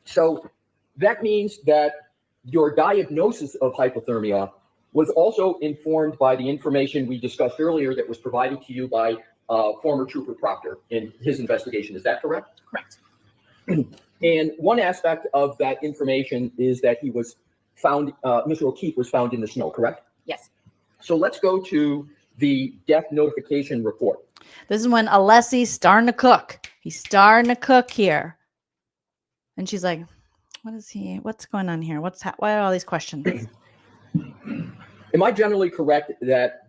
So that means that your diagnosis of hypothermia was also informed by the information we discussed earlier that was provided to you by former Trooper Proctor in his investigation. Is that correct? Correct. And one aspect of that information is that he was found, Mr. O'Keefe was found in the snow, correct? Yes. So let's go to the death notification report. This is when Alessi's starting to cook. He's starting to cook here. And she's like, what's going on here? Why are all these questions? Am I generally correct that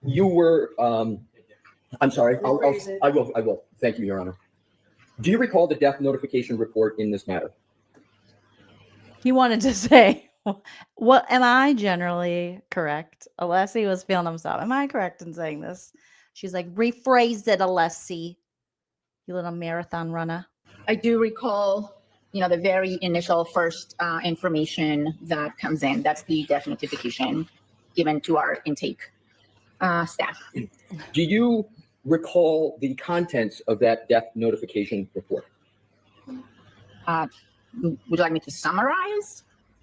you were, I'm sorry, I will. Thank you, Your Honor. Do you recall the death notification report in this matter? He wanted to say, what am I generally correct? Alessi was feeling himself. Am I correct in saying this? She's like, rephrase it, Alessi, you little marathon runner. I do recall, the very initial first information that comes in. That's the death notification given to our intake staff. Do you recall the contents of that death notification report? Would you like me to summarize?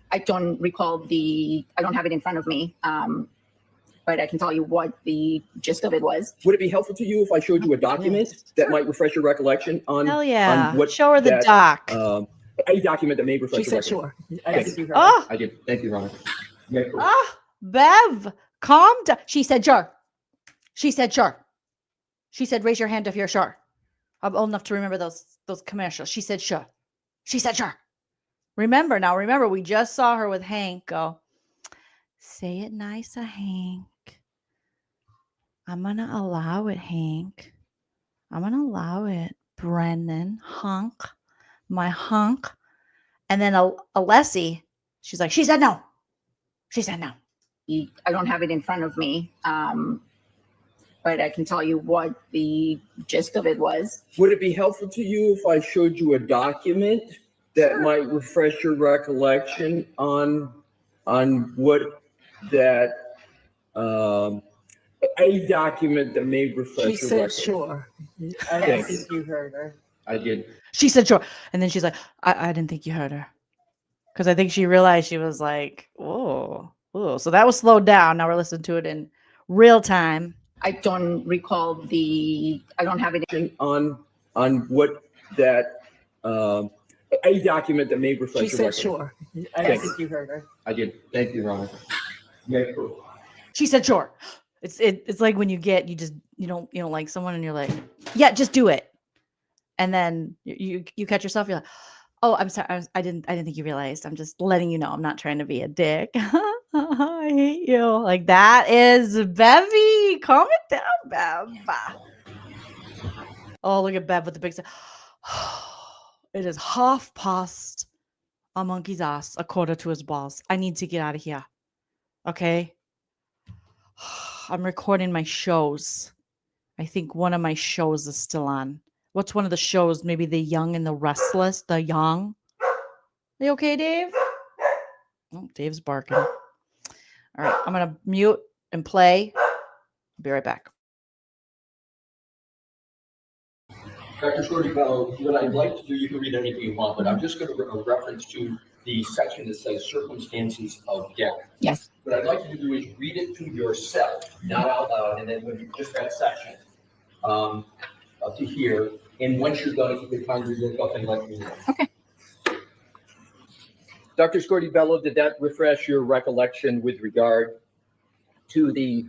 I don't recall I don't have it in front of me, but I can tell you what the gist of it was. Would it be helpful to you if I showed you a document that might refresh your recollection on? Hell yeah. On what show her the that, doc. A document that may refresh She your said recollection. sure. I think you heard her. Oh, I did. Thank you, Ron. Yeah, cool. Bev, calm down. She said, sure. She said, sure. She said, raise your hand if you're sure. I'm old enough to remember those commercials. She said, sure. She said, sure. Remember, we just saw her with Hank go, say it nicer, Hank. I'm going to allow it, Hank. I'm going to allow it, Brennan. Hunk. My hunk. And then Alessi, she's like, she said no. She said no. I don't have it in front of me, but I can tell you what the gist of it was. Would it be helpful to you if I showed you a document that might refresh your recollection on what that a document that may refresh She your said recollection? sure. I think you heard her. I did. She said sure. And then she's like, I didn't think you heard her. Because I think she realized she was like, oh. So that was slowed down. Now we're listening to it in real time. I don't recall I don't have it. On what that a document that may refresh She your said recollection. sure. I think you heard her. I did. Thank you, Ron. Yeah, cool. She said sure. It's like when you don't like someone and you're like, yeah, just do it. and then you catch yourself. You're like, oh, I'm sorry. I didn't think you realized. I'm just letting you know. I'm not trying to be a dick. I hate you. Like that is Bevy. Calm it down, Bev. Oh, look at Bev with the big. It is 1:30 a monkey's ass, a quarter to his balls. I need to get out of here. Okay. I'm recording my shows. I think one of my shows is still on. What's one of the shows? Maybe The Young and the Restless. The Young. Are you okay, Dave? Oh, Dave's barking. All right, I'm going to mute and play. I'll be right back. Dr. Shorty, what I'd like to do, you can read anything you want, but I'm just going to reference to the section that says circumstances of death. Yes. What I'd like you to do is read it to yourself, not out loud, and then when you just that section up to here, and once you're done, if you could kindly look up and let me know. Okay. Dr. Scordi-Bello, did that refresh your recollection with regard to the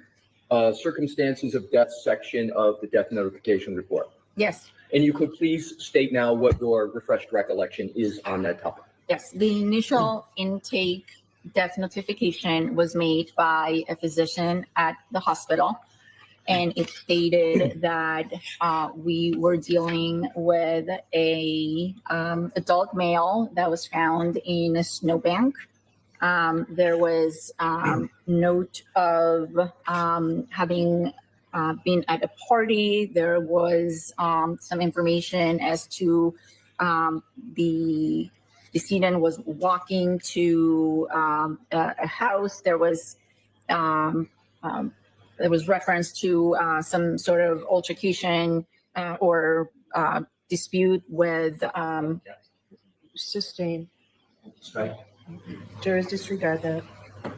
circumstances of death section of the death notification report? Yes. And you could please state now what your refreshed recollection is on that topic. Yes. The initial intake death notification was made by a physician at the hospital. And it stated that we were dealing with a adult male that was found in a snowbank. There was note of having been at a party. There was some information as to the decedent was walking to a house. There was reference to some sort of altercation or dispute with Sustain. Right. Jurors disregard that.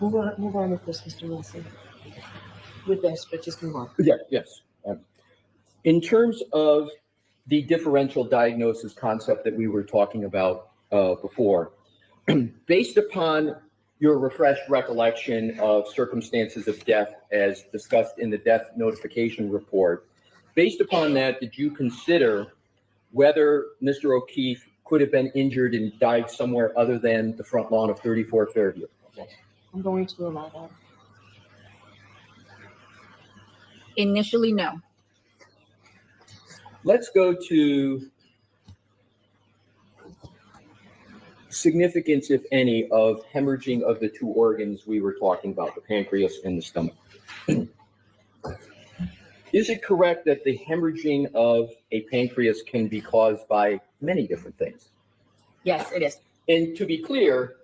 Move on with this, Mr. Wilson. With this, but just move on. Yeah, yes. In terms of the differential diagnosis concept that we were talking about before, based upon your refreshed recollection of circumstances of death as discussed in the death notification report, based upon that, did you consider whether Mr. O'Keefe could have been injured and died somewhere other than the front lawn of 34 Fairview? I'm going to allow that. initially no. Let's go to significance, if any, of hemorrhaging of the two organs we were talking about, the pancreas and the stomach. Is it correct that the hemorrhaging of a pancreas can be caused by many different things? Yes, it is. And to be clear,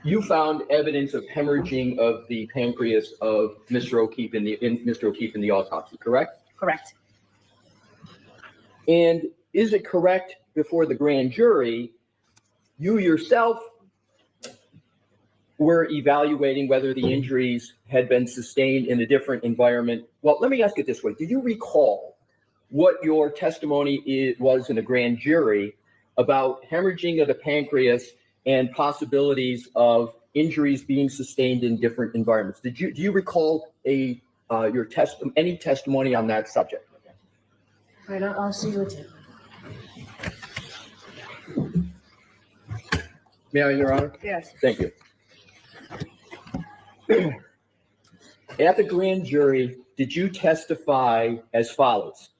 you found evidence of hemorrhaging of the pancreas of Mr. O'Keefe in the autopsy, correct? Correct. And is it correct before the grand jury, you yourself were evaluating whether the injuries had been sustained in a different environment? Well, let me ask it this way. Did you recall what your testimony was in a grand jury about hemorrhaging of the pancreas and possibilities of injuries being sustained in different environments? Do you recall any testimony on that subject? All right, I'll see you at 10. May I, Your Honor? Yes. Thank you. At the grand jury, did you testify as follows?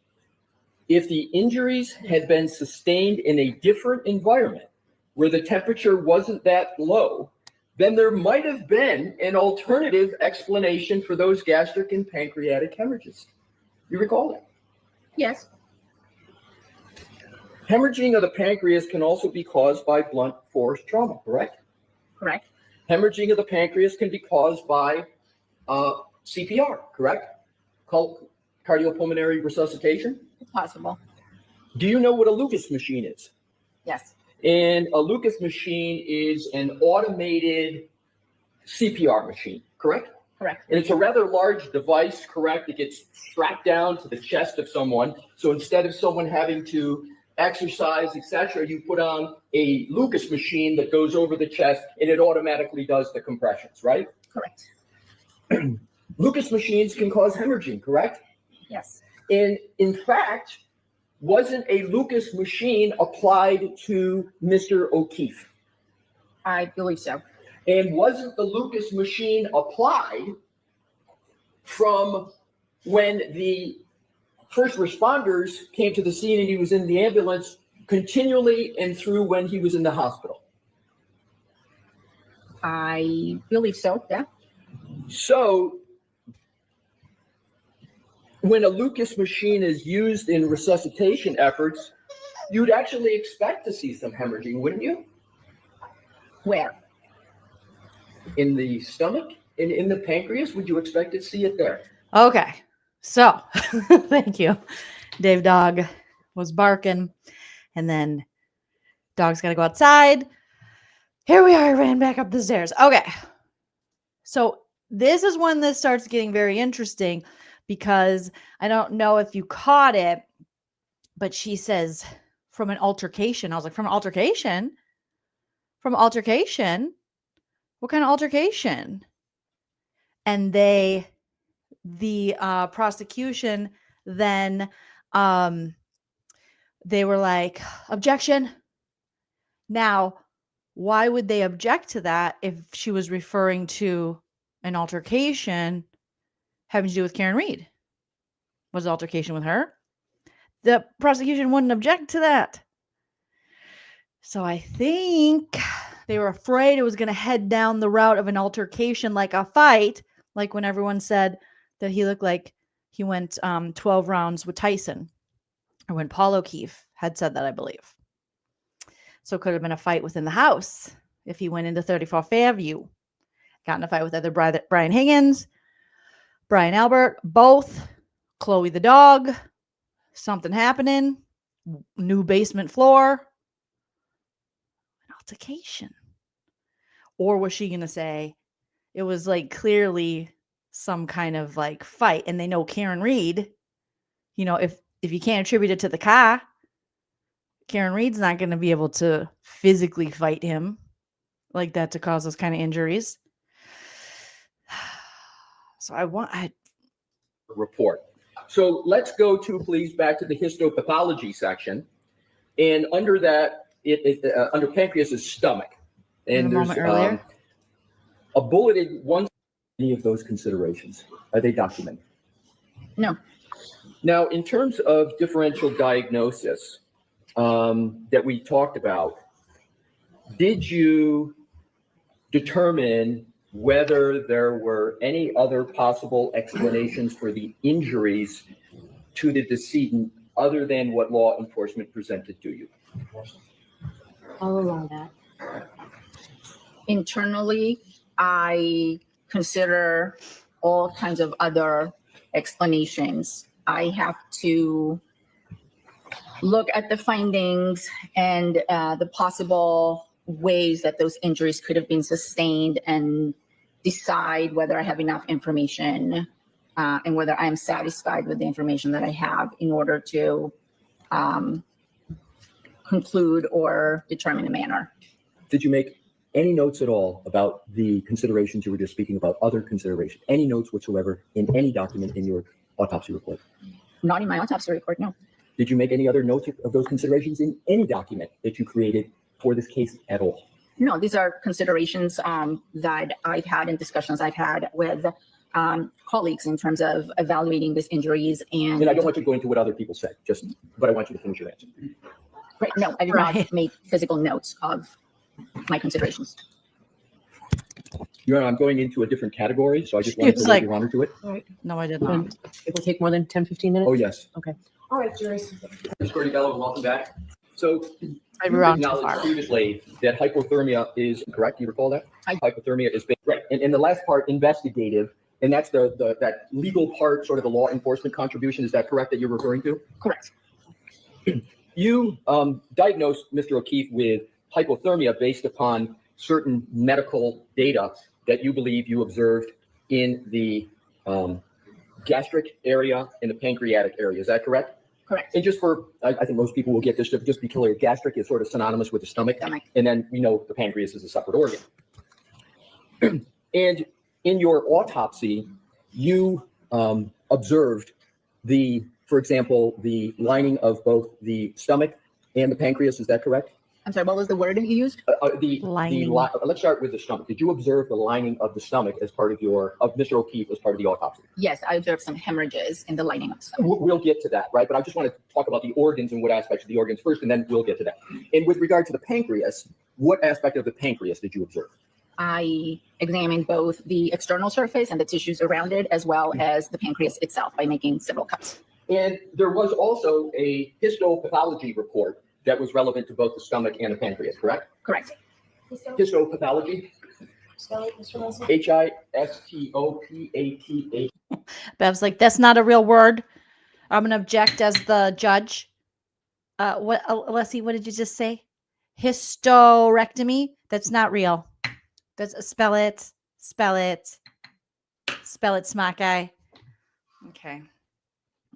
If the injuries had been sustained in a different environment where the temperature wasn't that low, then there might have been an alternative explanation for those gastric and pancreatic hemorrhages. You recall that? Yes. Hemorrhaging of the pancreas can also be caused by blunt force trauma, correct? Correct. Hemorrhaging of the pancreas can be caused by CPR, correct? Cardiopulmonary resuscitation. It's possible. Do you know what a Lucas machine is? Yes. And a Lucas machine is an automated CPR machine, correct? Correct. And it's a rather large device, correct? It gets strapped down to the chest of someone. So instead of someone having to exercise, etc., you put on a Lucas machine that goes over the chest and it automatically does the compressions, right? Correct. Lucas machines can cause hemorrhaging, correct? Yes. And in fact, wasn't a Lucas machine applied to Mr. O'Keefe? I believe so. And wasn't the Lucas machine applied from when the first responders came to the scene and he was in the ambulance continually and through when he was in the hospital? I believe so, yeah. So when a Lucas machine is used in resuscitation efforts, you'd actually expect to see some hemorrhaging, wouldn't you? Where? In the stomach, in the pancreas, would you expect to see it there? Okay. So thank you. Dave Dog was barking, and then dog's got to go outside. Here we are. I ran back up the stairs. Okay. So this is when this starts getting very interesting, because I don't know if you caught it, but she says from an altercation. I was like, from an altercation? From altercation? What kind of altercation? And the prosecution then, they were like, objection. Now, why would they object to that if she was referring to an altercation having to do with Karen Read? Was the altercation with her? The prosecution wouldn't object to that. So I think they were afraid it was going to head down the route of an altercation, like a fight, like when everyone said that he looked like he went 12 rounds with Tyson, or when Paul O'Keefe had said that, I believe. So it could have been a fight within the house if he went into 34 Fairview, got in a fight with either Brian Higgins, Brian Albert, both, Chloe the dog, something happening, new basement floor, an altercation. Or was she going to say it was like clearly some kind of like fight? And they know Karen Read, you know, if you can't attribute it to the car, Karen Read's not going to be able to physically fight him like that to cause those kind of injuries. So I report. So let's go to, please, back to the histopathology section. And under that, under pancreas is stomach. And there's a bulleted one. Any of those considerations, are they documented? No. Now, in terms of differential diagnosis that we talked about, did you determine whether there were any other possible explanations for the injuries to the decedent other than what law enforcement presented to you? I'll allow that. Internally, I consider all kinds of other explanations. I have to look at the findings and the possible ways that those injuries could have been sustained and decide whether I have enough information and whether I am satisfied with the information that I have in order to conclude or determine a manner. Did you make any notes at all about the considerations you were just speaking about, other considerations, any notes whatsoever in any document in your autopsy report? Not in my autopsy report, no. Did you make any other notes of those considerations in any document that you created for this case at all? No, these are considerations that I've had in discussions I've had with colleagues in terms of evaluating these injuries. And I don't want you to go into what other people said, but I want you to finish your answer. Right, no, I did not make physical notes of my considerations. Your Honor, I'm going into a different category, so I just wanted to leave your honor to it. All right. No, I did not. And it will take more than 10, 15 minutes? Oh, yes. Okay. All right, Joyce. Ms. Cordy-Bello, welcome back. So I'd you run too acknowledged far. previously that hypothermia is correct. You recall that? Hypothermia is right. And the last part, investigative, and that's that legal part, sort of the law enforcement contribution. Is that correct that you're referring to? Correct. You diagnosed Mr. O'Keefe with hypothermia based upon certain medical data that you believe you observed in the gastric area and the pancreatic area. Is that correct? Correct. And just for, I think most people will get this, just be clear, gastric is sort of synonymous with the stomach. And then we know the pancreas is a separate organ. And in your autopsy, you observed the for example, the lining of both the stomach and the pancreas. Is that correct? I'm sorry, what was the word that you used? Lining. Let's start with the stomach. Did you observe the lining of the stomach as part of Mr. O'Keefe as part of the autopsy? Yes, I observed some hemorrhages in the lining of the stomach. We'll get to that, right? But I just want to talk about the organs and what aspects of the organs first, and then we'll get to that. And with regard to the pancreas, what aspect of the pancreas did you observe? I examined both the external surface and the tissues around it, as well as the pancreas itself by making several cuts. And there was also a histopathology report that was relevant to both the stomach and the pancreas, correct? Correct. Histopathology? Histopatha. Bev's like, that's not a real word. I'm going to object as the judge. Leslie, what did you just say? Hysterectomy? That's not real. That's spell it, smart guy. Okay.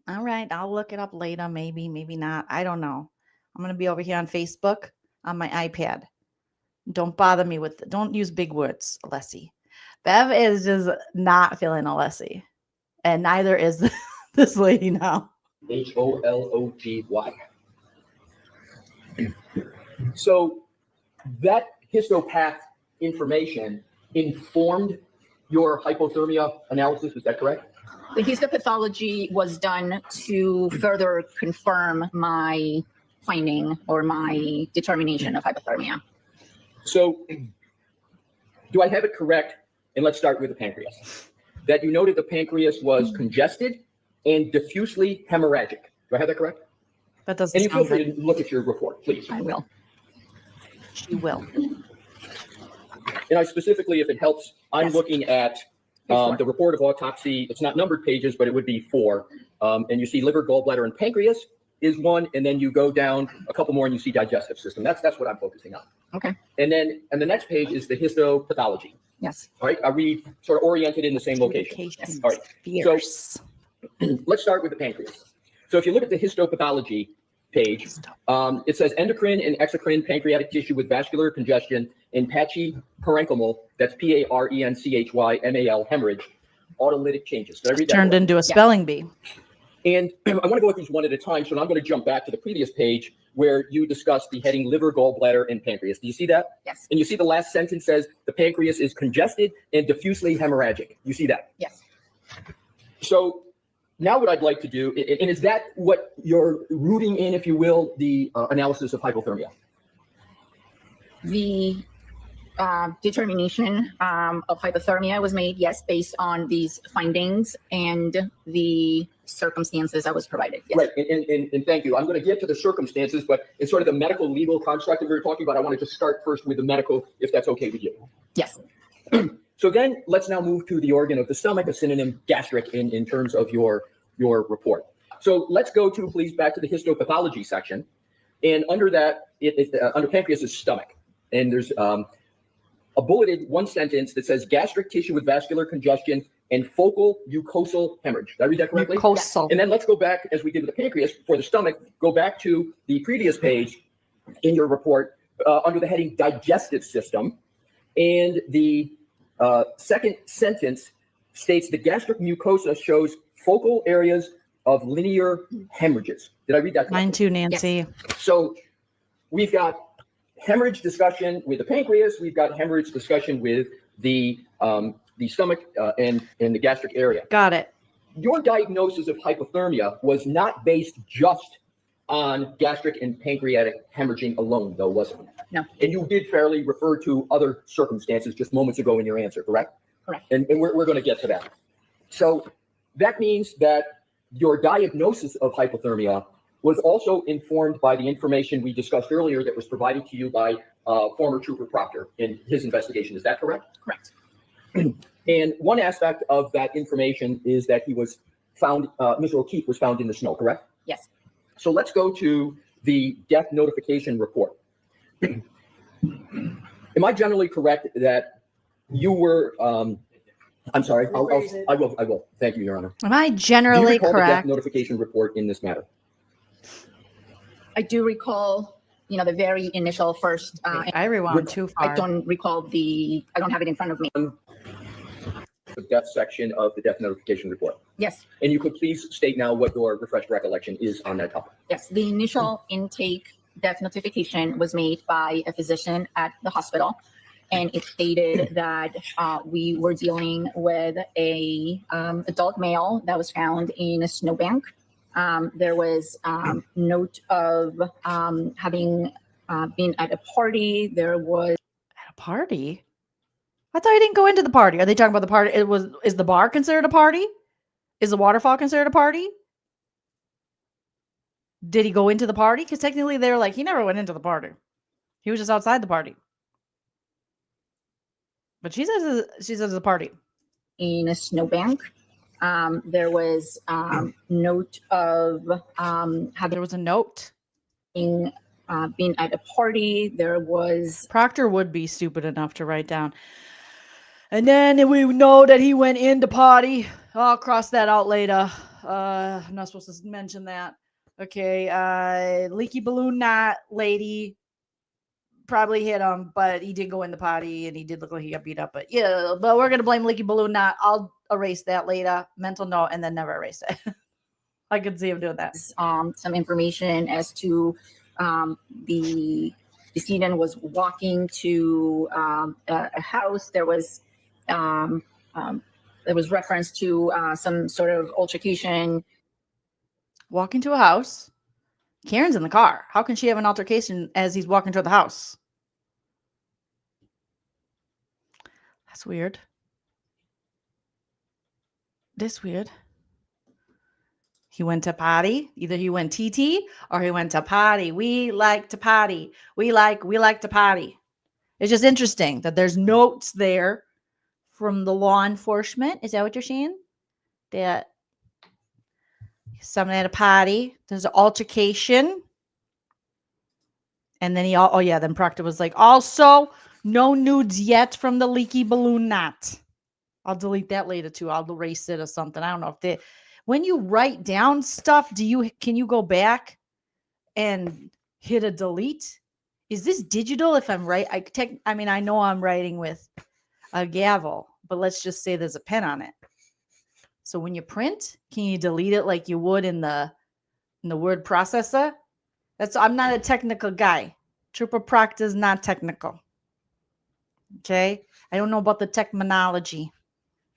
All right. I'll look it up later. Maybe, maybe not. I don't know. I'm going to be over here on Facebook on my iPad. Don't bother me with, don't use big words, Alessi. Bev is just not feeling Alessi. And neither is this lady now. Hology. So that histopath information informed your hypothermia analysis, is that correct? The histopathology was done to further confirm my finding or my determination of hypothermia. So do I have it correct? And let's start with the pancreas. That you noted the pancreas was congested and diffusely hemorrhagic. Do I have that correct? That doesn't And you feel sound free good. to look at your report, please. I will. She will. And I specifically, if it helps, I'm looking at the report of autopsy. It's not numbered pages, but it would be 4. And you see liver, gallbladder, and pancreas is 1. And then you go down a couple more and you see digestive system. That's what I'm focusing on. Okay. And then, and the next page is the histopathology. Yes. All right. Are we sort of oriented in the same location? Yes. All right. Fierce. Let's start with the pancreas. So if you look at the histopathology page, it says endocrine and exocrine pancreatic tissue with vascular congestion and patchy parenchymal, that's parenchymal hemorrhage, autolytic changes. Did I read that Turned correctly? into a spelling bee. And I want to go with these one at a time, so now I'm going to jump back to the previous page where you discussed the heading liver, gallbladder, and pancreas. Do you see that? Yes. And you see the last sentence says the pancreas is congested and diffusely hemorrhagic. You see that? Yes. So now what I'd like to do, and is that what you're rooting in, if you will, the analysis of hypothermia? The determination of hypothermia was made, yes, based on these findings and the circumstances I was provided. Yes. Right, and thank you. I'm going to get to the circumstances, but it's sort of the medical legal construct that we were talking about. I want to just start first with the medical, if that's okay with you. Yes. So then let's now move to the organ of the stomach, a synonym gastric in terms of your report. So let's go to, please, back to the histopathology section. And under that, under pancreas is stomach. And there's a bulleted one sentence that says gastric tissue with vascular congestion and focal mucosal hemorrhage. Did I read that correctly? Mucosal. And then let's go back, as we did with the pancreas, for the stomach, go back to the previous page in your report under the heading digestive system. And the second sentence states the gastric mucosa shows focal areas of linear hemorrhages. Did I read that correctly? Mine too, Nancy. Yes. So we've got hemorrhage discussion with the pancreas. We've got hemorrhage discussion with the stomach and the gastric area. Got it. Your diagnosis of hypothermia was not based just on gastric and pancreatic hemorrhaging alone, though, was it? No. And you did fairly refer to other circumstances just moments ago in your answer, correct? Correct. And we're going to get to that. So that means that your diagnosis of hypothermia was also informed by the information we discussed earlier that was provided to you by former Trooper Proctor in his investigation. Is that correct? Correct. And one aspect of that information is that he was found, Mr. O'Keefe was found in the snow, correct? Yes. So let's go to the death notification report. Am I generally correct that you were, I'm sorry, I will. Thank you, Your Honor. Am I Do you generally recall the death correct? notification report in this matter? I do recall, the very initial first, I rewound too far. I don't recall I don't have it in front of me. The death section of the death notification report. Yes. And you could please state now what your refreshed recollection is on that topic. Yes, the initial intake death notification was made by a physician at the hospital, and it stated that we were dealing with a adult male that was found in a snowbank. There was note of having been at a party. There was At a party? I thought he didn't go into the party. Are they talking about the party? Is the bar considered a party? Is the waterfall considered a party? Did he go into the party? Because technically they were like, he never went into the party. He was just outside the party. But she says it's a party. in a snowbank. There was note of having There was a note. been at a party. There was Proctor would be stupid enough to write down. And then we know that he went into potty. I'll cross that out later. I'm not supposed to mention that. Okay. Leaky balloon knot lady probably hit him, but he did go in the potty and he did look like he got beat up. But yeah, but we're gonna blame leaky balloon knot. I'll erase that later. Mental note, and then never erase it. I could see him doing that. some information as to the decedent was walking to a house. There was reference to some sort of altercation. Walking to a house. Karen's in the car. How can she have an altercation as he's walking to the house? That's weird. That's weird. He went to potty. Either he went TT or he went to potty. We like to potty. We like to potty. It's just interesting that there's notes there from the law enforcement. Is that what you're saying? That someone at a potty. There's an altercation. And then then Proctor was like, also, no nudes yet from the leaky balloon knot. I'll delete that later too. I'll erase it or something. I don't know if when you write down stuff, can you go back and hit a delete? Is this digital? If I'm right, I know I'm writing with a gavel, but let's just say there's a pen on it. So when you print, can you delete it like you would in the word processor? I'm not a technical guy. Trooper Proctor is not technical. Okay? I don't know about the technology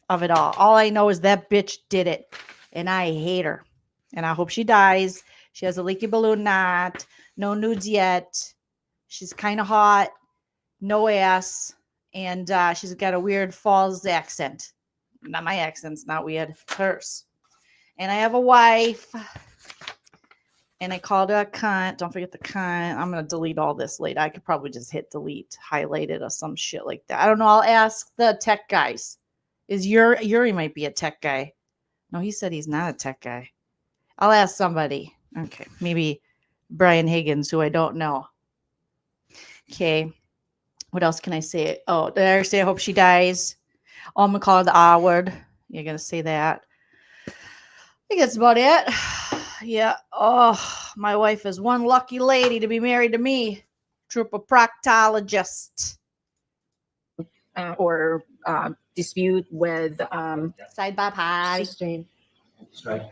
of it all. All I know is that bitch did it. And I hate her. And I hope she dies. She has a leaky balloon knot. No nudes yet. She's kind of hot. No ass. And she's got a weird Falls accent. Not my accent's not weird. Hers. And I have a wife. And I called her a cunt. Don't forget the cunt. I'm going to delete all this later. I could probably just hit delete, highlight it, or some shit like that. I don't know. I'll ask the tech guys. Yuri might be a tech guy. No, he said he's not a tech guy. I'll ask somebody. Okay. Maybe Brian Higgins, who I don't know. Okay. What else can I say? Oh, did I say I hope she dies? Oh, I'm going to call her the R word. You're going to say that. I think that's about it. Yeah. Oh, my wife is one lucky lady to be married to me. Trooper proctologist. Or dispute with Side by potty. Sustained. Right.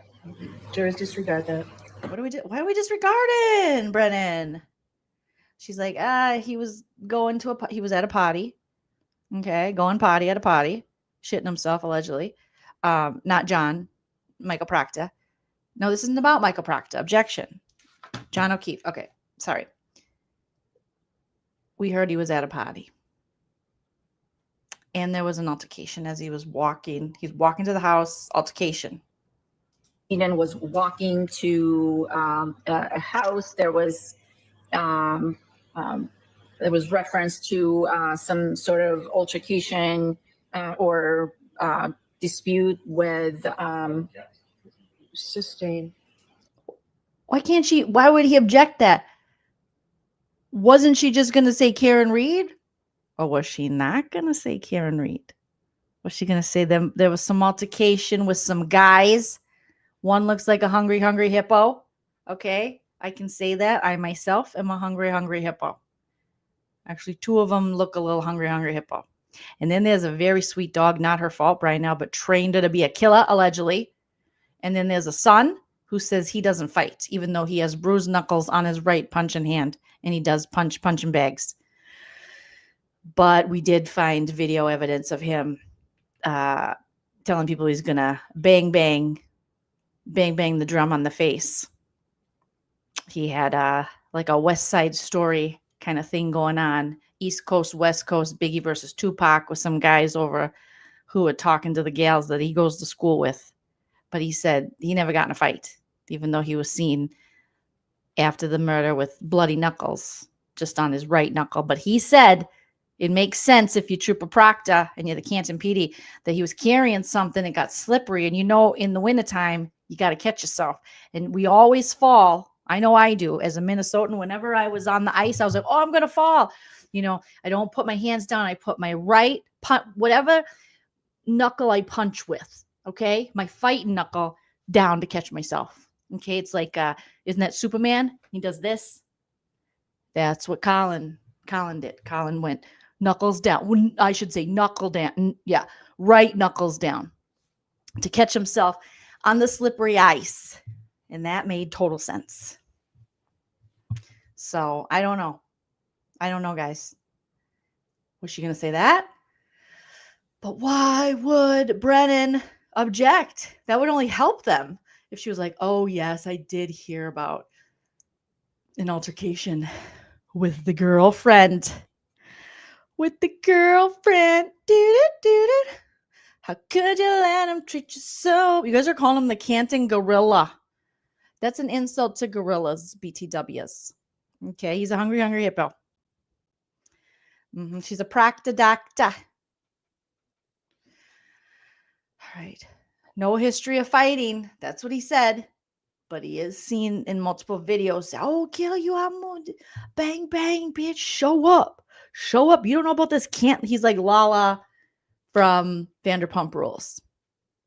Jurors disregard that. What do we do? Why are we disregarding, Brennan? She's like, he was going to he was at a potty. Okay, going potty at a potty, shitting himself allegedly. Not John, Michael Proctor. No, this isn't about Michael Proctor. Objection. John O'Keefe. Okay, sorry. We heard he was at a potty. And there was an altercation as he was walking. He's walking to the house. Altercation. Eden was walking to a house. There was reference to some sort of altercation or dispute with Sustained. Why would he object that? Wasn't she just going to say Karen Read? Or was she not going to say Karen Read? Was she going to say there was some altercation with some guys? One looks like a hungry, hungry hippo. Okay, I can say that. I myself am a hungry, hungry hippo. Actually, two of them look a little hungry, hungry hippo. And then there's a very sweet dog, not her fault right now, but trained her to be a killer, allegedly. And then there's a son who says he doesn't fight, even though he has bruised knuckles on his right punching hand, and he does punching bags. But we did find video evidence of him telling people he's gonna bang the drum on the face. He had like a West Side Story kind of thing going on. East Coast, West Coast, Biggie versus Tupac with some guys over who were talking to the gals that he goes to school with. But he said he never got in a fight, even though he was seen after the murder with bloody knuckles just on his right knuckle. But he said it makes sense if you troop a Proctor and you're the Canton PD that he was carrying something that got slippery. And in the wintertime, you got to catch yourself. And we always fall. I know I do. As a Minnesotan, whenever I was on the ice, I was like, oh, I'm going to fall. I don't put my hands down. I put my right, whatever knuckle I punch with, okay? My fighting knuckle down to catch myself, okay? It's like, isn't that Superman? He does this. That's what Colin did. Colin went knuckles down. I should say knuckle down. Yeah, right knuckles down to catch himself on the slippery ice. And that made total sense. So I don't know. Guys. Was she going to say that? But why would Brennan object? That would only help them if she was like, oh, yes, I did hear about an altercation with the girlfriend. Do-do-do-do. How could you let him treat you so? You guys are calling him the Canton Gorilla. That's an insult to gorillas, BTWs. Okay, he's a hungry hippo. She's a Proctor doctor. All right. No history of fighting. That's what he said. But he is seen in multiple videos. Oh, kill you. I'm going to bang, bang, bitch. Show up. Show up. You don't know about this. He's like Lala from Vanderpump Rules.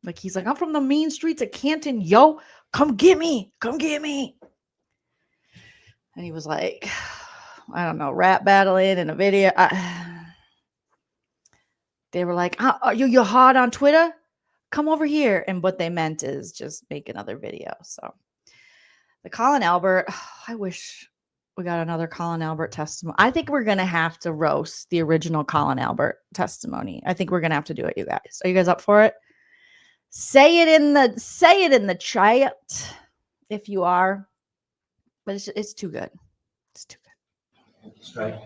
Like, he's like, I'm from the mean streets of Canton. Yo, come get me. Come get me. And he was like, I don't know, rap battling in a video. They were like, are you hot on Twitter? Come over here. And what they meant is just make another video. So the Colin Albert, I wish we got another Colin Albert testimony. I think we're going to have to roast the original Colin Albert testimony. I think we're going to have to do it, you guys. Are you guys up for it? Say it in the chat if you are. But it's too good. It's too good. That's right.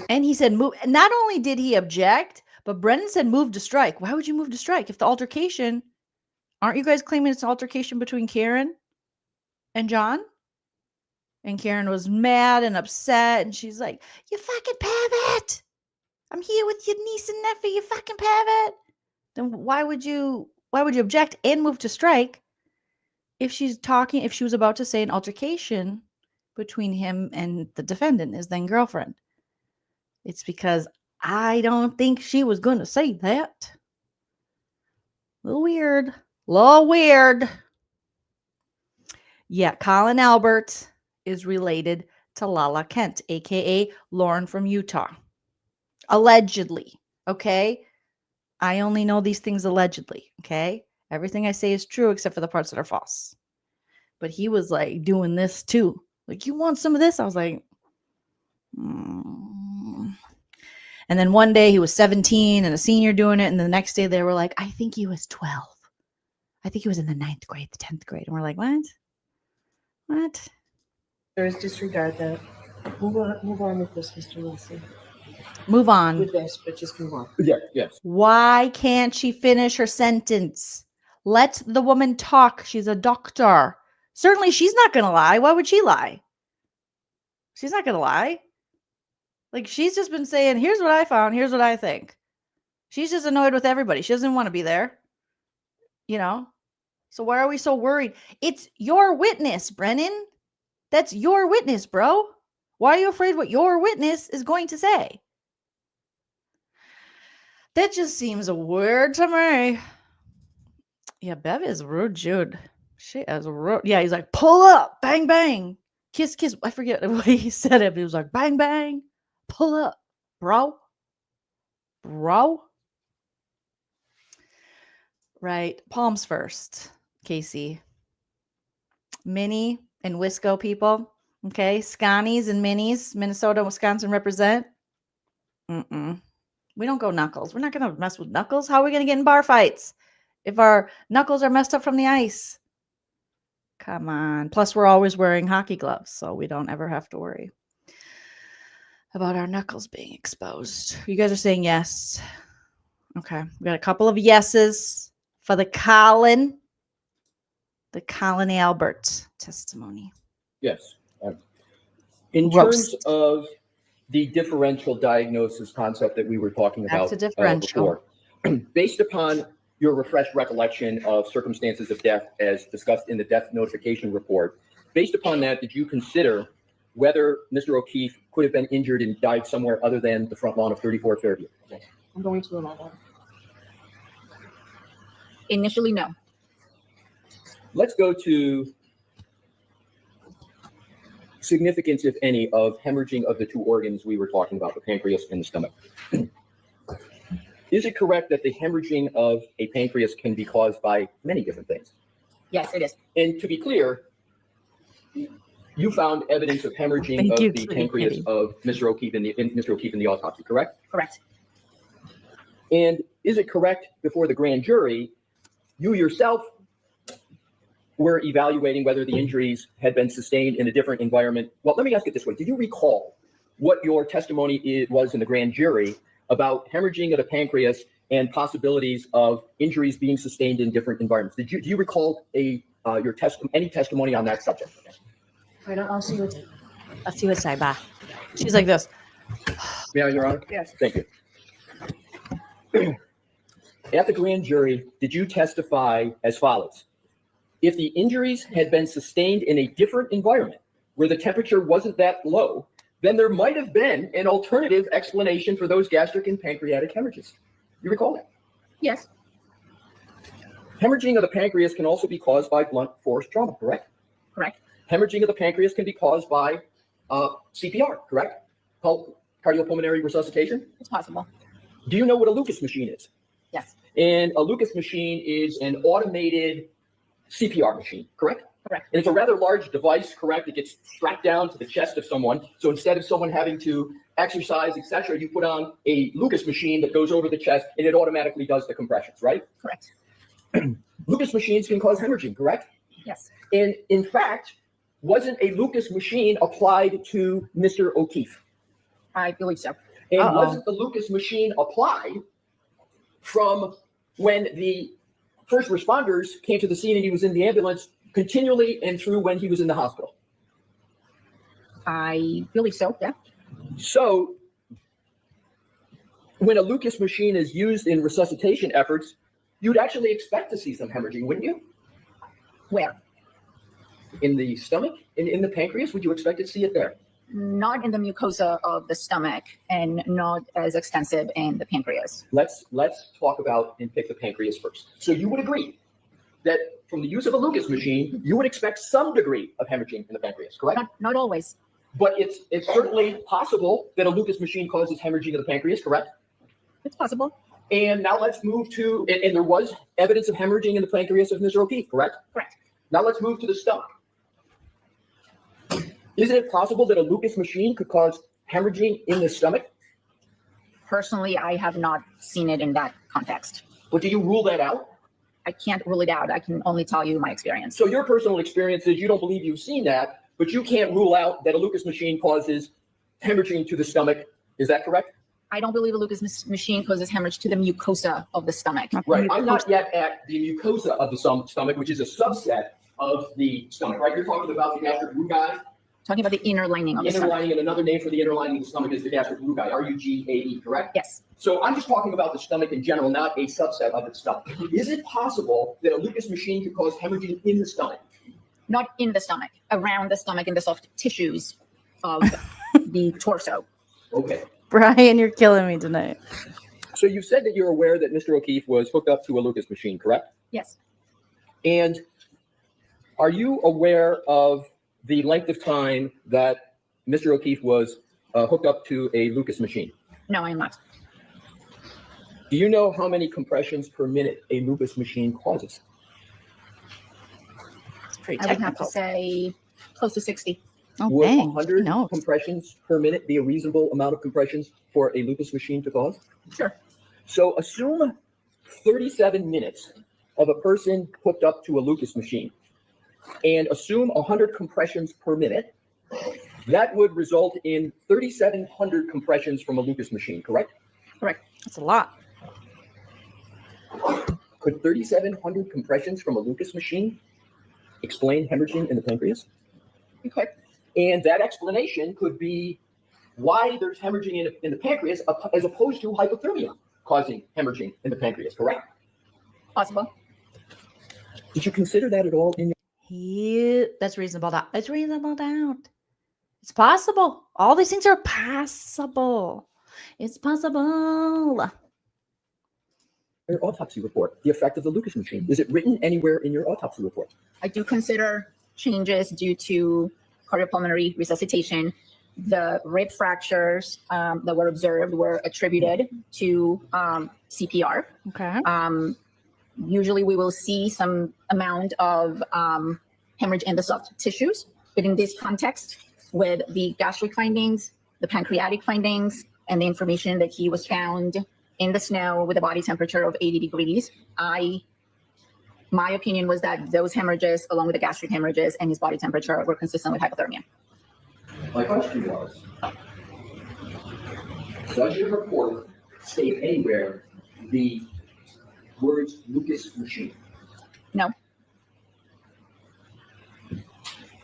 And he said, move. Not only did he object, but Brennan said, move to strike. Why would you move to strike? If the altercation, aren't you guys claiming it's an altercation between Karen and John? And Karen was mad and upset. And she's like, you fucking pervert. I'm here with your niece and nephew, you fucking pervert. Then why would you object and move to strike if she was about to say an altercation between him and the defendant, his then girlfriend? It's because I don't think she was going to say that. A little weird. Yeah, Colin Albert is related to Lala Kent, aka Lauren from Utah. Allegedly, okay? I only know these things allegedly, okay? Everything I say is true except for the parts that are false. But he was like doing this too. Like, you want some of this? I was like, And then one day he was 17 and a senior doing it. And the next day they were like, I think he was 12. I think he was in the 9th grade, the 10th grade. And we're like, what? There's disregard that. Move on with this, Mr. Wilson. Move on. With this, but just move on. Yeah, yes. Why can't she finish her sentence? Let the woman talk. She's a doctor. Certainly she's not going to lie. Why would she lie? She's not going to lie. Like, she's just been saying, here's what I found. Here's what I think. She's just annoyed with everybody. She doesn't want to be there. So why are we so worried? It's your witness, Brennan. That's your witness, bro. Why are you afraid what your witness is going to say? That just seems weird to me. Yeah, Bev is rude, Jude. She is rude. Yeah, he's like, pull up, bang, bang. Kiss, kiss. I forget the way he said it. But he was like, bang, bang. Pull up, bro. Right. Palms first. Casey. Mini and Wisco people. Okay. Scotties and minis. Minnesota, Wisconsin represent. We don't go knuckles. We're not going to mess with knuckles. How are we going to get in bar fights if our knuckles are messed up from the ice? Come on. Plus, we're always wearing hockey gloves, so we don't ever have to worry about our knuckles being exposed. You guys are saying yes. Okay. We got a couple of yeses for the Colin Albert testimony. Yes. In Roast. terms of the differential diagnosis concept that we were talking about to differential. before, based upon your refreshed recollection of circumstances of death as discussed in the death notification report, based upon that, did you consider whether Mr. O'Keefe could have been injured and died somewhere other than the front lawn of 34 Fairview? I'm going to allow that. Initially, no. Let's go to significance, if any, of hemorrhaging of the two organs we were talking about, the pancreas and the stomach. Is it correct that the hemorrhaging of a pancreas can be caused by many different things? Yes, it is. And to be clear, you found evidence of hemorrhaging Thank of you, the Kitty. pancreas of Mr. O'Keefe in the autopsy, correct? Correct. And is it correct before the grand jury, you yourself were evaluating whether the injuries had been sustained in a different environment? Well, let me ask it this way. Do you recall what your testimony was in the grand jury about hemorrhaging of the pancreas and possibilities of injuries being sustained in different environments? Do you recall any testimony on that subject? I'll see what. Let's see what's side by. She's like this. Yeah, Your Honor? Yes. Thank you. At the grand jury, did you testify as follows? If the injuries had been sustained in a different environment where the temperature wasn't that low, then there might have been an alternative explanation for those gastric and pancreatic hemorrhages. You recall that? Yes. Hemorrhaging of the pancreas can also be caused by blunt force trauma, correct? Correct. Hemorrhaging of the pancreas can be caused by CPR, correct? Cardiopulmonary resuscitation. It's possible. Do you know what a Lucas machine is? Yes. And a Lucas machine is an automated CPR machine, correct? Correct. And it's a rather large device, correct? It gets strapped down to the chest of someone. So instead of someone having to exercise, etc., you put on a Lucas machine that goes over the chest and it automatically does the compressions, right? Correct. Lucas machines can cause hemorrhaging, correct? Yes. And in fact, wasn't a Lucas machine applied to Mr. O'Keefe? I believe so. And wasn't the Lucas machine applied from when the first responders came to the scene and he was in the ambulance continually and through when he was in the hospital? I believe so, yeah. So when a Lucas machine is used in resuscitation efforts, you'd actually expect to see some hemorrhaging, wouldn't you? Where? In the stomach, in the pancreas, would you expect to see it there? Not in the mucosa of the stomach and not as extensive in the pancreas. Let's talk about and pick the pancreas first. So you would agree that from the use of a Lucas machine, you would expect some degree of hemorrhaging in the pancreas, correct? Not always. But it's certainly possible that a Lucas machine causes hemorrhaging of the pancreas, correct? It's possible. And now let's move to, and there was evidence of hemorrhaging in the pancreas of Mr. O'Keefe, correct? Correct. Now let's move to the stomach. Isn't it possible that a Lucas machine could cause hemorrhaging in the stomach? Personally, I have not seen it in that context. But do you rule that out? I can't rule it out. I can only tell you my experience. So your personal experience is you don't believe you've seen that, but you can't rule out that a Lucas machine causes hemorrhaging to the stomach. Is that correct? I don't believe a Lucas machine causes hemorrhage to the mucosa of the stomach. Right. I'm not yet at the mucosa of the stomach, which is a subset of the stomach, right? You're talking about the gastric rugae. Talking about the inner lining of the Inner stomach. lining, and another name for the inner lining of the stomach is the gastric rugae, R-U-G-A-E, correct? Yes. So I'm just talking about the stomach in general, not a subset of its stomach. Is it possible that a Lucas machine could cause hemorrhaging in the stomach? Not in the stomach, around the stomach and the soft tissues of the torso. Okay. Brian, you're killing me tonight. So you said that you're aware that Mr. O'Keefe was hooked up to a Lucas machine, correct? Yes. And are you aware of the length of time that Mr. O'Keefe was hooked up to a Lucas machine? No, I'm not. Do you know how many compressions per minute a Lucas machine causes? Pretty I would have technical. to say close to 60. Oh, Would dang. 100 No. compressions per minute be a reasonable amount of compressions for a lupus machine to cause? Sure. So assume 37 minutes of a person hooked up to a lupus machine and assume 100 compressions per minute. That would result in 3,700 compressions from a lupus machine, correct? Correct. That's a lot. Could 3,700 compressions from a lupus machine explain hemorrhaging in the pancreas? Okay. And that explanation could be why there's hemorrhaging in the pancreas as opposed to hypothermia causing hemorrhaging in the pancreas, correct? Possible. Did you consider that at all in That's reasonable doubt. It's reasonable doubt. It's possible. All these things are possible. It's possible. your autopsy report? The effect of the lupus machine? Is it written anywhere in your autopsy report? I do consider changes due to cardiopulmonary resuscitation. The rib fractures that were observed were attributed to CPR. Okay. Usually we will see some amount of hemorrhage in the soft tissues, but in this context, with the gastric findings, the pancreatic findings, and the information that he was found in the snow with a body temperature of 80 degrees, my opinion was that those hemorrhages, along with the gastric hemorrhages and his body temperature, were consistent with hypothermia. My question was, does your report state anywhere the words lupus machine? No.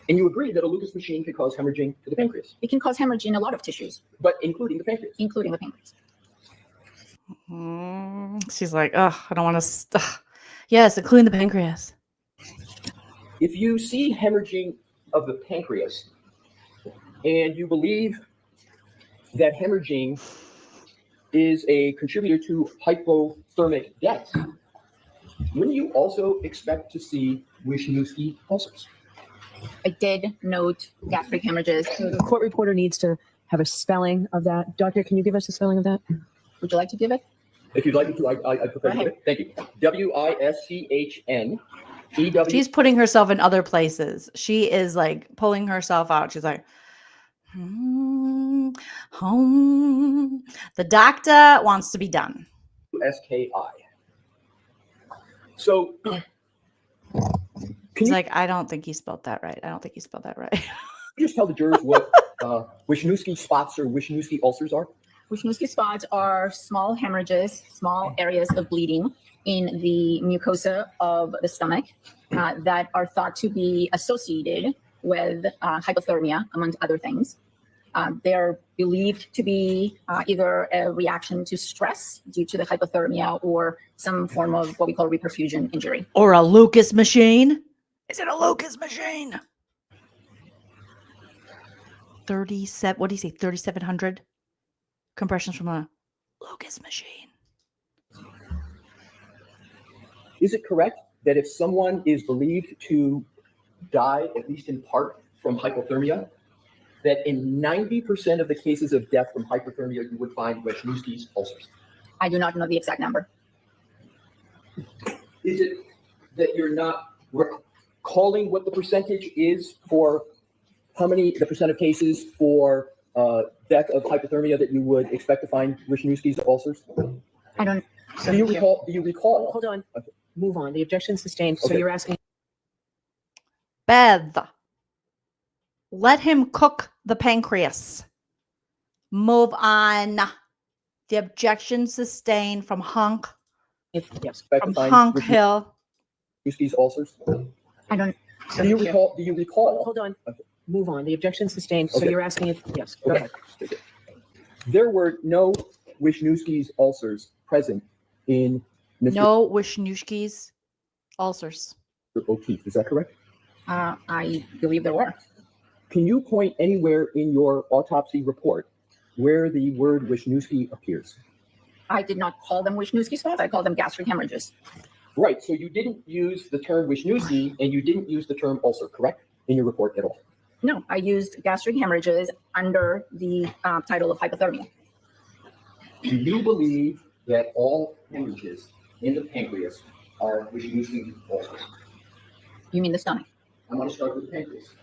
And you agree that a lupus machine can cause hemorrhaging to the pancreas, It can cause hemorrhage in a lot of tissues, but including the pancreas. including the pancreas. She's like, oh, I don't want to. Yes, including the pancreas. If you see hemorrhaging of the pancreas and you believe that hemorrhaging is a contributor to hypothermic death, wouldn't you also expect to see Wisniewski ulcers? I did note gastric hemorrhages. So the court reporter needs to have a spelling of that. Doctor, can you give us a spelling of that? Would you like to give it? If you'd like me to, I prefer to do it. Thank you. Wischinew. She's putting herself in other places. She is like pulling herself out. She's like, home. The doctor wants to be done. SKI. So, He's like, I don't think he spelled that right. I don't think he spelled that right. you just tell the jurors what Wisniewski spots or Wisniewski ulcers are? Wisniewski spots are small hemorrhages, small areas of bleeding in the mucosa of the stomach that are thought to be associated with hypothermia, among other things. They're believed to be either a reaction to stress due to the hypothermia or some form of what we call reperfusion injury. Or a Lucas machine. Is it a Lucas machine? 37, what do you say? 3,700 compressions from a Lucas machine. Is it correct that if someone is believed to die, at least in part, from hypothermia, that in 90% of the cases of death from hypothermia, you would find Wisniewski's ulcers? I do not know the exact number. Is it that you're not recalling what the percentage is for the percent of cases for death of hypothermia that you would expect to find Wisniewski's ulcers? I don't. Do you recall? Do you recall? Hold on. Move on. The objection sustained. So Okay. you're asking. Beth, let him cook the pancreas. Move on. The objection sustained from Hunk. Yes. Expect From to find Hunk Hill. Wisniewski's ulcers? I don't. Do you recall? Do you recall? Hold on. Okay. Move on. The objection sustained. So Okay. you're asking if yes. Go Okay. ahead. There were no Wisniewski's ulcers present in Mr. No Wisniewski's ulcers. O'Keefe. Is that correct? I believe there were. Can you point anywhere in your autopsy report where the word Wisniewski appears? I did not call them Wisniewski spots. I called them gastric hemorrhages. Right. So you didn't use the term Wisniewski and you didn't use the term ulcer, correct? In your report at all? No, I used gastric hemorrhages under the title of hypothermia. Do you believe that all hemorrhages in the pancreas are Wisniewski ulcers? You mean the stomach? I'm going to start with the pancreas.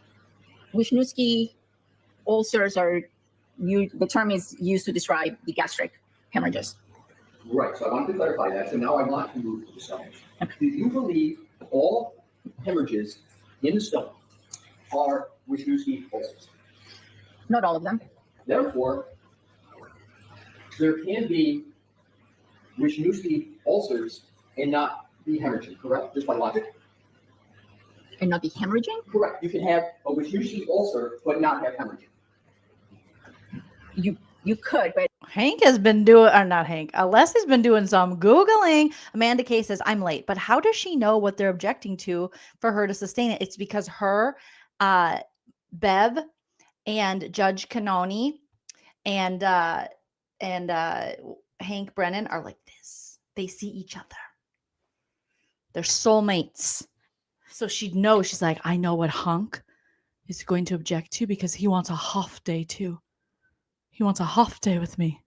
Wisniewski ulcers are, the term is used to describe the gastric hemorrhages. Right, so I want to clarify that. So now I want to move to the stomach. Do you believe all hemorrhages in the stomach are Wisniewski ulcers? Not all of them. Therefore, there can be Wisniewski ulcers and not be hemorrhaging, correct? Just by logic? And not be hemorrhaging? Correct. You can have a Wisniewski ulcer but not have hemorrhaging. You could, but Hank has been doing, or not Hank, Leslie's been doing some Googling. Amanda Kay says, I'm late, but how does she know what they're objecting to for her to sustain it? It's because her, Bev, and Judge Cannoni and Hank Brennan are like this. They see each other. They're soulmates. So she'd know. She's like, I know what Hunk is going to object to because he wants a half day too. He wants a half day with me.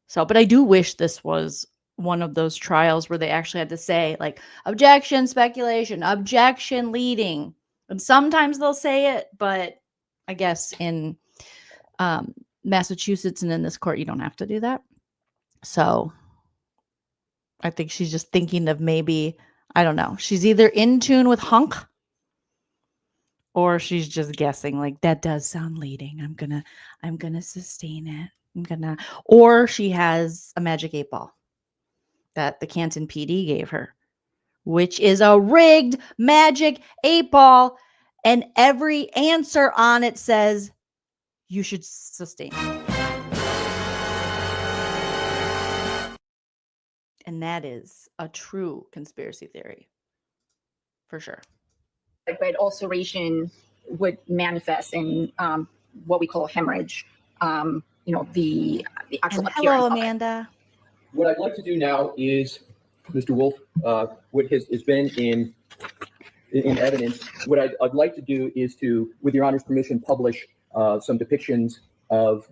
So, but I do wish this was one of those trials where they actually had to say like objection, speculation, objection, leading. And sometimes they'll say it, but I guess in Massachusetts and in this court, you don't have to do that. So I think she's just thinking of maybe, I don't know. She's either in tune with Hunk or she's just guessing like that does sound leading. I'm gonna sustain it. Or she has a magic 8-ball that the Canton PD gave her, which is a rigged magic 8-ball. And every answer on it says you should sustain. And that is a true conspiracy theory for sure. but ulceration would manifest in what we call hemorrhage. The actual appearance. Hello, Amanda. What I'd like to do now is, Mr. Wolf, what has been in evidence, what I'd like to do is to, with your Honor's permission, publish some depictions of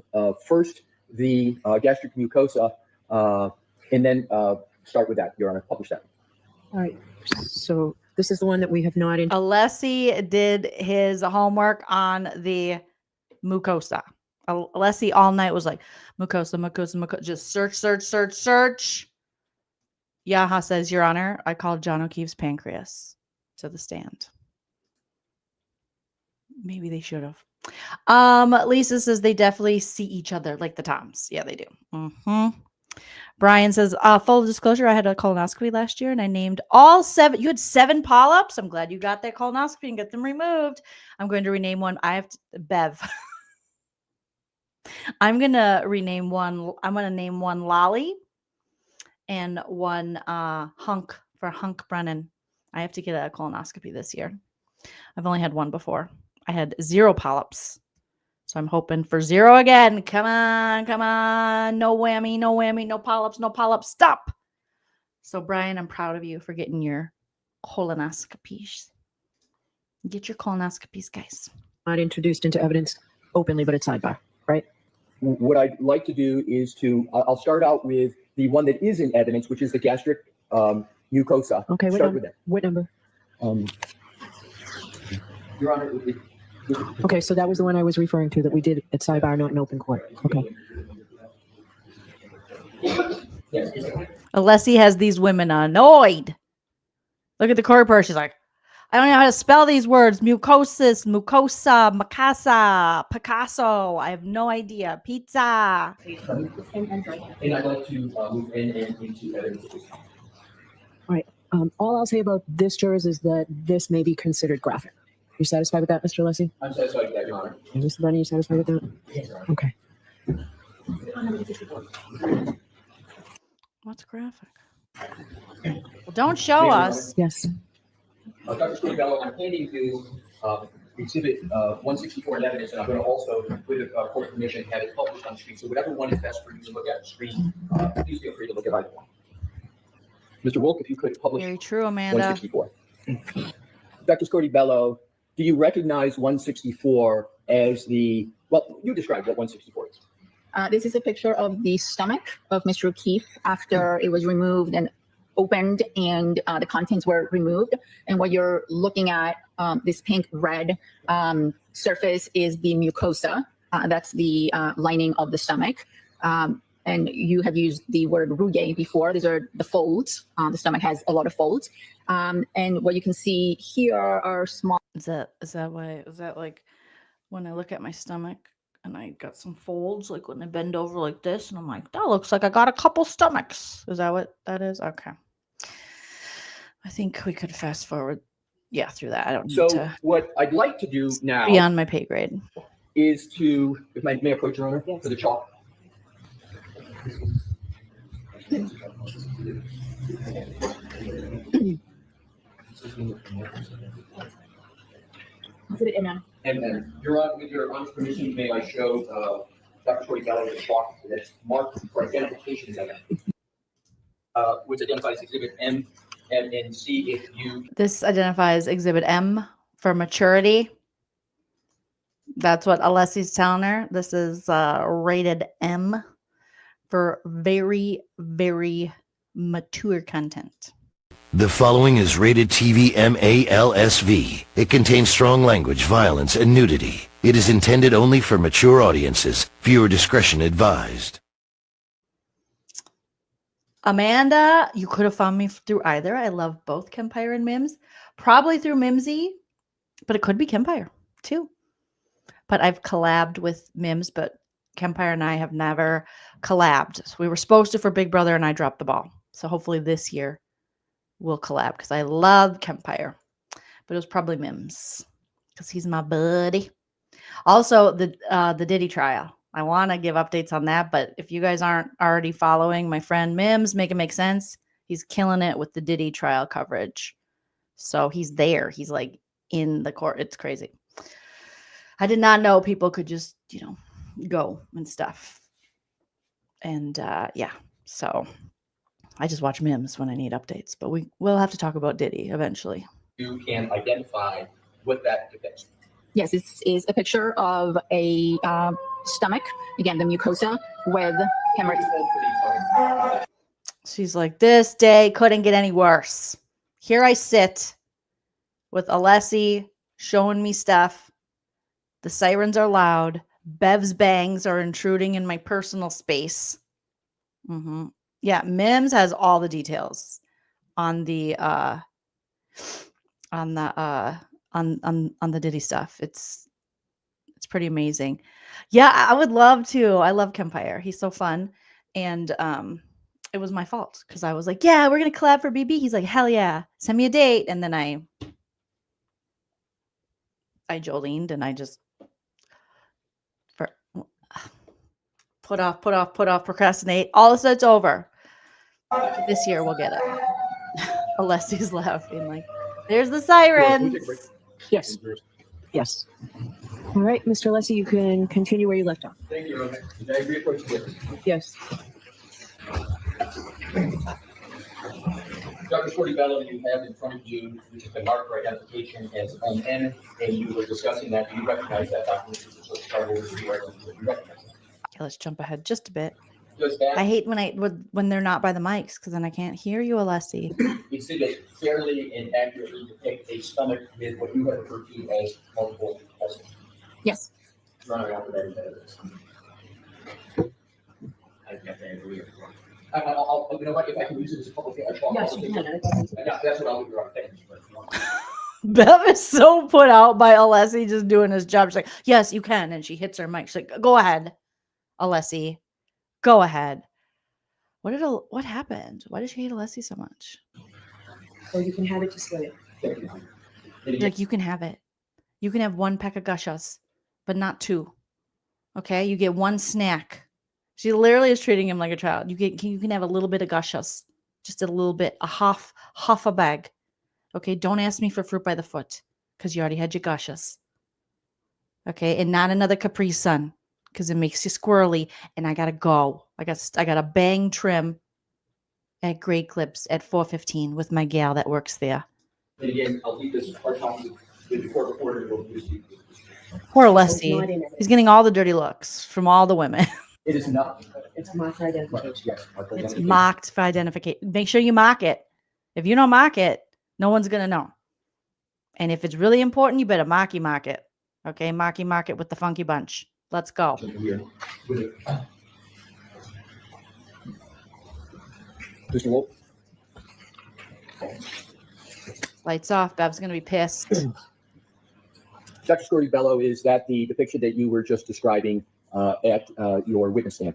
first the gastric mucosa, and then start with that, Your Honor. Publish that. All right. So this is the one that we have not. Alessi did his homework on the mucosa. Alessi all night was like, mucosa, just search. Yaha says, Your Honor, I called John O'Keefe's pancreas to the stand. Maybe they should have. Lisa says they definitely see each other like the Toms. Yeah, they do. Brian says, full disclosure, I had a colonoscopy last year and I named all 7. You had 7 polyps. I'm glad you got that colonoscopy and get them removed. I'm going to rename one. I have to, Bev. I'm going to rename one. I'm going to name one Lolly and one Hunk for Hunk Brennan. I have to get a colonoscopy this year. I've only had one before. I had 0 polyps. So I'm hoping for 0 again. Come on. No whammy, no polyps. Stop. So Brian, I'm proud of you for getting your colonoscopies. Get your colonoscopies, guys. Not introduced into evidence openly, but it's sidebar, right? What I'd like to do is I'll start out with the one that is in evidence, which is the gastric mucosa. Okay, start with that. What number? Your Honor. Okay, so that was the one I was referring to that we did at sidebar, not in open court. Okay. Yes. Alessi has these women annoyed. Look at the court report. She's like, I don't know how to spell these words. Mucosis, mucosa, macasa, Picasso. I have no idea. Pizza. And I'd like to move into evidence. All right. All I'll say about this, jurors, is that this may be considered graphic. You satisfied with that, Mr. Alessi? I'm satisfied with that, Your Honor. And Mr. Brennan, you satisfied with that? Yes, Your Honor. Okay. What's graphic? Well, don't show us. Yes. Dr. Scribello, I'm handing you Exhibit 164 in evidence, and I'm going to also, with court permission, have it published on screen. So whatever one is best for you to look at on screen, please feel free to look at either one. Mr. Wolk, if you could publish. Very true, Amanda. 164. Dr. Scribello, do you recognize 164 as well, you described what 164 is. This is a picture of the stomach of Mr. O'Keefe after it was removed and opened and the contents were removed. And what you're looking at, this pink red surface is the mucosa. That's the lining of the stomach. And you have used the word rouge before. These are the folds. The stomach has a lot of folds. And what you can see here are small. Is that like when I look at my stomach and I got some folds, like when I bend over like this, and I'm like, that looks like I got a couple stomachs. Is that what that is? Okay. I think we could fast forward, through that. I don't need So to what I'd like to do now beyond my pay grade. is to, if I may approach your honor, for the chalk. And Your Honor, with your honor's permission, may I show Dr. Tori Gallo the chalk that's marked for identification, which identifies exhibit M and C if you. This identifies exhibit M for maturity. That's what Alessi's telling her. This is rated M for very, very mature content. The following is rated TV MALSV. It contains strong language, violence, and nudity. It is intended only for mature audiences. Viewer discretion advised. Amanda, you could have found me through either. I love both Kempire and Mims. Probably through Mimsy, but it could be Kempire too. But I've collabed with Mims, but Kempire and I have never collabed. So we were supposed to for Big Brother, and I dropped the ball. So hopefully this year we'll collab, because I love Kempire. But it was probably Mims, because he's my buddy. Also, the Diddy trial. I want to give updates on that, but if you guys aren't already following my friend Mims, Make It Make Sense, he's killing it with the Diddy trial coverage. So he's there. He's like in the court. It's crazy. I did not know people could just, go and stuff. And so I just watch Mims when I need updates, but we'll have to talk about Diddy eventually. You can identify what that depicts. Yes, this is a picture of a stomach, again, the mucosa with hemorrhoids. She's like, this day couldn't get any worse. Here I sit with Alessi showing me stuff. The sirens are loud. Bev's bangs are intruding in my personal space. Yeah, Mims has all the details on the Diddy stuff. It's pretty amazing. Yeah, I would love to. I love Kempire. He's so fun. And it was my fault, because I was like, yeah, we're gonna collab for BB. He's like, hell yeah, send me a date. And then I Joleened, and I just put off, procrastinate. All of a sudden it's over. This year we'll get it. Alessi's laughing like, there's the sirens. Yes. Yes. All right, Mr. Alessi, you can continue where you left off. Thank you, Your Honor. May I reapproach the witness? Yes. Dr. Tori Gallo, you have in front of you, which has been marked for identification as ON, and you were discussing that. Do you recognize that document? Okay, let's jump ahead just a bit. Does that I hate when they're not by the mics, because then I can't hear you, Alessi. exhibit fairly and accurately depict a stomach with what you have referred to as multiple ulcers? Yes. Your Honor, after that is evidence. I can't agree. I'll, you know what, if I can use it as a public. Yes, you can. Yeah, that's what I'll do, Your Honor. Thank you. Bev is so put out by Alessi just doing his job. She's like, yes, you can. And she hits her mic. She's like, go ahead, Alessi. Go ahead. What happened? Why did she hate Alessi so much? Or you can have it just later. Like, you can have it. You can have one peck of gushas, but not two. Okay? You get one snack. She literally is treating him like a child. You can have a little bit of gushas. Just a little bit. A half a bag. Okay? Don't ask me for fruit by the foot, because you already had your gushas. Okay? And not another Capri Sun, because it makes you squirrely, and I gotta go. I got a bang trim at Great Clips at 4:15 with my gal that works there. And again, I'll leave this hard copy with the court reporter. Poor Alessi. He's getting all the dirty looks from all the women. It is not. It's mocked identification. Yes. It's mocked for identification. Make sure you mock it. If you don't mark it, no one's going to know. And if it's really important, you better mark it. Okay, mark it with the funky bunch. Let's go. Mr. Wolf? Lights off. Bev's going to be pissed. Dr. Scorti-Bello, is that the depiction that you were just describing at your witness stand?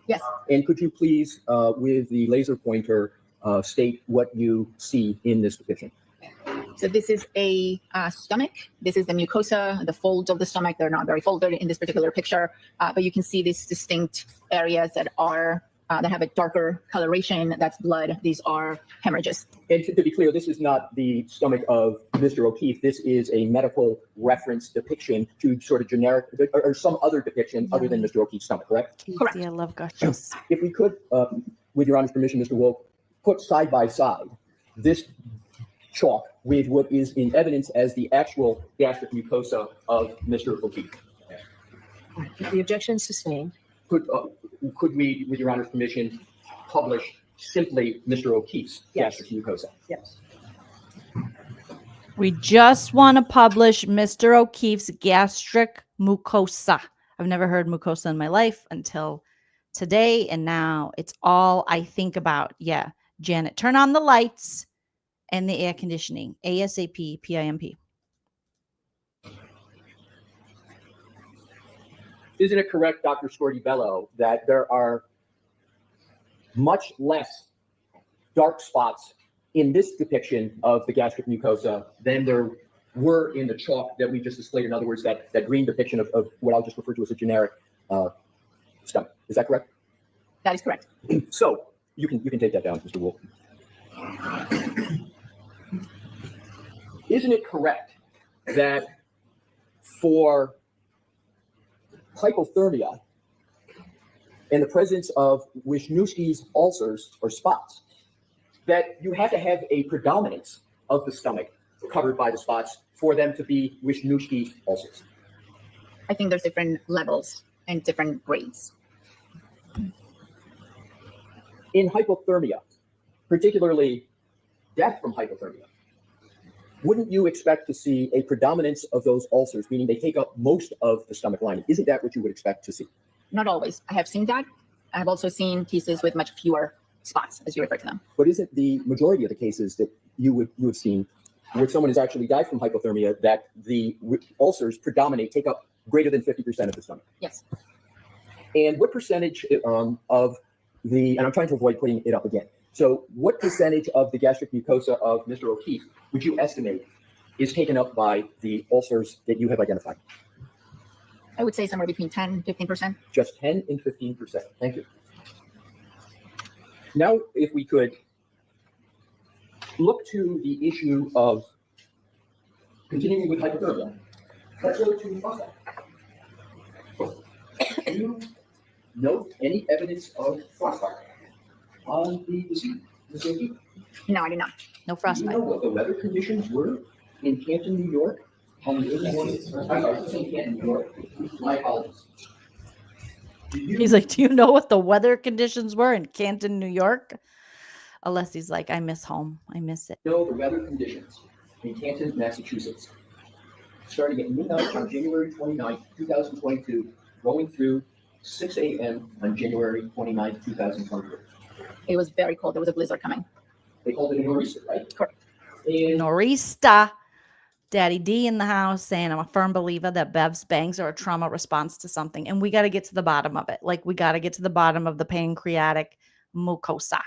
Yes. And could you please, with the laser pointer, state what you see in this depiction? So this is a stomach. This is the mucosa, the folds of the stomach. They're not very folded in this particular picture, but you can see these distinct areas that are that have a darker coloration. That's blood. These are hemorrhages. And to be clear, this is not the stomach of Mr. O'Keefe. This is a medical reference depiction to sort of generic or some other depiction other than Mr. O'Keefe's stomach, correct? Correct. I love gushes. If we could, with your Honor's permission, Mr. Wolf, put side by side this chalk with what is in evidence as the actual gastric mucosa of Mr. O'Keefe. The objection is sustained. Could we, with your Honor's permission, publish simply Mr. O'Keefe's gastric mucosa? Yes. We just want to publish Mr. O'Keefe's gastric mucosa. I've never heard mucosa in my life until today, and now it's all I think about. Yeah, Janet, turn on the lights and the air conditioning. ASAP, PIMP. Isn't it correct, Dr. Scorti-Bello, that there are much less dark spots in this depiction of the gastric mucosa than there were in the chalk that we just displayed? In other words, that green depiction of what I'll just refer to as a generic stomach. Is that correct? That is correct. So you can take that down, Mr. Wolf. Isn't it correct that for hypothermia in the presence of Wisniewski's ulcers or spots, that you have to have a predominance of the stomach covered by the spots for them to be Wisniewski ulcers? I think there's different levels and different grades. In hypothermia, particularly death from hypothermia, wouldn't you expect to see a predominance of those ulcers, meaning they take up most of the stomach lining? Isn't that what you would expect to see? Not always. I have seen that. I've also seen cases with much fewer spots, as you refer to them. But isn't the majority of the cases that you have seen where someone has actually died from hypothermia that the ulcers predominate, take up greater than 50% of the stomach? Yes. And what percentage of the, and I'm trying to avoid putting it up again. So what percentage of the gastric mucosa of Mr. O'Keefe would you estimate is taken up by the ulcers that you have identified? I would say somewhere between 10 and 15%. Just 10 and 15%. Thank you. Now, if we could look to the issue of continuing with hypothermia, let's go to frostbite. Do you note any evidence of frostbite on the deceased, Mr. O'Keefe? No, I do not. No Do you frostbite. know what the weather conditions were in Canton, New York on the early morning? I'm sorry, I was saying Canton, New York. My apologies. He's like, do you know what the weather conditions were in Canton, New York? Unless he's like, I miss home. I miss it. Know the weather conditions in Canton, Massachusetts, starting at midnight on January 29th, 2022, going through 6 a.m. on January 29th, 2023. It was very cold. There was a blizzard coming. They called it a nor'easter, right? Correct. And Norista. Daddy D in the house saying, I'm a firm believer that Bev's bangs are a trauma response to something. And we got to get to the bottom of it. Like, we got to get to the bottom of the pancreatic mucosa.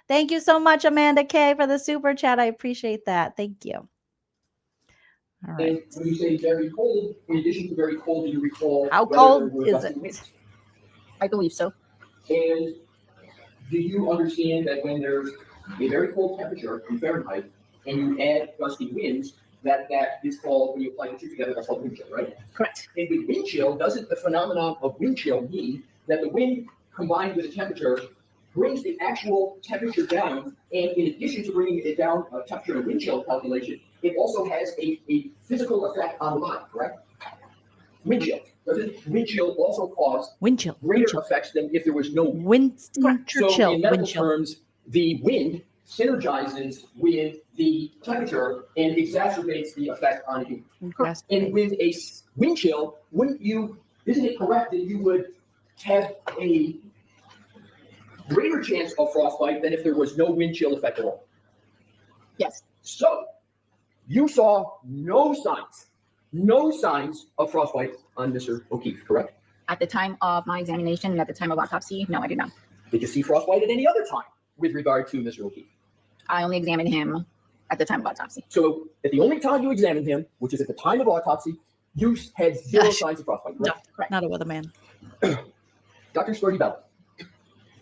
Thank you so much, Amanda K, for the super chat. I appreciate that. Thank you. All right. and when you say very cold, in addition to very cold, do you recall How whether cold there were is gusty it? winds? I believe so. And do you understand that when there's a very cold temperature in Fahrenheit and you add gusty winds, that is called, when you apply the two together, that's called wind chill, right? Correct. And with wind chill, doesn't the phenomenon of wind chill mean that the wind combined with the temperature brings the actual temperature down? And in addition to bringing it down, temperature and wind chill calculation, it also has a physical effect on the body, correct? Wind chill. Doesn't wind chill also cause Wind chill. greater effects than if there was no wind? Winston So Churchill. in medical Wind chill. terms, the wind synergizes with the temperature and exacerbates the effect on you. And with a wind chill, isn't it correct that you would have a greater chance of frostbite than if there was no wind chill effect at all? Yes. So you saw no signs of frostbite on Mr. O'Keefe, correct? At the time of my examination and at the time of autopsy, no, I did not. Did you see frostbite at any other time with regard to Mr. O'Keefe? I only examined him at the time of autopsy. So at the only time you examined him, which is at the time of autopsy, you had zero signs of frostbite, correct? Correct. Not a weatherman. Dr. Scortibella,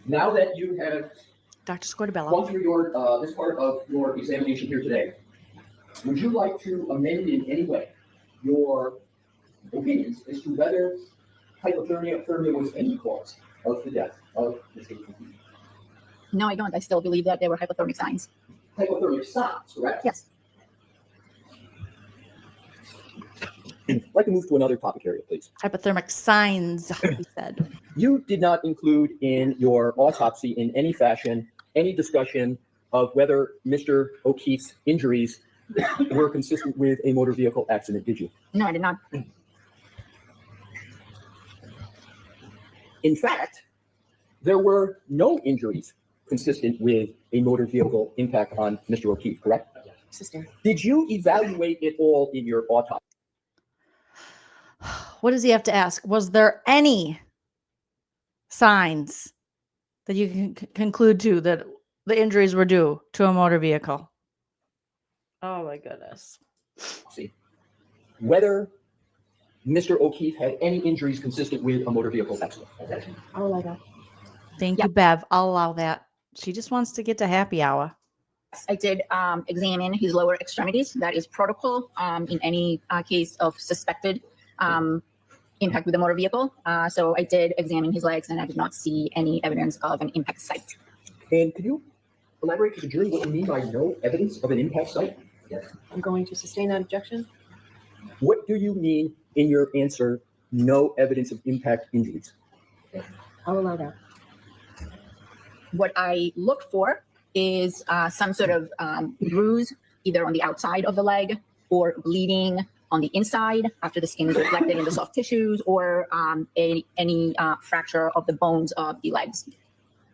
now that you have Dr. Scortibella. gone through this part of your examination here today, would you like to amend in any way your opinions as to whether hypothermia was any cause of the death of Mr. O'Keefe? No, I don't. I still believe that there were hypothermic signs. Hypothermic signs, correct? Yes. I'd like to move to another topic area, please. Hypothermic signs, he said. You did not include in your autopsy in any fashion any discussion of whether Mr. O'Keefe's injuries were consistent with a motor vehicle accident, did you? No, I did not. In fact, there were no injuries consistent with a motor vehicle impact on Mr. O'Keefe, correct? Sister. Did you evaluate it all in your autopsy? What does he have to ask? Was there any signs that you can conclude to that the injuries were due to a motor vehicle? Oh my goodness. See, whether Mr. O'Keefe had any injuries consistent with a motor vehicle accident. I'll allow that. Thank you, Bev. I'll allow that. She just wants to get to happy hour. I did examine his lower extremities. That is protocol in any case of suspected impact with a motor vehicle. So I did examine his legs and I did not see any evidence of an impact site. And could you elaborate to the jury what you mean by no evidence of an impact site? Yes. I'm going to sustain that objection. What do you mean in your answer, no evidence of impact injuries? I'll allow that. What I look for is some sort of bruise, either on the outside of the leg or bleeding on the inside after the skin is reflected in the soft tissues, or any fracture of the bones of the legs.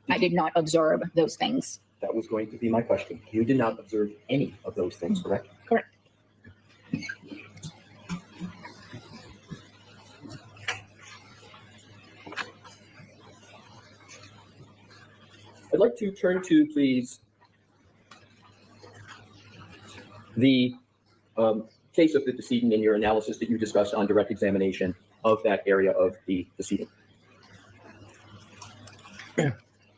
I did not observe those things. That was going to be my question. You did not observe any of those things, correct? Correct. I'd like to turn to, please, the case of the decedent in your analysis that you discussed on direct examination of that area of the decedent.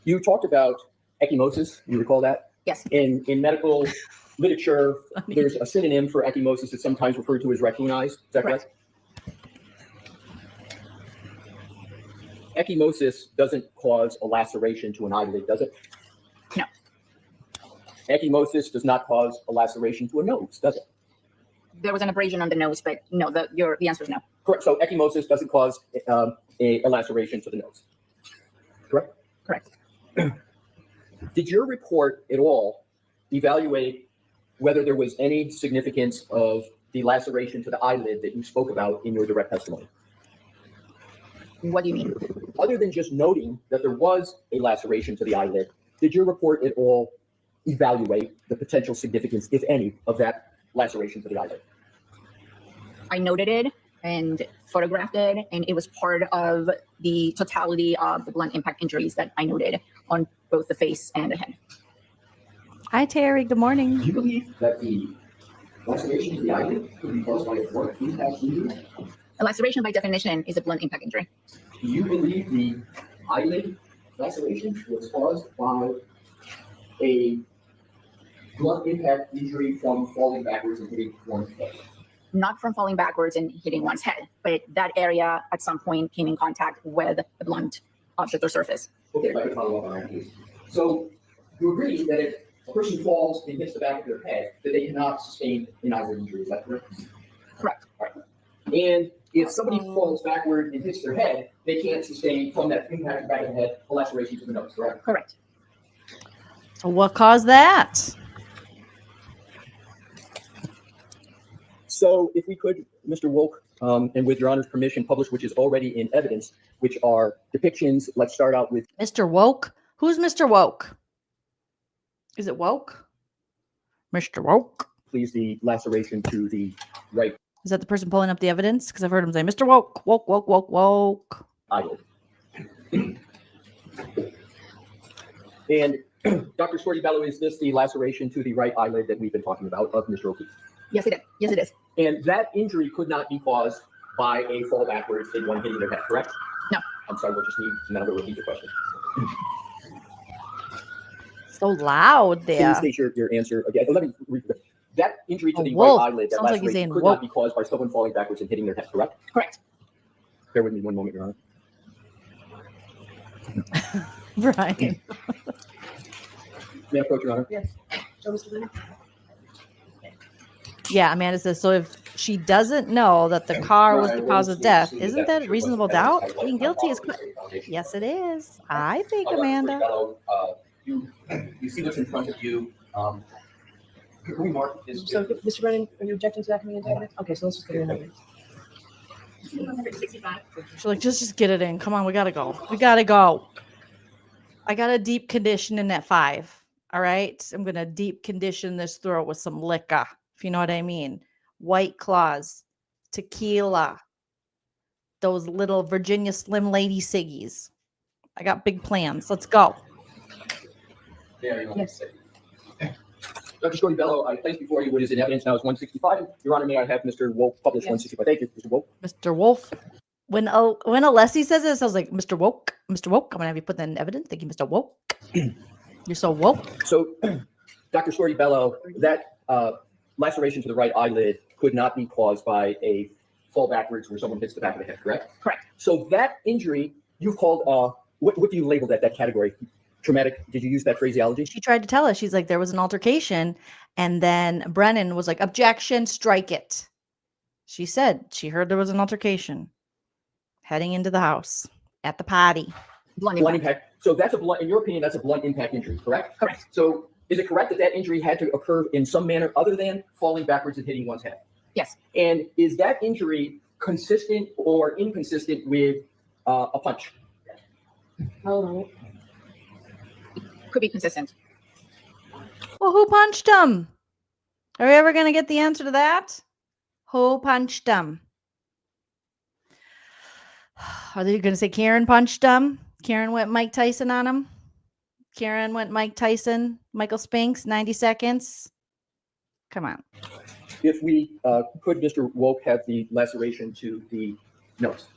You talked about ecchymosis. You recall that? Yes. In medical literature, there's a synonym for ecchymosis that's sometimes referred to as raccoon eyes. Is that correct? Ecchymosis doesn't cause a laceration to an eyelid, does it? No. Ecchymosis does not cause a laceration to a nose, does it? There was an abrasion on the nose, but no, the answer is no. Correct. So ecchymosis doesn't cause a laceration to the nose. Correct? Correct. Did your report at all evaluate whether there was any significance of the laceration to the eyelid that you spoke about in your direct testimony? What do you mean? Other than just noting that there was a laceration to the eyelid, did your report at all evaluate the potential significance, if any, of that laceration to the eyelid? I noted it and photographed it, and it was part of the totality of the blunt impact injuries that I noted on both the face and the head. Hi, Terry. Good morning. Do you believe that the laceration to the eyelid could be caused by a blunt impact injury? A laceration, by definition, is a blunt impact injury. Do you believe the eyelid laceration was caused by a blunt impact injury from falling backwards and hitting one's head? Not from falling backwards and hitting one's head, but that area at some point came in contact with the blunt object or surface. Okay, if I can follow up on that, please. So you agree that if a person falls and hits the back of their head, that they cannot sustain an eyelid injury, is that correct? Correct. All right. And if somebody falls backward and hits their head, they can't sustain from that impact back of the head a laceration to the nose, correct? Correct. So what caused that? So if we could, Mr. Woke, and with your honor's permission, publish which is already in evidence, which are depictions. Let's start out with Mr. Woke? Who's Mr. Woke? Is it Woke? Mr. Woke? please the laceration to the right Is that the person pulling up the evidence? Because I've heard him say, Mr. Woke, woke, woke, woke, woke. eyelid. And Dr. Scordi-Bello, is this the laceration to the right eyelid that we've been talking about of Mr. O'Keefe? Yes, it is. Yes, it is. And that injury could not be caused by a fall backwards and one hitting their head, correct? No. I'm sorry, we'll just need to now repeat the question. So loud there. Please state your answer again. Let me read it. That injury to the wolf. right eyelid, that Sounds like he's laceration, saying could wolf. not be caused by someone falling backwards and hitting their head, correct? Correct. Bear with me one moment, Your Honor. Brian. May I approach, Your Honor? Yes. Yeah, Amanda says, so if she doesn't know that the car was the cause of death, isn't that reasonable doubt? Being guilty is... Yes, it is. I think, Amanda. You see what's in front of you. Can we mark this? So, Mr. Brennan, are you objecting to that coming into evidence? Okay, so let's just get it in evidence. She's like, just get it in. Come on, we gotta go. We gotta go. I got a deep condition in at 5. All right. I'm gonna deep condition this throat with some liquor, if you know what I mean. White Claws, tequila, those little Virginia Slim Lady ciggies. I got big plans. Let's go. Yes. Dr. Scordi-Bello, I place before you what is in evidence now is 165. Your Honor, may I have Mr. Wolf publish 165? Thank you, Mr. Wolf. Mr. Wolf. When Alessi says it sounds like Mr. Woke. Mr. Woke. I'm gonna have you put that in evidence. Thank you, Mr. Woke. You're so woke. So, Dr. Scordi-Bello, that laceration to the right eyelid could not be caused by a fall backwards where someone hits the back of the head, correct? Correct. So that injury you've called, what do you label that category? Traumatic? Did you use that phraseology? She tried to tell us. She's like, there was an altercation, and then Brennan was like, objection, strike it. She said she heard there was an altercation heading into the house at the party. Blunt Blunt impact. impact. So that's a blunt, in your opinion, that's a blunt impact injury, correct? Correct. So is it correct that that injury had to occur in some manner other than falling backwards and hitting one's head? Yes. And is that injury consistent or inconsistent with a punch? Hold on. Could be consistent. Well, who punched him? Are we ever going to get the answer to that? Who punched him? Are they going to say Karen punched him? Karen went Mike Tyson on him? Karen went Mike Tyson, Michael Spinks, 90 seconds. Come on. If we could, Mr. Woke, have the laceration to the nose.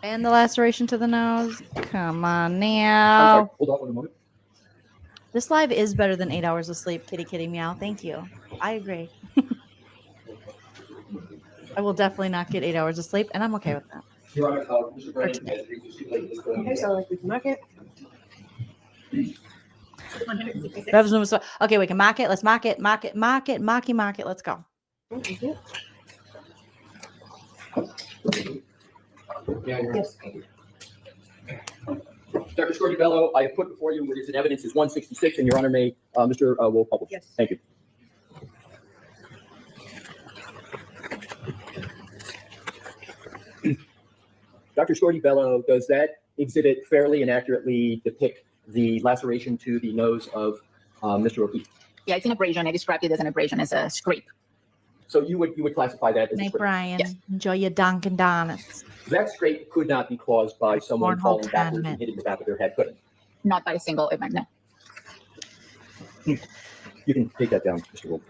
And the laceration to the nose. Come on I'm now. sorry, hold on for a moment. This live is better than 8 hours of sleep. Kitty, kitty, meow. Thank you. I agree. I will definitely not get 8 hours of sleep, and I'm okay with that. Your Honor, Mr. Brennan has recently this going. Okay, so like we can mark it. Okay, we can mark it. Let's mark it, mark it, mark it, mark it. Let's go. Okay. Yes. Dr. Scordi-Bello, I have put before you what is in evidence is 166, and Your Honor may, Mr. Woke publish. Yes. Thank you. Dr. Scordi-Bello, does that exhibit fairly and accurately depict the laceration to the nose of Mr. O'Keefe? Yeah, it's an abrasion. I described it as an abrasion, as a scrape. So you would classify that as a Night, scrape? Brian. Yes. Enjoy your Dunkin' Donuts. That scrape could not be caused by someone Cornhole falling backwards and tournament. hitting the back of their head, could it? Not by a single event, no. You can take that down, Mr. Wolf.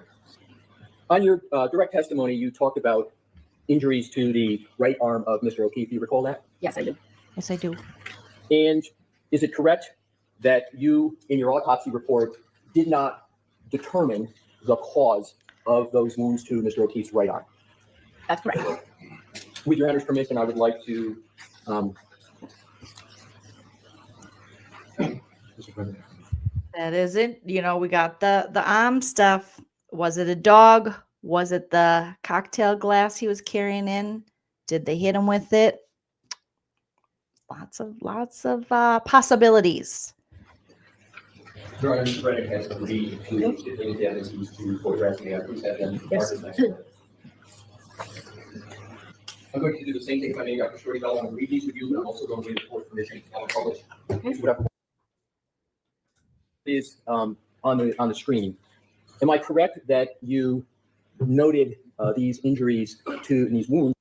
On your direct testimony, you talked about injuries to the right arm of Mr. O'Keefe. You recall that? Yes, I do. Yes, I do. And is it correct that you, in your autopsy report, did not determine the cause of those wounds to Mr. O'Keefe's right arm? That's correct. With Your Honor's permission, I would like to That isn't, we got the arm stuff. Was it a dog? Was it the cocktail glass he was carrying in? Did they hit him with it? Lots of possibilities. Your Honor, Mr. Brennan has agreed to definitive evidence to photograph the please have them. Yes. I'm going to do the same thing if I may, Dr. Shorty. I'll want to read these with you, but I'm also going to wait for permission to publish. Is on the screen. Am I correct that you noted these injuries to these wounds?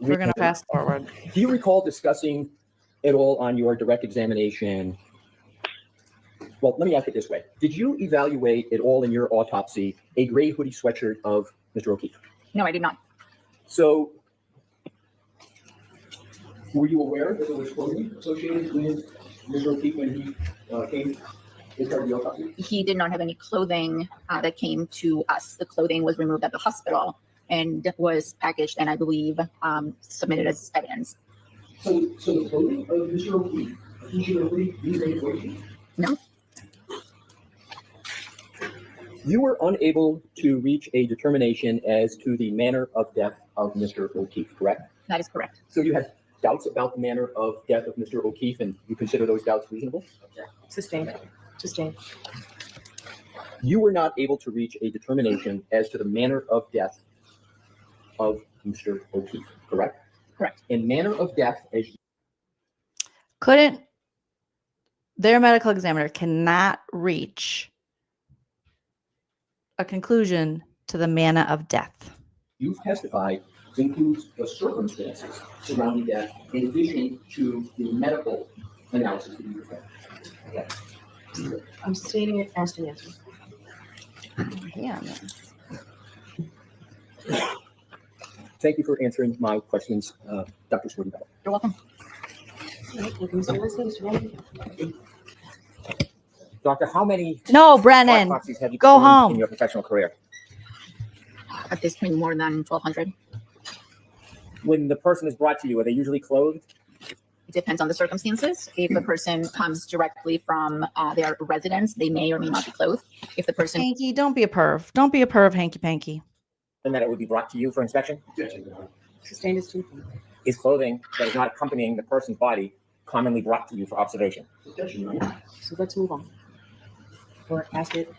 We're going to fast forward. Do you recall discussing at all on your direct examination? Well, let me ask it this way. Did you evaluate at all in your autopsy a gray hoodie sweatshirt of Mr. O'Keefe? No, I did not. So, were you aware that there was clothing associated with Mr. O'Keefe when he came as part of the autopsy? He did not have any clothing that came to us. The clothing was removed at the hospital and was packaged and I believe submitted as evidence. So the clothing of Mr. O'Keefe, No. You were unable to reach a determination as to the manner of death of Mr. O'Keefe, correct? That is correct. So you had doubts about the manner of death of Mr. O'Keefe, and you consider those doubts reasonable? Sustained. Sustained. You were not able to reach a determination as to the manner of death of Mr. O'Keefe, correct? Correct. And manner of death, as Couldn't, their medical examiner cannot reach a conclusion to the manner of death. you've testified, includes the circumstances surrounding death in addition to the medical analysis that you performed. Okay. I'm stating it, asked and answered. Yeah. Thank you for answering my questions, Dr. Swinton. You're welcome. Doctor, how many No, Brennan, autopsies have you go performed home. in your professional career? At this point, more than 1,200. When the person is brought to you, are they usually clothed? It depends on the circumstances. If the person comes directly from their residence, they may or may not be clothed. If the person Hanky, don't be a perv. Don't be a perv, Hanky Panky. And that it would be brought to you for inspection? Sustained is 2 feet. Is clothing that is not accompanying the person's body commonly brought to you for observation? So let's move on. Or ask it.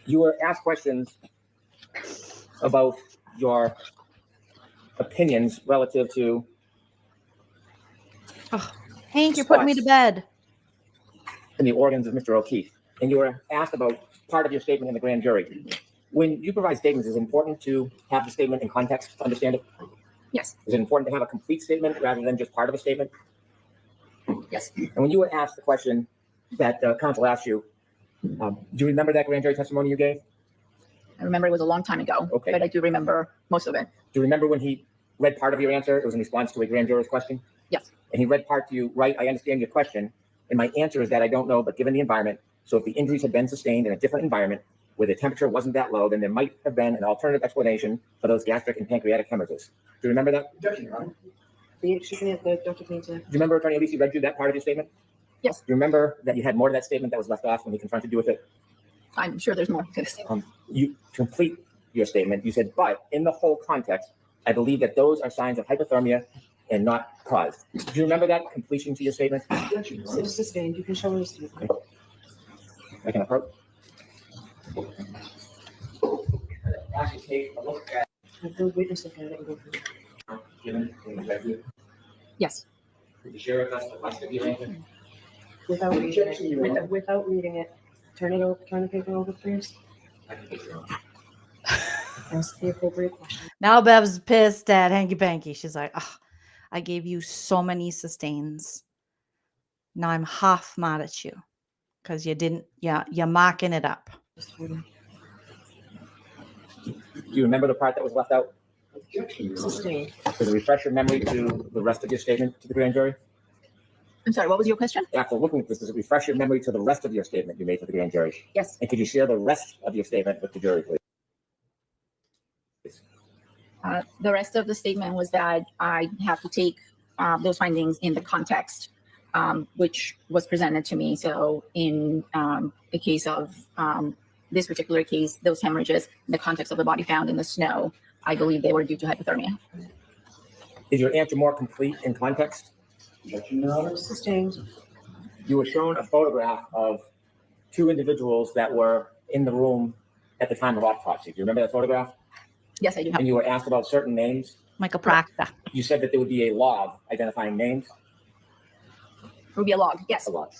You were asked questions about your opinions relative to Hank, you're putting me to bed. in the organs of Mr. O'Keefe, and you were asked about part of your statement in the grand jury. When you provide statements, is it important to have the statement in context to understand it? Yes. Is it important to have a complete statement rather than just part of a statement? Yes. And when you were asked the question that counsel asked you, do you remember that grand jury testimony you gave? I remember it was a long time ago, Okay. but I do remember most of it. Do you remember when he read part of your answer? It was in response to a grand juror's question? Yes. And he read part to you, right, I understand your question, and my answer is that I don't know, but given the environment, so if the injuries had been sustained in a different environment where the temperature wasn't that low, then there might have been an alternative explanation for those gastric and pancreatic hemorrhages. Do you remember that? She can have the Dr. Payne's. Do you remember, Attorney Elise, read you that part of your statement? Yes. Do you remember that you had more to that statement that was left off when he confronted you with it? I'm sure there's more to this. You to complete your statement, you said, but in the whole context, I believe that those are signs of hypothermia and not caused. Do you remember that completion to your statement? It's sustained. You can show us. I can approach. Actually, take a look at The witness look at it and go through it. given in the record. Yes. Could you share with us the rest of your answer? Without reading it. Without reading it. Turn it over. Turn the paper over, please. I can take your own. Ask the appropriate question. Now Bev's pissed at Hanky Panky. She's like, oh, I gave you so many sustains. Now I'm half mad at you because you didn't, you're marking it up. Do you remember the part that was left out? Sustained. Does it refresh your memory to the rest of your statement to the grand jury? I'm sorry, what was your question? After looking at this, does it refresh your memory to the rest of your statement you made to the grand jury? Yes. And could you share the rest of your statement with the jury, please? The rest of the statement was that I have to take those findings in the context, which was presented to me. So in the case of this particular case, those hemorrhages, in the context of the body found in the snow, I believe they were due to hypothermia. Is your answer more complete in context? Sustained. You were shown a photograph of two individuals that were in the room at the time of autopsy. Do you remember that photograph? Yes, I do. And you were asked about certain names. Michael Proctor. You said that there would be a log identifying names. It would be a log. Yes. A log.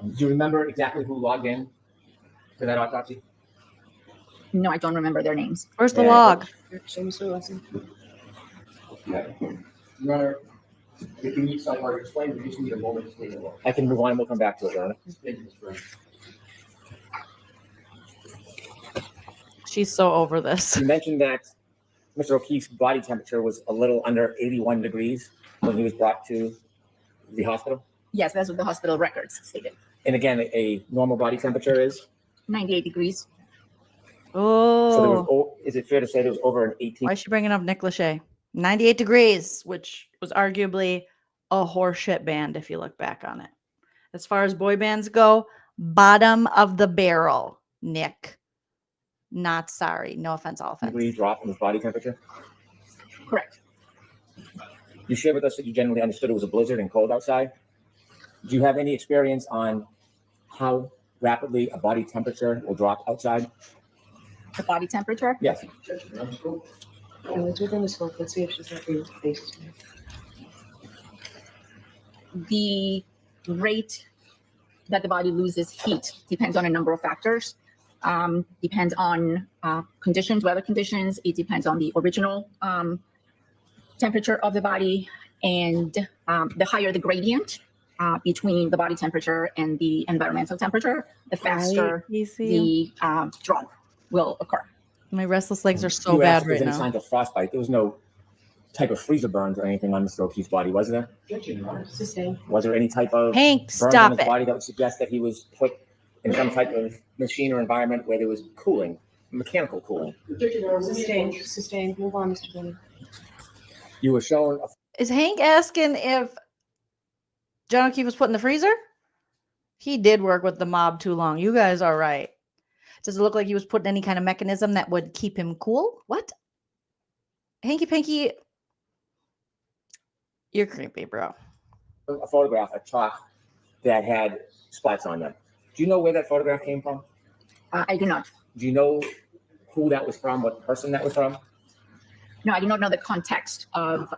Do you remember exactly who logged in to that autopsy? No, I don't remember their names. Where's the Yeah. log? Runner, if you need somewhere to explain, we just need a moment to take a look. I can move on and we'll come back to it, Your Honor. Thank you, Mr. Brown. She's so over this. You mentioned that Mr. O'Keefe's body temperature was a little under 81 degrees when he was brought to the hospital. Yes, that's what the hospital records stated. And again, a normal body temperature is? 98 degrees. So there Oh, was, is it fair to say there was over an 18? why is she bringing up Nick Lachey? 98 degrees, which was arguably a horseshit band if you look back on it. As far as boy bands go, bottom of the barrel, Nick. Not sorry. No offense, all offense. Degree drop in his body temperature? Correct. You shared with us that you generally understood it was a blizzard and cold outside. Do you have any experience on how rapidly a body temperature will drop outside? The body temperature? Yes. It's within the scope. Let's see if she's not being faced. The rate that the body loses heat depends on a number of factors. Depends on conditions, weather conditions. It depends on the original temperature of the body, and the higher the gradient between the body temperature and the environmental temperature, the faster the drop will occur. My restless legs are so You bad asked if right there's any now. signs of frostbite. There was no type of freezer burns or anything on Mr. O'Keefe's body, was there? Was there any type of Hank, burns on stop his it. body that would suggest that he was put in some type of machine or environment where there was cooling, mechanical cooling? Sustained. Move on, Mr. Joleen. You were shown a Is Hank asking if John O'Keefe was put in the freezer? He did work with the mob too long. You guys are right. Does it look like he was put in any kind of mechanism that would keep him cool? What? Hanky Panky, you're creepy, bro. photograph, a chalk that had spots on them. Do you know where that photograph came from? I do not. Do you know who that was from, what person that was from? No, I do not know the context of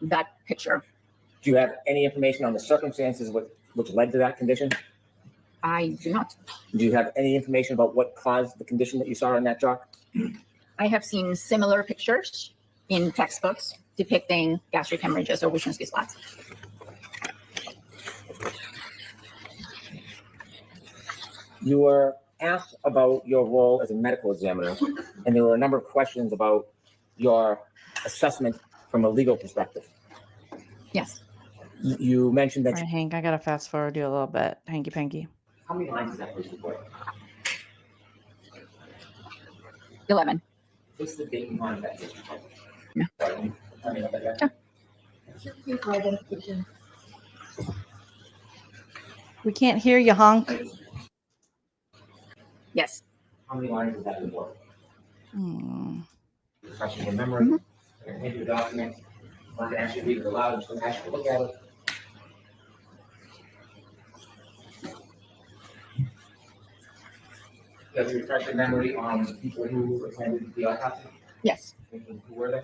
that picture. Do you have any information on the circumstances which led to that condition? I do not. Do you have any information about what caused the condition that you saw in that chalk? I have seen similar pictures in textbooks depicting gastric hemorrhages or Wyszynski spots. You were asked about your role as a medical examiner, and there were a number of questions about your assessment from a legal perspective. Yes. You mentioned that. All right, Hank, I gotta fast forward you a little bit. Hanky Panky. How many lines is that police report? 11. What's the date and time of that police report? Yeah. Sorry, tell me about that. We can't hear you, honk. Yes. How many lines is that report? Refreshing your memory. I'm going to hand you the document. I'm going to ask you to read it aloud. I'm just going to ask you to look at it. Does it refresh your memory on the people who attended the autopsy? Yes. Who were they?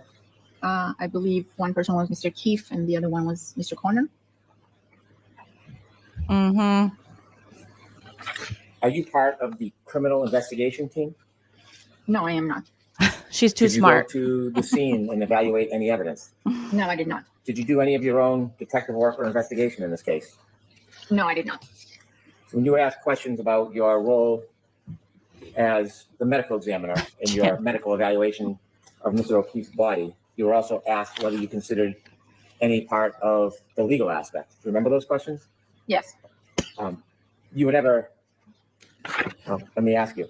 I believe one person was Mr. Keefe and the other one was Mr. Corner. Mm-hmm. Are you part of the criminal investigation team? No, I am not. She's too Did you smart. go to the scene and evaluate any evidence? No, I did not. Did you do any of your own detective work or investigation in this case? No, I did not. So when you were asked questions about your role as the medical examiner in your medical evaluation of Mr. O'Keefe's body, you were also asked whether you considered any part of the legal aspect. Do you remember those questions? Yes. You would never, let me ask you.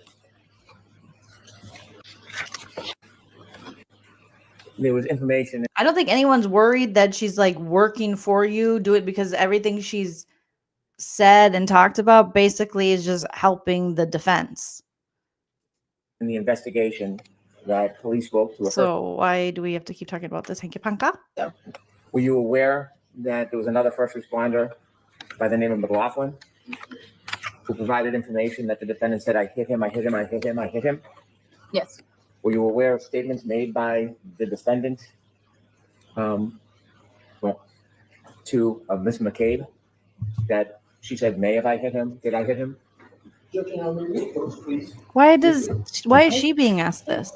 There was information. I don't think anyone's worried that she's like working for you. Do it because everything she's said and talked about basically is just helping the defense. In the investigation that police spoke to her. So why do we have to keep talking about this, Hanky Panka? Were you aware that there was another first responder by the name of McLaughlin, who provided information that the defendant said, I hit him, I hit him, I hit him, I hit him? Yes. Were you aware of statements made by the defendant to Miss McCabe that she said, may have I hit him? Did I hit him? Why is she being asked this?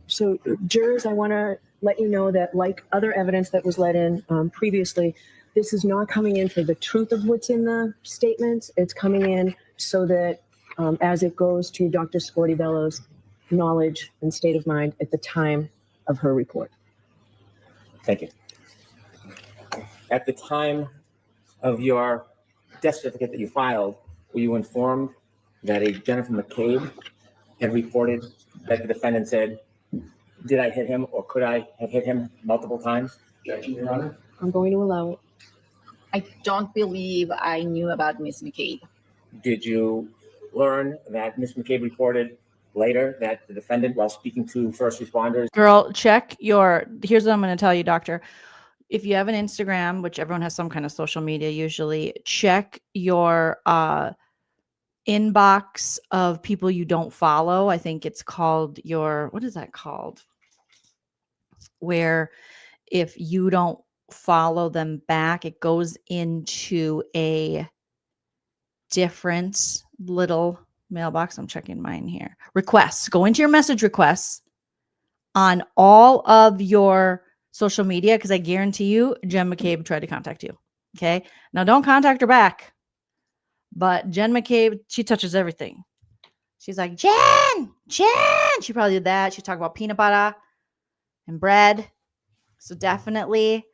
So, jurors, I want to let you know that, like other evidence that was let in previously, this is not coming in for the truth of what's in the statements. It's coming in so that as it goes to Dr. Scortibello's knowledge and state of mind at the time of her report. Thank you. At the time of your death certificate that you filed, were you informed that a Jennifer McCabe had reported that the defendant said, did I hit him or could I have hit him multiple times? Objection, Your Honor. I'm going to allow it. I don't believe I knew about Miss McCabe. Did you learn that Miss McCabe reported later that the defendant, while speaking to first responders, Girl, check your, here's what I'm going to tell you, doctor. If you have an Instagram, which everyone has some kind of social media usually, check your inbox of people you don't follow. I think it's called your, what is that called? Where if you don't follow them back, it goes into a different little mailbox. I'm checking mine here. Requests. Go into your message requests on all of your social media, because I guarantee you Jen McCabe tried to contact you. Okay. Now don't contact her back. But Jen McCabe, she touches everything. She's like, Jen. She probably did that. She talked about peanut butter and bread. So definitely,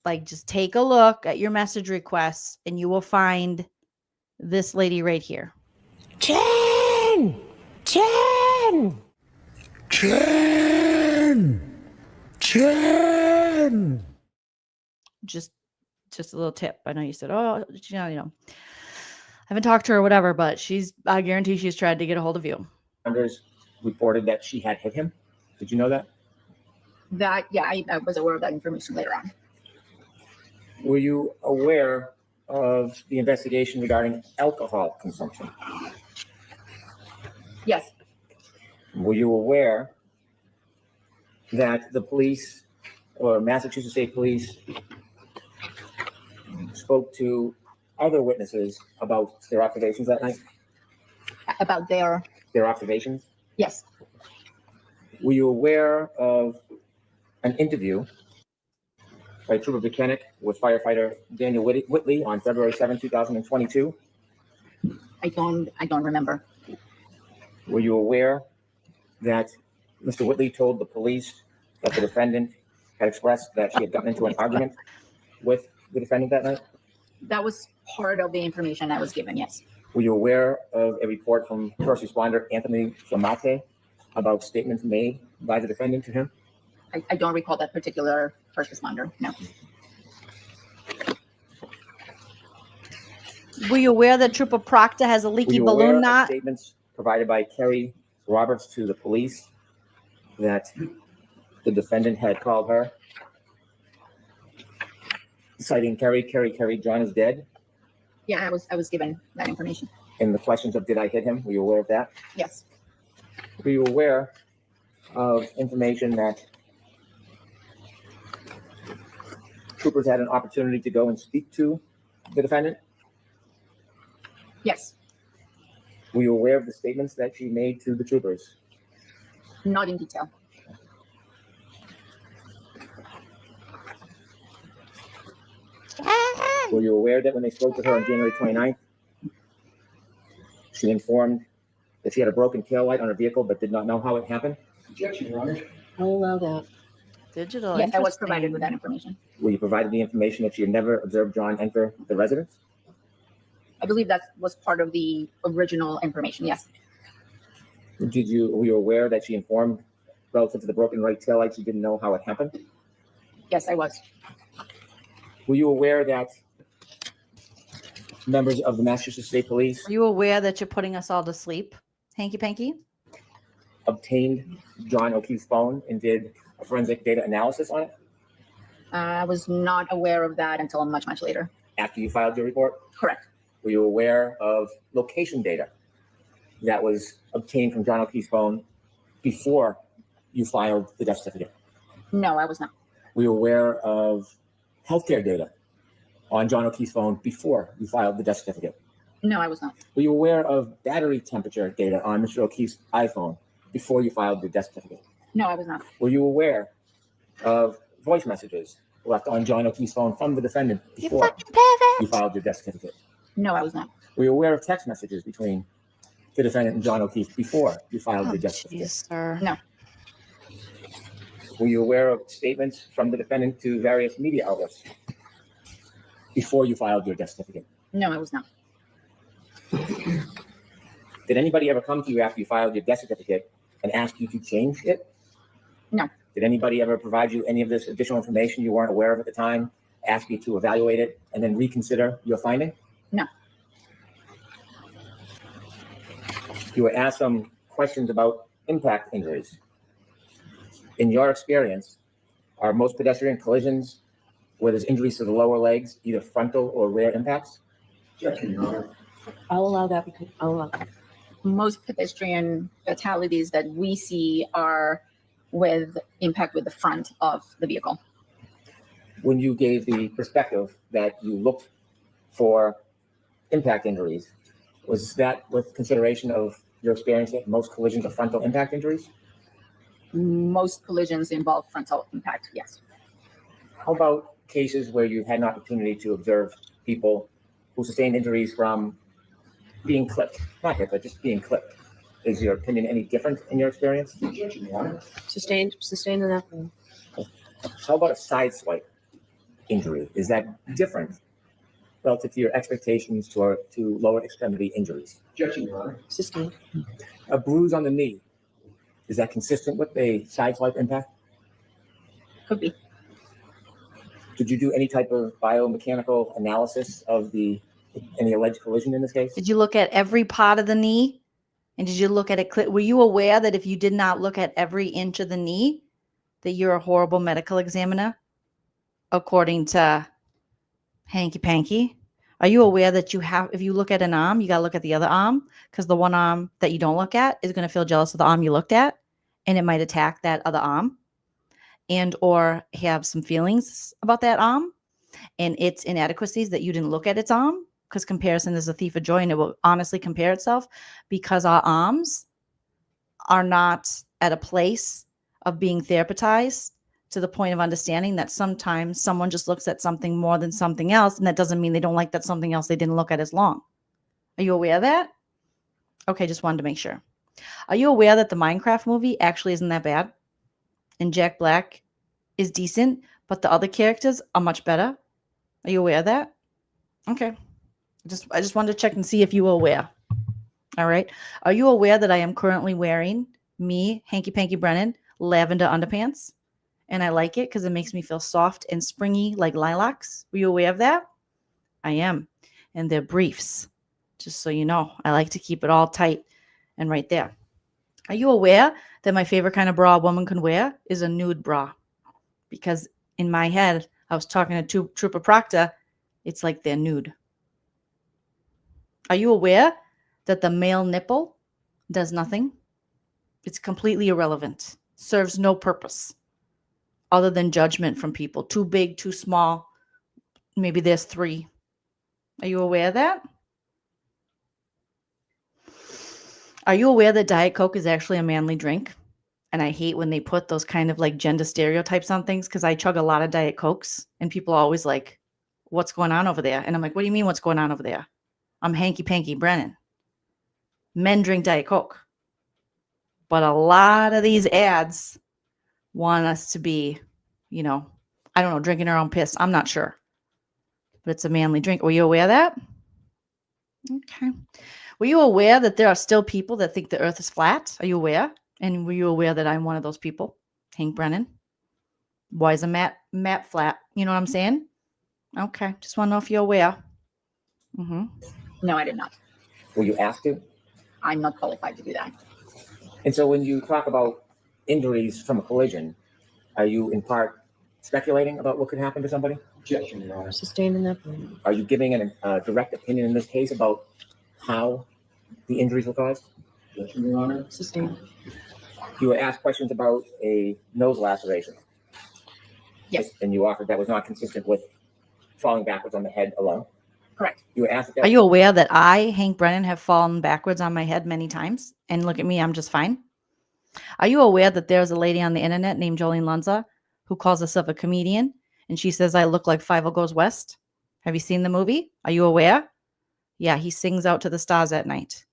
like, just take a look at your message requests and you will find this lady right here. Jen! Jen! Jen! Jen! Just a little tip. I know you said, oh, you know, I haven't talked to her or whatever, but I guarantee she's tried to get a hold of you. responders reported that she had hit him? Did you know that? I was aware of that information later on. Were you aware of the investigation regarding alcohol consumption? Yes. Were you aware that the police or Massachusetts State Police spoke to other witnesses about their observations that night? About their observations? Yes. Were you aware of an interview by Trooper Buchanan with firefighter Daniel Whitley on February 7, 2022? I don't remember. Were you aware that Mr. Whitley told the police that the defendant had expressed that she had gotten into an argument with the defendant that night? That was part of the information I was given, yes. Were you aware of a report from first responder Anthony Flamate about statements made by the defendant to him? I don't recall that particular first responder, no. Were you aware that Trooper Proctor has a leaky balloon knot? Statements provided by Kerry Roberts to the police that the defendant had called her, citing Kerry, John is dead? Yeah, I was given that information. And the questions of did I hit him? Were you aware of that? Yes. Were you aware of information that troopers had an opportunity to go and speak to the defendant? Yes. Were you aware of the statements that she made to the troopers? Not in detail. Were you aware that when they spoke to her on January 29th, she informed that she had a broken taillight on her vehicle but did not know how it happened? Objection, Your Honor. I'll allow that. Digital. Yes, I was provided with that information. Were you provided the information that she had never observed John enter the residence? I believe that was part of the original information, yes. Were you aware that she informed relative to the broken right taillight she didn't know how it happened? Yes, I was. Were you aware that members of the Massachusetts State Police Are you aware that you're putting us all to sleep, Hanky Panky? obtained John O'Keefe's phone and did a forensic data analysis on it? I was not aware of that until much, much later. After you filed your report? Correct. Were you aware of location data that was obtained from John O'Keefe's phone before you filed the death certificate? No, I was not. Were you aware of healthcare data on John O'Keefe's phone before you filed the death certificate? No, I was not. Were you aware of battery temperature data on Mr. O'Keefe's iPhone before you filed the death certificate? No, I was not. Were you aware of voice messages left on John O'Keefe's phone from the defendant before you filed your death certificate? No, I was not. Were you aware of text messages between the defendant and John O'Keefe before you filed your death certificate? Sir. No. Were you aware of statements from the defendant to various media outlets before you filed your death certificate? No, I was not. Did anybody ever come to you after you filed your death certificate and ask you to change it? No. Did anybody ever provide you any of this additional information you weren't aware of at the time, ask you to evaluate it, and then reconsider your finding? No. You were asked some questions about impact injuries. In your experience, are most pedestrian collisions where there's injuries to the lower legs, either frontal or rear impacts? Objection, Your Honor. I'll allow that because I'll allow that. Most pedestrian fatalities that we see are with impact with the front of the vehicle. When you gave the perspective that you looked for impact injuries, was that with consideration of your experience that most collisions are frontal impact injuries? Most collisions involve frontal impact, yes. How about cases where you had an opportunity to observe people who sustained injuries from being clipped? Not hit, but just being clipped. Is your opinion any different in your experience? Objection, Your Honor. Sustained in that. How about a side swipe injury? Is that different relative to your expectations to lower extremity injuries? Objection, Your Honor. Sustained. A bruise on the knee, is that consistent with a side swipe impact? Could be. Did you do any type of biomechanical analysis of any alleged collision in this case? Did you look at every part of the knee? And did you look at it? Were you aware that if you did not look at every inch of the knee, that you're a horrible medical examiner? According to Hanky Panky. Are you aware that if you look at an arm, you got to look at the other arm? Because the one arm that you don't look at is going to feel jealous of the arm you looked at. And it might attack that other arm. And or have some feelings about that arm and its inadequacies that you didn't look at its arm, because comparison is a thief of joy, and it will honestly compare itself, because our arms are not at a place of being therapized to the point of understanding that sometimes someone just looks at something more than something else, and that doesn't mean they don't like that something else they didn't look at as long. Are you aware of that? Okay, just wanted to make sure. Are you aware that the Minecraft movie actually isn't that bad? And Jack Black is decent, but the other characters are much better? Are you aware of that? Okay. I just wanted to check and see if you were aware. All right. Are you aware that I am currently wearing, Hanky Panky Brennan, lavender underpants? And I like it because it makes me feel soft and springy like lilacs. Were you aware of that? I am. And they're briefs. Just so you know, I like to keep it all tight and right there. Are you aware that my favorite kind of bra a woman can wear is a nude bra? Because in my head, I was talking to Trooper Proctor, it's like they're nude. Are you aware that the male nipple does nothing? It's completely irrelevant. Serves no purpose other than judgment from people. Too big, too small. Maybe there's 3. Are you aware of that? Are you aware that Diet Coke is actually a manly drink? And I hate when they put those kind of like gender stereotypes on things, because I chug a lot of Diet Cokes and people are always like, what's going on over there? And I'm like, what do you mean what's going on over there? I'm Hanky Panky Brennan. Men drink Diet Coke. But a lot of these ads want us to be, I don't know, drinking our own piss. I'm not sure. But it's a manly drink. Were you aware of that? Okay. Were you aware that there are still people that think the earth is flat? Are you aware? And were you aware that I'm one of those people? Hank Brennan. Why is a map flat? You know what I'm saying? Okay. Just want to know if you're aware. Mm-hmm. No, I did not. Were you asked to? I'm not qualified to do that. And so when you talk about injuries from a collision, are you in part speculating about what could happen to somebody? Objection, Your Honor. Sustained in that point. Are you giving a direct opinion in this case about how the injuries were caused? Objection, Your Honor. Sustained. You were asked questions about a nose laceration. Yes. And you offered that was not consistent with falling backwards on the head alone. Correct. You were asked if that Are you aware that I, Hank Brennan, have fallen backwards on my head many times? And look at me, I'm just fine. Are you aware that there's a lady on the internet named Joleen Lunzer who calls herself a comedian? And she says I look like Five Goes West. Have you seen the movie? Are you aware? Yeah, he sings out to the stars at night.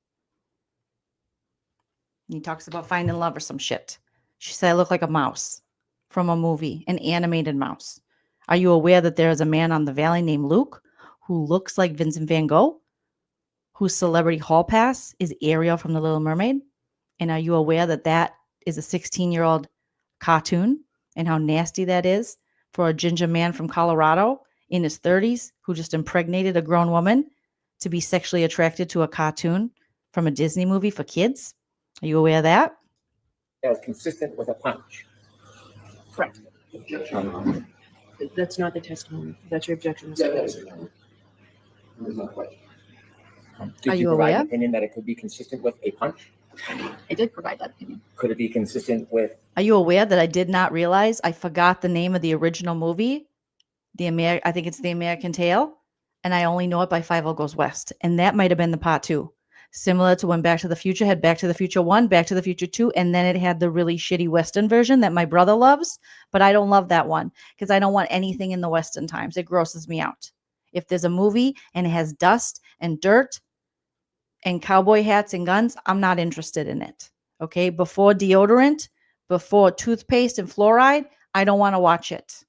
He talks about finding love or some shit. She said I look like a mouse from a movie, an animated mouse. Are you aware that there is a man on the valley named Luke who looks like Vincent van Gogh, whose celebrity hall pass is Ariel from The Little Mermaid? And are you aware that that is a 16-year-old cartoon and how nasty that is for a ginger man from Colorado in his 30s who just impregnated a grown woman to be sexually attracted to a cartoon from a Disney movie for kids? Are you aware of that? that was consistent with a punch? Correct. Objection, Your Honor. That's not the testimony. That's your objection. Yeah, that's it, Your Honor. There's no question. Did Are you you provide aware? an opinion that it could be consistent with a punch? I did provide that opinion. Could it be consistent with Are you aware that I did not realize I forgot the name of the original movie? I think it's The American Tale, and I only know it by Five Goes West. And that might have been the part 2. Similar to when Back to the Future had Back to the Future 1, Back to the Future 2, and then it had the really shitty Western version that my brother loves, but I don't love that one because I don't want anything in the Western times. It grosses me out. If there's a movie and it has dust and dirt and cowboy hats and guns, I'm not interested in it. Okay? Before deodorant, before toothpaste and fluoride, I don't want to watch it.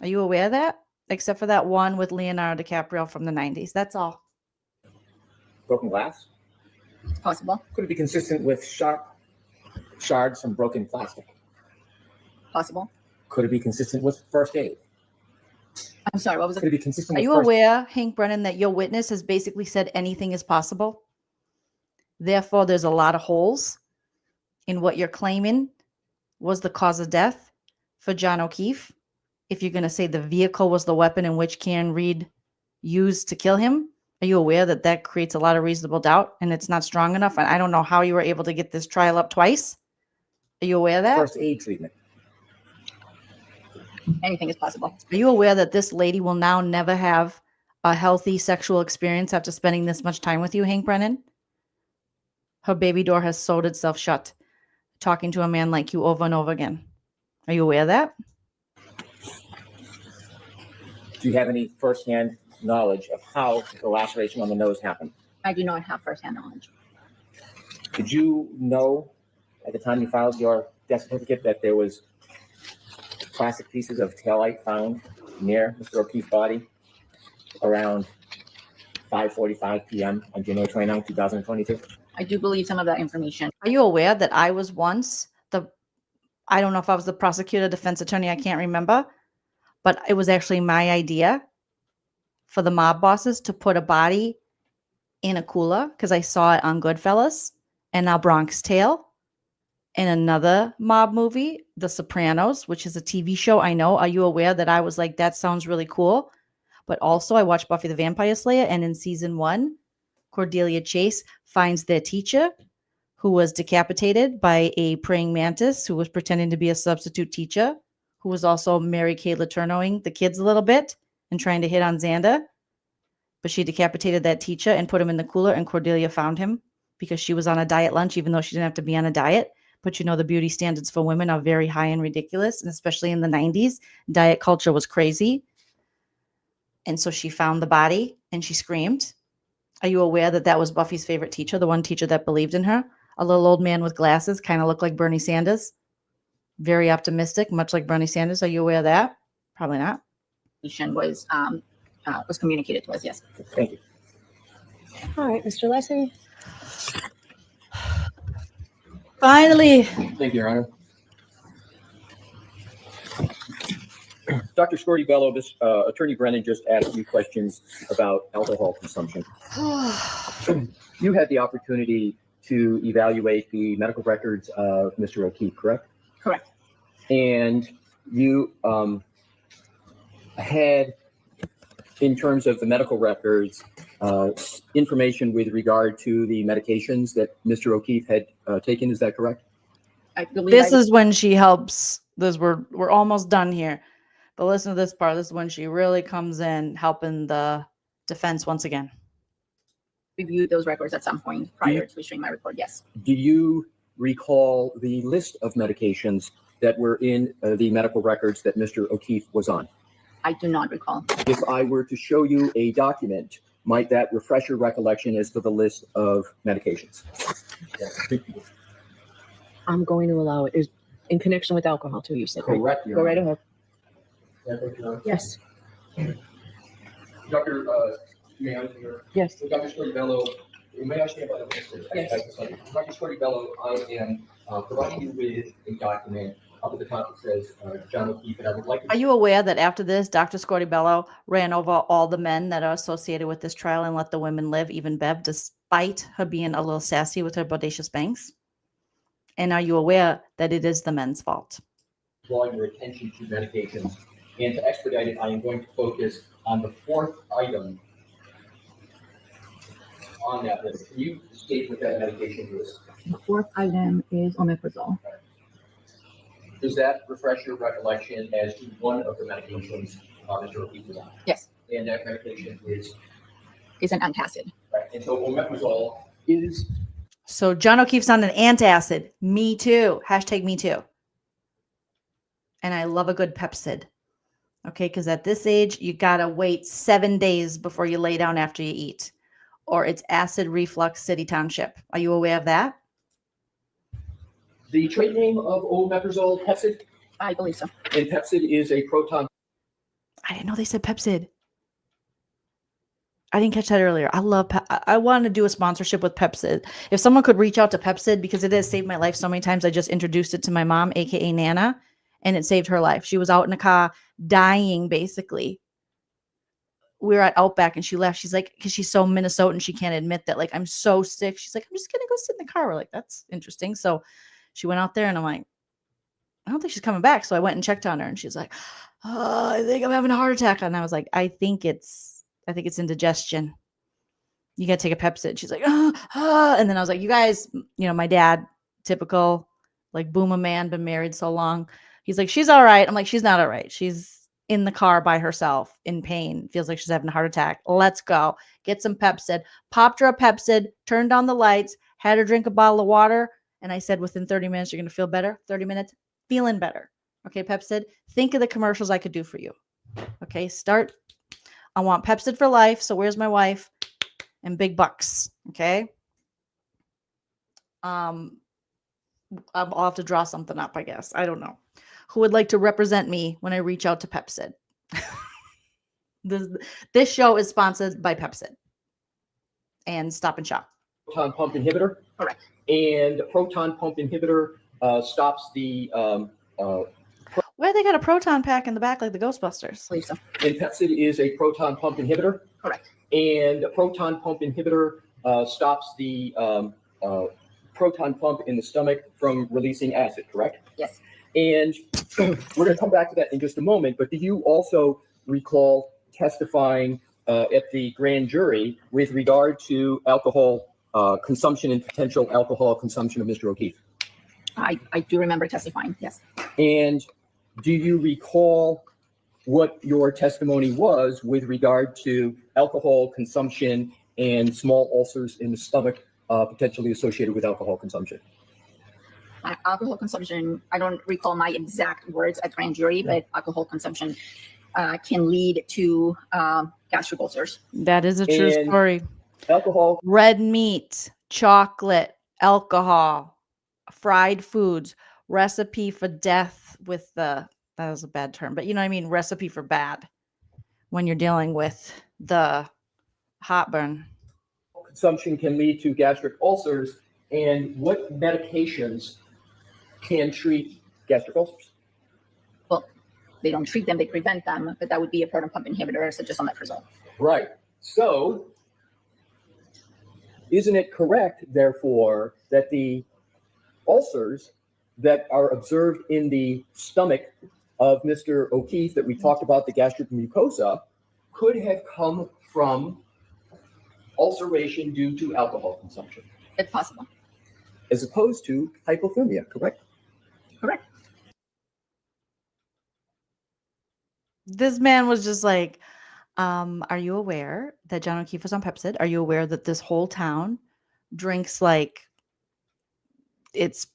Are you aware of that? Except for that one with Leonardo DiCaprio from the 90s. That's all. broken glass? Possible. Could it be consistent with shards from broken plastic? Possible. Could it be consistent with first aid? I'm sorry, what was Could it? it be consistent Are with you first aware, Hank Brennan, that your witness has basically said anything is possible? Therefore, there's a lot of holes in what you're claiming was the cause of death for John O'Keefe. If you're going to say the vehicle was the weapon in which Karen Read used to kill him, are you aware that that creates a lot of reasonable doubt and it's not strong enough? And I don't know how you were able to get this trial up twice. Are you aware of that? first aid treatment? Anything is possible. Are you aware that this lady will now never have a healthy sexual experience after spending this much time with you, Hank Brennan? Her baby door has sewed itself shut, talking to a man like you over and over again. Are you aware of that? Do you have any firsthand knowledge of how the laceration on the nose happened? I do not have firsthand knowledge. Did you know at the time you filed your death certificate that there was plastic pieces of taillight found near Mr. O'Keefe's body around 5:45 p.m. on January 29, 2022? I do believe some of that information. Are you aware that I was once I don't know if I was the prosecutor, defense attorney, I can't remember, but it was actually my idea for the mob bosses to put a body in a cooler because I saw it on Goodfellas and now Bronx Tale and another mob movie, The Sopranos, which is a TV show. I know. Are you aware that I was like, that sounds really cool? But also I watched Buffy the Vampire Slayer, and in season 1, Cordelia Chase finds their teacher who was decapitated by a praying mantis who was pretending to be a substitute teacher, who was also Mary Kay Letourneauing the kids a little bit and trying to hit on Xander. But she decapitated that teacher and put him in the cooler, and Cordelia found him because she was on a diet lunch, even though she didn't have to be on a diet. But you know, the beauty standards for women are very high and ridiculous, and especially in the 90s, diet culture was crazy. And so she found the body and she screamed. Are you aware that that was Buffy's favorite teacher, the one teacher that believed in her? A little old man with glasses, kind of looked like Bernie Sanders. Very optimistic, much like Bernie Sanders. Are you aware of that? Probably not. Was communicated to us, yes. Thank you. All right, Mr. Leslie. Finally. Thank you, Your Honor. Dr. Scorti-Bello, this Attorney Brennan just asked you questions about alcohol consumption. You had the opportunity to evaluate the medical records of Mr. O'Keefe, correct? Correct. And you had, in terms of the medical records, information with regard to the medications that Mr. O'Keefe had taken. Is that correct? I believe This is when she helps. We're almost done here. But listen to this part. This is when she really comes in helping the defense once again. reviewed those records at some point prior to issuing my report. Yes. Do you recall the list of medications that were in the medical records that Mr. O'Keefe was on? I do not recall. If I were to show you a document, might that refresh your recollection as to the list of medications? I'm going to allow it. Is in connection with alcohol too, you said, right? Correct. Your Go right Honor. ahead. Yes. Dr. May I hear? Yes. Dr. Scorbello, may I stand by the witness? Yes. Dr. Scorbello, I am providing you with a document up at the top that says John O'Keefe, and I would like to. Are you aware that after this, Dr. Scorbello ran over all the men that are associated with this trial and let the women live, even Bev, despite her being a little sassy with her bodacious bangs? And are you aware that it is the men's fault? Draw your attention to medications, and to expedite it, I am going to focus on the fourth item on that list. Can you state what that medication is? The fourth item is omeprazole. Does that refresh your recollection as to one of the medications Mr. O'Keefe was on? Yes. And that medication is, Is an antacid. right, and so omeprazole is. So John O'Keefe's on an antacid. Me too. Hashtag me too. And I love a good Pepsid. Okay, because at this age, you got to wait 7 days before you lay down after you eat. Or it's acid reflux city township. Are you aware of that? The trade name of omeprazole, Pepsid, I believe so. and Pepsid is a proton. I didn't know they said Pepsid. I didn't catch that earlier. I love I want to do a sponsorship with Pepsid. If someone could reach out to Pepsid, because it has saved my life so many times. I just introduced it to my mom, aka Nana, and it saved her life. She was out in a car dying, basically. We were at Outback and she left. She's like, because she's so Minnesotan, she can't admit that, like, I'm so sick. She's like, I'm just gonna go sit in the car. We're like, that's interesting. So she went out there and I'm like, I don't think she's coming back. So I went and checked on her and she's like, oh, I think I'm having a heart attack. And I was like, I think it's indigestion. You got to take a Pepsid. She's like, and then I was like, you guys, my dad, typical, like boomer man, been married so long. He's like, she's all right. I'm like, she's not all right. She's in the car by herself in pain. Feels like she's having a heart attack. Let's go get some Pepsid. Popped her a Pepsid, turned on the lights, had her drink a bottle of water. And I said, within 30 minutes, you're going to feel better. 30 minutes, feeling better. Okay, Pepsid, think of the commercials I could do for you. Okay, start. I want Pepsid for life. So where's my wife? And big bucks. Okay. I'll have to draw something up, I guess. I don't know. Who would like to represent me when I reach out to Pepsid? This show is sponsored by Pepsid and Stop and Shop. Proton pump inhibitor. Correct. And proton pump inhibitor stops the. Why they got a proton pack in the back like the Ghostbusters? I believe so. And Pepsid is a proton pump inhibitor. Correct. And a proton pump inhibitor stops the proton pump in the stomach from releasing acid, correct? Yes. And we're going to come back to that in just a moment, but do you also recall testifying at the grand jury with regard to alcohol consumption and potential alcohol consumption of Mr. O'Keefe? I do remember testifying. Yes. And do you recall what your testimony was with regard to alcohol consumption and small ulcers in the stomach potentially associated with alcohol consumption? Alcohol consumption, I don't recall my exact words at grand jury, but alcohol consumption can lead to gastric ulcers. That is a true And story. Alcohol. Red meat, chocolate, alcohol, fried foods, recipe for death with that was a bad term, but you know what I mean? Recipe for bad when you're dealing with the heartburn. Consumption can lead to gastric ulcers. And what medications can treat gastric ulcers? Well, they don't treat them, they prevent them, but that would be a proton pump inhibitor such as omeprazole. Right. So isn't it correct, therefore, that the ulcers that are observed in the stomach of Mr. O'Keefe that we talked about, the gastric mucosa, could have come from ulceration due to alcohol consumption, It's possible. as opposed to hypothermia, correct? Correct. This man was just like, are you aware that John O'Keefe was on Pepsid? Are you aware that this whole town drinks like it's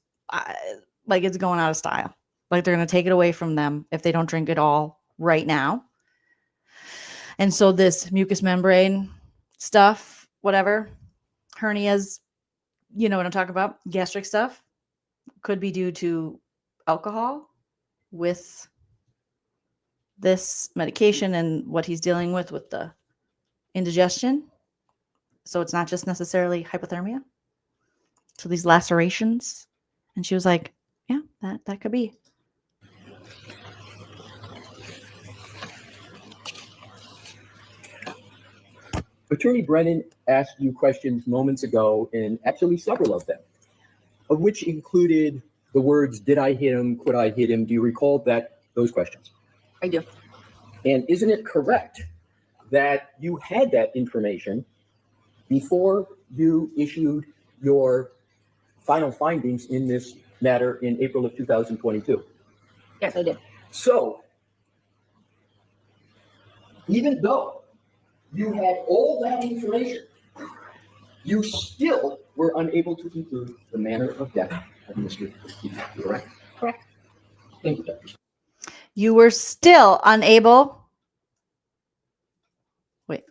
going out of style? Like they're going to take it away from them if they don't drink it all right now. And so this mucous membrane stuff, whatever, hernias, you know what I'm talking about, gastric stuff, could be due to alcohol with this medication and what he's dealing with the indigestion. So it's not just necessarily hypothermia. So these lacerations. And she was like, yeah, that could be. Attorney Brennan asked you questions moments ago, and actually several of them, of which included the words, did I hit him? Could I hit him? Do you recall those questions? I do. And isn't it correct that you had that information before you issued your final findings in this matter in April of 2022? Yes, I did. So, even though you had all that information, you still were unable to conclude the manner of death of Mr. O'Keefe, correct? Correct. Thank you, Dr. You were still unable. Wait.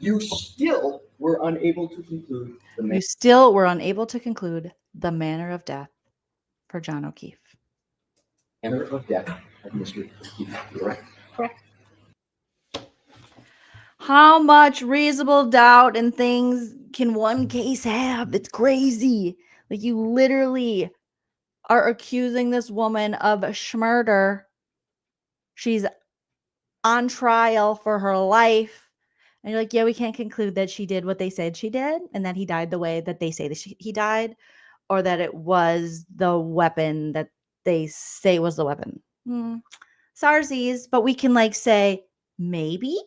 You still were unable to conclude the manner. You still were unable to conclude the manner of death for John O'Keefe. Manner of death of Mr. O'Keefe, correct? Correct. How much reasonable doubt and things can one case have? It's crazy. Like you literally are accusing this woman of schmurder. She's on trial for her life. And you're like, yeah, we can't conclude that she did what they said she did and that he died the way that they say that he died, or that it was the weapon that they say was the weapon. Sarsies, but we can like say, maybe.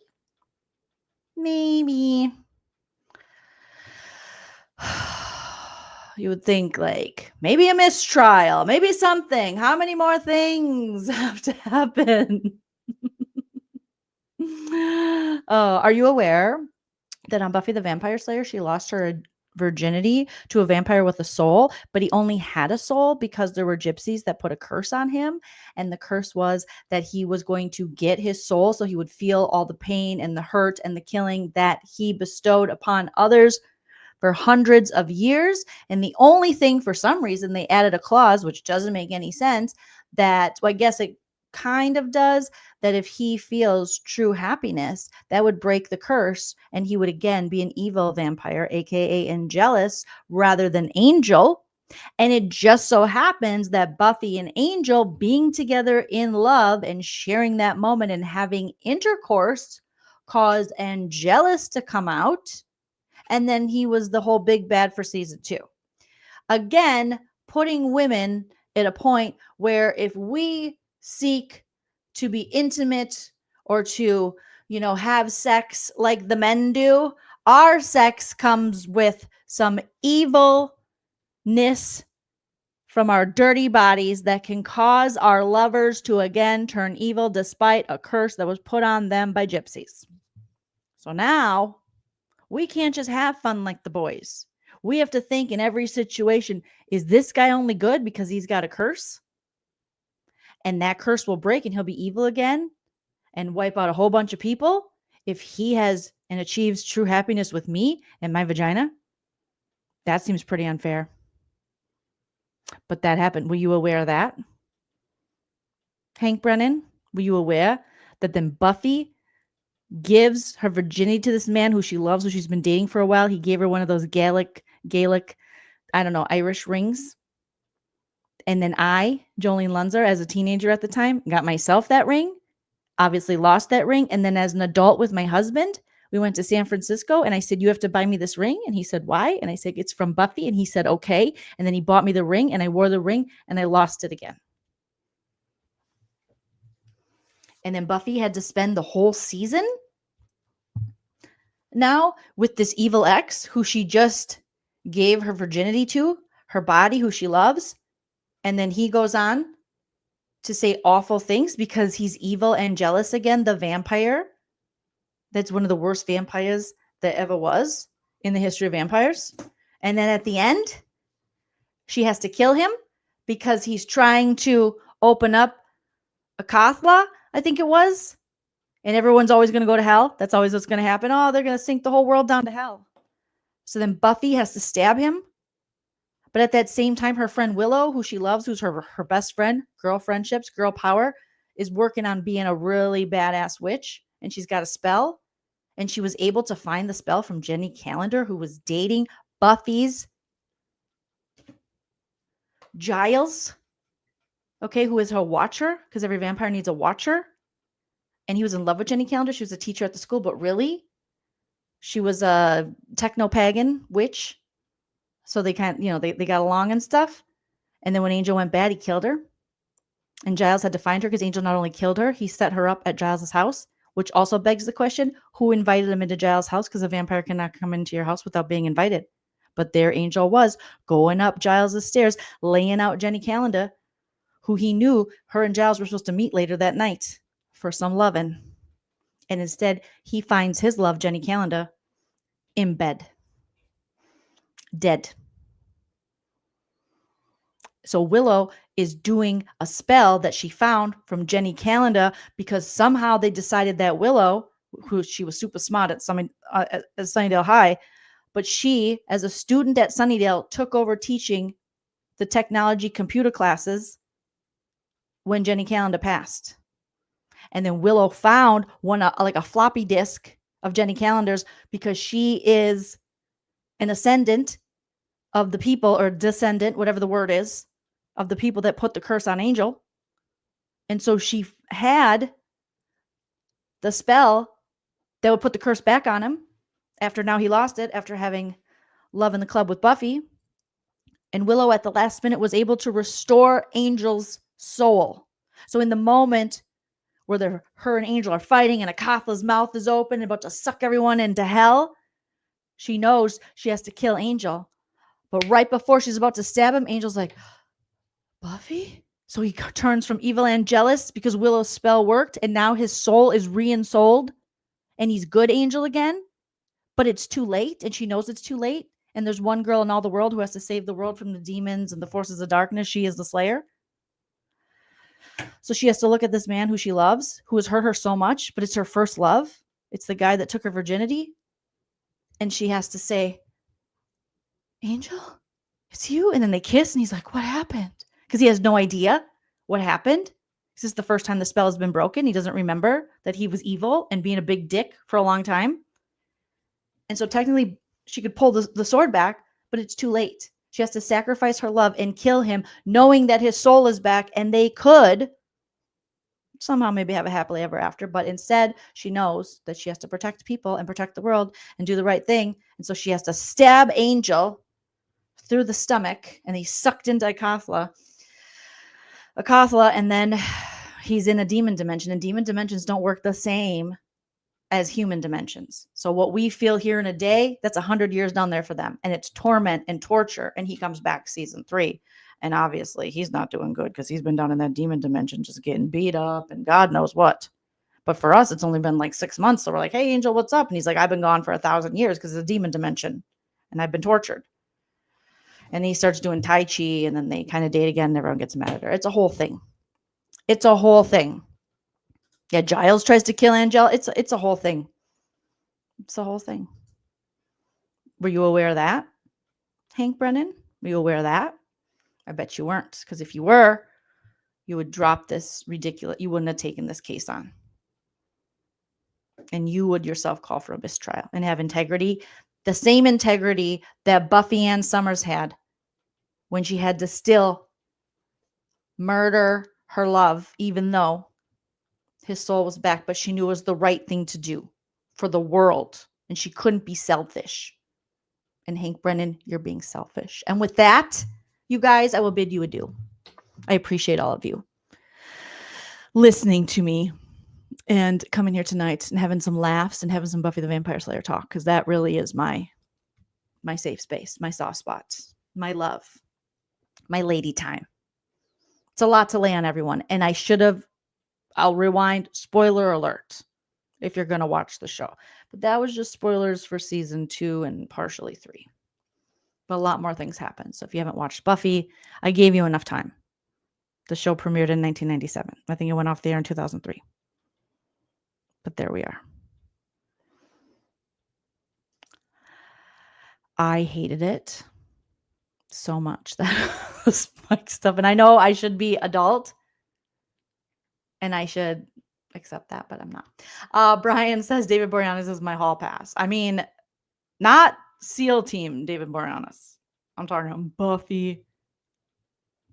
You would think like maybe a mistrial, maybe something. How many more things have to happen? Are you aware that on Buffy the Vampire Slayer, she lost her virginity to a vampire with a soul, but he only had a soul because there were gypsies that put a curse on him. And the curse was that he was going to get his soul so he would feel all the pain and the hurt and the killing that he bestowed upon others for hundreds of years. And the only thing, for some reason, they added a clause, which doesn't make any sense, that, well, I guess it kind of does, that if he feels true happiness, that would break the curse and he would again be an evil vampire, aka Angelus, rather than Angel. And it just so happens that Buffy and Angel being together in love and sharing that moment and having intercourse caused Angelus to come out. And then he was the whole big bad for season 2. Again, putting women at a point where if we seek to be intimate or to, have sex like the men do, our sex comes with some evilness from our dirty bodies that can cause our lovers to again turn evil despite a curse that was put on them by gypsies. So now we can't just have fun like the boys. We have to think in every situation, is this guy only good because he's got a curse? And that curse will break and he'll be evil again and wipe out a whole bunch of people if he has and achieves true happiness with me and my vagina? That seems pretty unfair. But that happened. Were you aware of that? Hank Brennan, were you aware that then Buffy gives her virginity to this man who she loves, who she's been dating for a while? He gave her one of those Gaelic, I don't know, Irish rings. And then I, Joleen Lunzer, as a teenager at the time, got myself that ring, obviously lost that ring. And then as an adult with my husband, we went to San Francisco and I said, you have to buy me this ring. And he said, why? And I said, it's from Buffy. And he said, okay. And then he bought me the ring and I wore the ring and I lost it again. And then Buffy had to spend the whole season now with this evil ex who she just gave her virginity to, her body, who she loves. And then he goes on to say awful things because he's evil and jealous again, the vampire. That's one of the worst vampires that ever was in the history of vampires. And then at the end, she has to kill him because he's trying to open up a Kathla, I think it was. And everyone's always going to go to hell. That's always what's going to happen. Oh, they're going to sink the whole world down to hell. So then Buffy has to stab him. But at that same time, her friend Willow, who she loves, who's her best friend, girl friendships, girl power, is working on being a really badass witch. And she's got a spell. And she was able to find the spell from Jenny Calendar, who was dating Buffy's Giles. Okay, who is her watcher, because every vampire needs a watcher. And he was in love with Jenny Calendar. She was a teacher at the school, but really, she was a techno-pagan witch. So they kind of, they got along and stuff. And then when Angel went bad, he killed her. And Giles had to find her because Angel not only killed her, he set her up at Giles' house, which also begs the question, who invited him into Giles' house? Because a vampire cannot come into your house without being invited. But there Angel was, going up Giles' stairs, laying out Jenny Calendar, who he knew her and Giles were supposed to meet later that night for some lovin'. And instead, he finds his love, Jenny Calendar, in bed. Dead. So Willow is doing a spell that she found from Jenny Calendar because somehow they decided that Willow, who she was super smart at Sunnydale High, but she, as a student at Sunnydale, took over teaching the technology computer classes when Jenny Calendar passed. And then Willow found one, like a floppy disk of Jenny Calendar's because she is an ascendant of the people, or descendant, whatever the word is, of the people that put the curse on Angel. And so she had the spell that would put the curse back on him after now he lost it, after having love in the club with Buffy. And Willow at the last minute was able to restore Angel's soul. So in the moment where her and Angel are fighting and Akathla's mouth is open and about to suck everyone into hell, she knows she has to kill Angel. But right before she's about to stab him, Angel's like, Buffy? So he turns from evil and jealous because Willow's spell worked, and now his soul is re-ensouled, and he's good Angel again. But it's too late, and she knows it's too late. And there's one girl in all the world who has to save the world from the demons and the forces of darkness. She is the Slayer. So she has to look at this man who she loves, who has hurt her so much, but it's her first love. It's the guy that took her virginity. And she has to say, Angel, it's you. And then they kiss, and he's like, what happened? Because he has no idea what happened. This is the first time the spell has been broken. He doesn't remember that he was evil and being a big dick for a long time. And so technically she could pull the sword back, but it's too late. She has to sacrifice her love and kill him, knowing that his soul is back, and they could somehow maybe have a happily ever after. But instead, she knows that she has to protect people and protect the world and do the right thing. And so she has to stab Angel through the stomach, and he's sucked into Akathla, and then he's in a demon dimension, and demon dimensions don't work the same as human dimensions. So what we feel here in a day, that's 100 years down there for them. And it's torment and torture. And he comes back season 3. And obviously he's not doing good because he's been down in that demon dimension just getting beat up and God knows what. But for us, it's only been like 6 months. So we're like, hey, Angel, what's up? And he's like, I've been gone for 1,000 years because it's a demon dimension. And I've been tortured. And he starts doing Tai Chi, and then they kind of date again, and everyone gets mad at her. It's a whole thing. It's a whole thing. Yeah, Giles tries to kill Angel. It's a whole thing. It's a whole thing. Were you aware of that, Hank Brennan? Were you aware of that? I bet you weren't, because if you were, you would drop this ridiculous. You wouldn't have taken this case on. And you would yourself call for a mistrial and have integrity, the same integrity that Buffy Ann Summers had when she had to still murder her love, even though his soul was back, but she knew it was the right thing to do for the world, and she couldn't be selfish. And Hank Brennan, you're being selfish. And with that, you guys, I will bid you adieu. I appreciate all of you listening to me and coming here tonight and having some laughs and having some Buffy the Vampire Slayer talk, because that really is my safe space, my soft spot, my love, my lady time. It's a lot to lay on everyone. And I'll rewind, spoiler alert, if you're going to watch the show. But that was just spoilers for season 2 and partially 3. But a lot more things happen. So if you haven't watched Buffy, I gave you enough time. The show premiered in 1997. I think it went off the air in 2003. But there we are. I hated it so much, that was Mike stuff. And I know I should be adult and I should accept that, but I'm not. Brian says David Boreanaz is my hall pass. I mean, not SEAL team David Boreanaz. I'm talking about Buffy,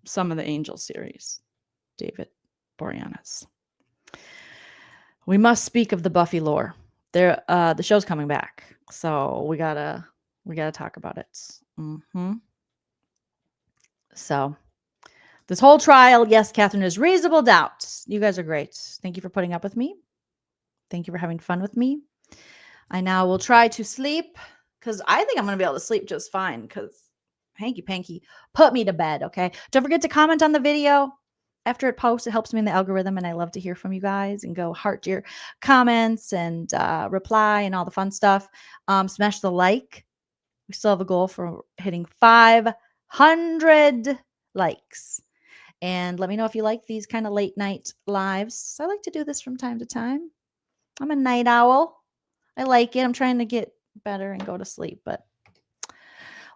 some of the Angel series. David Boreanaz. We must speak of the Buffy lore. The show's coming back, so we gotta talk about it. So this whole trial, yes, Catherine, is reasonable doubt. You guys are great. Thank you for putting up with me. Thank you for having fun with me. I now will try to sleep, because I think I'm going to be able to sleep just fine, because Hanky Panky put me to bed, okay? Don't forget to comment on the video after it posts. It helps me in the algorithm, and I love to hear from you guys, and go heart your comments and reply and all the fun stuff. Smash the like. We still have a goal for hitting 500 likes. And let me know if you like these kind of late night lives. I like to do this from time to time. I'm a night owl. I like it. I'm trying to get better and go to sleep, but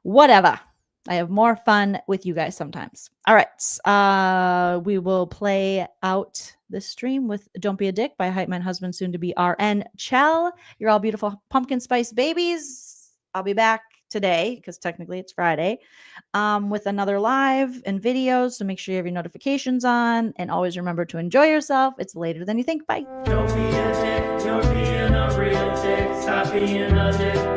whatever. I have more fun with you guys sometimes. All right. We will play out this stream with Don't Be a Dick by Hype Man Husband, soon to be RN Chell. You're all beautiful pumpkin spice babies. I'll be back today, because technically it's Friday, with another live and videos. So make sure you have your notifications on, and always remember to enjoy yourself. It's later than you think. Bye. Don't be a dick, you're being a real dick. Stop being a dick.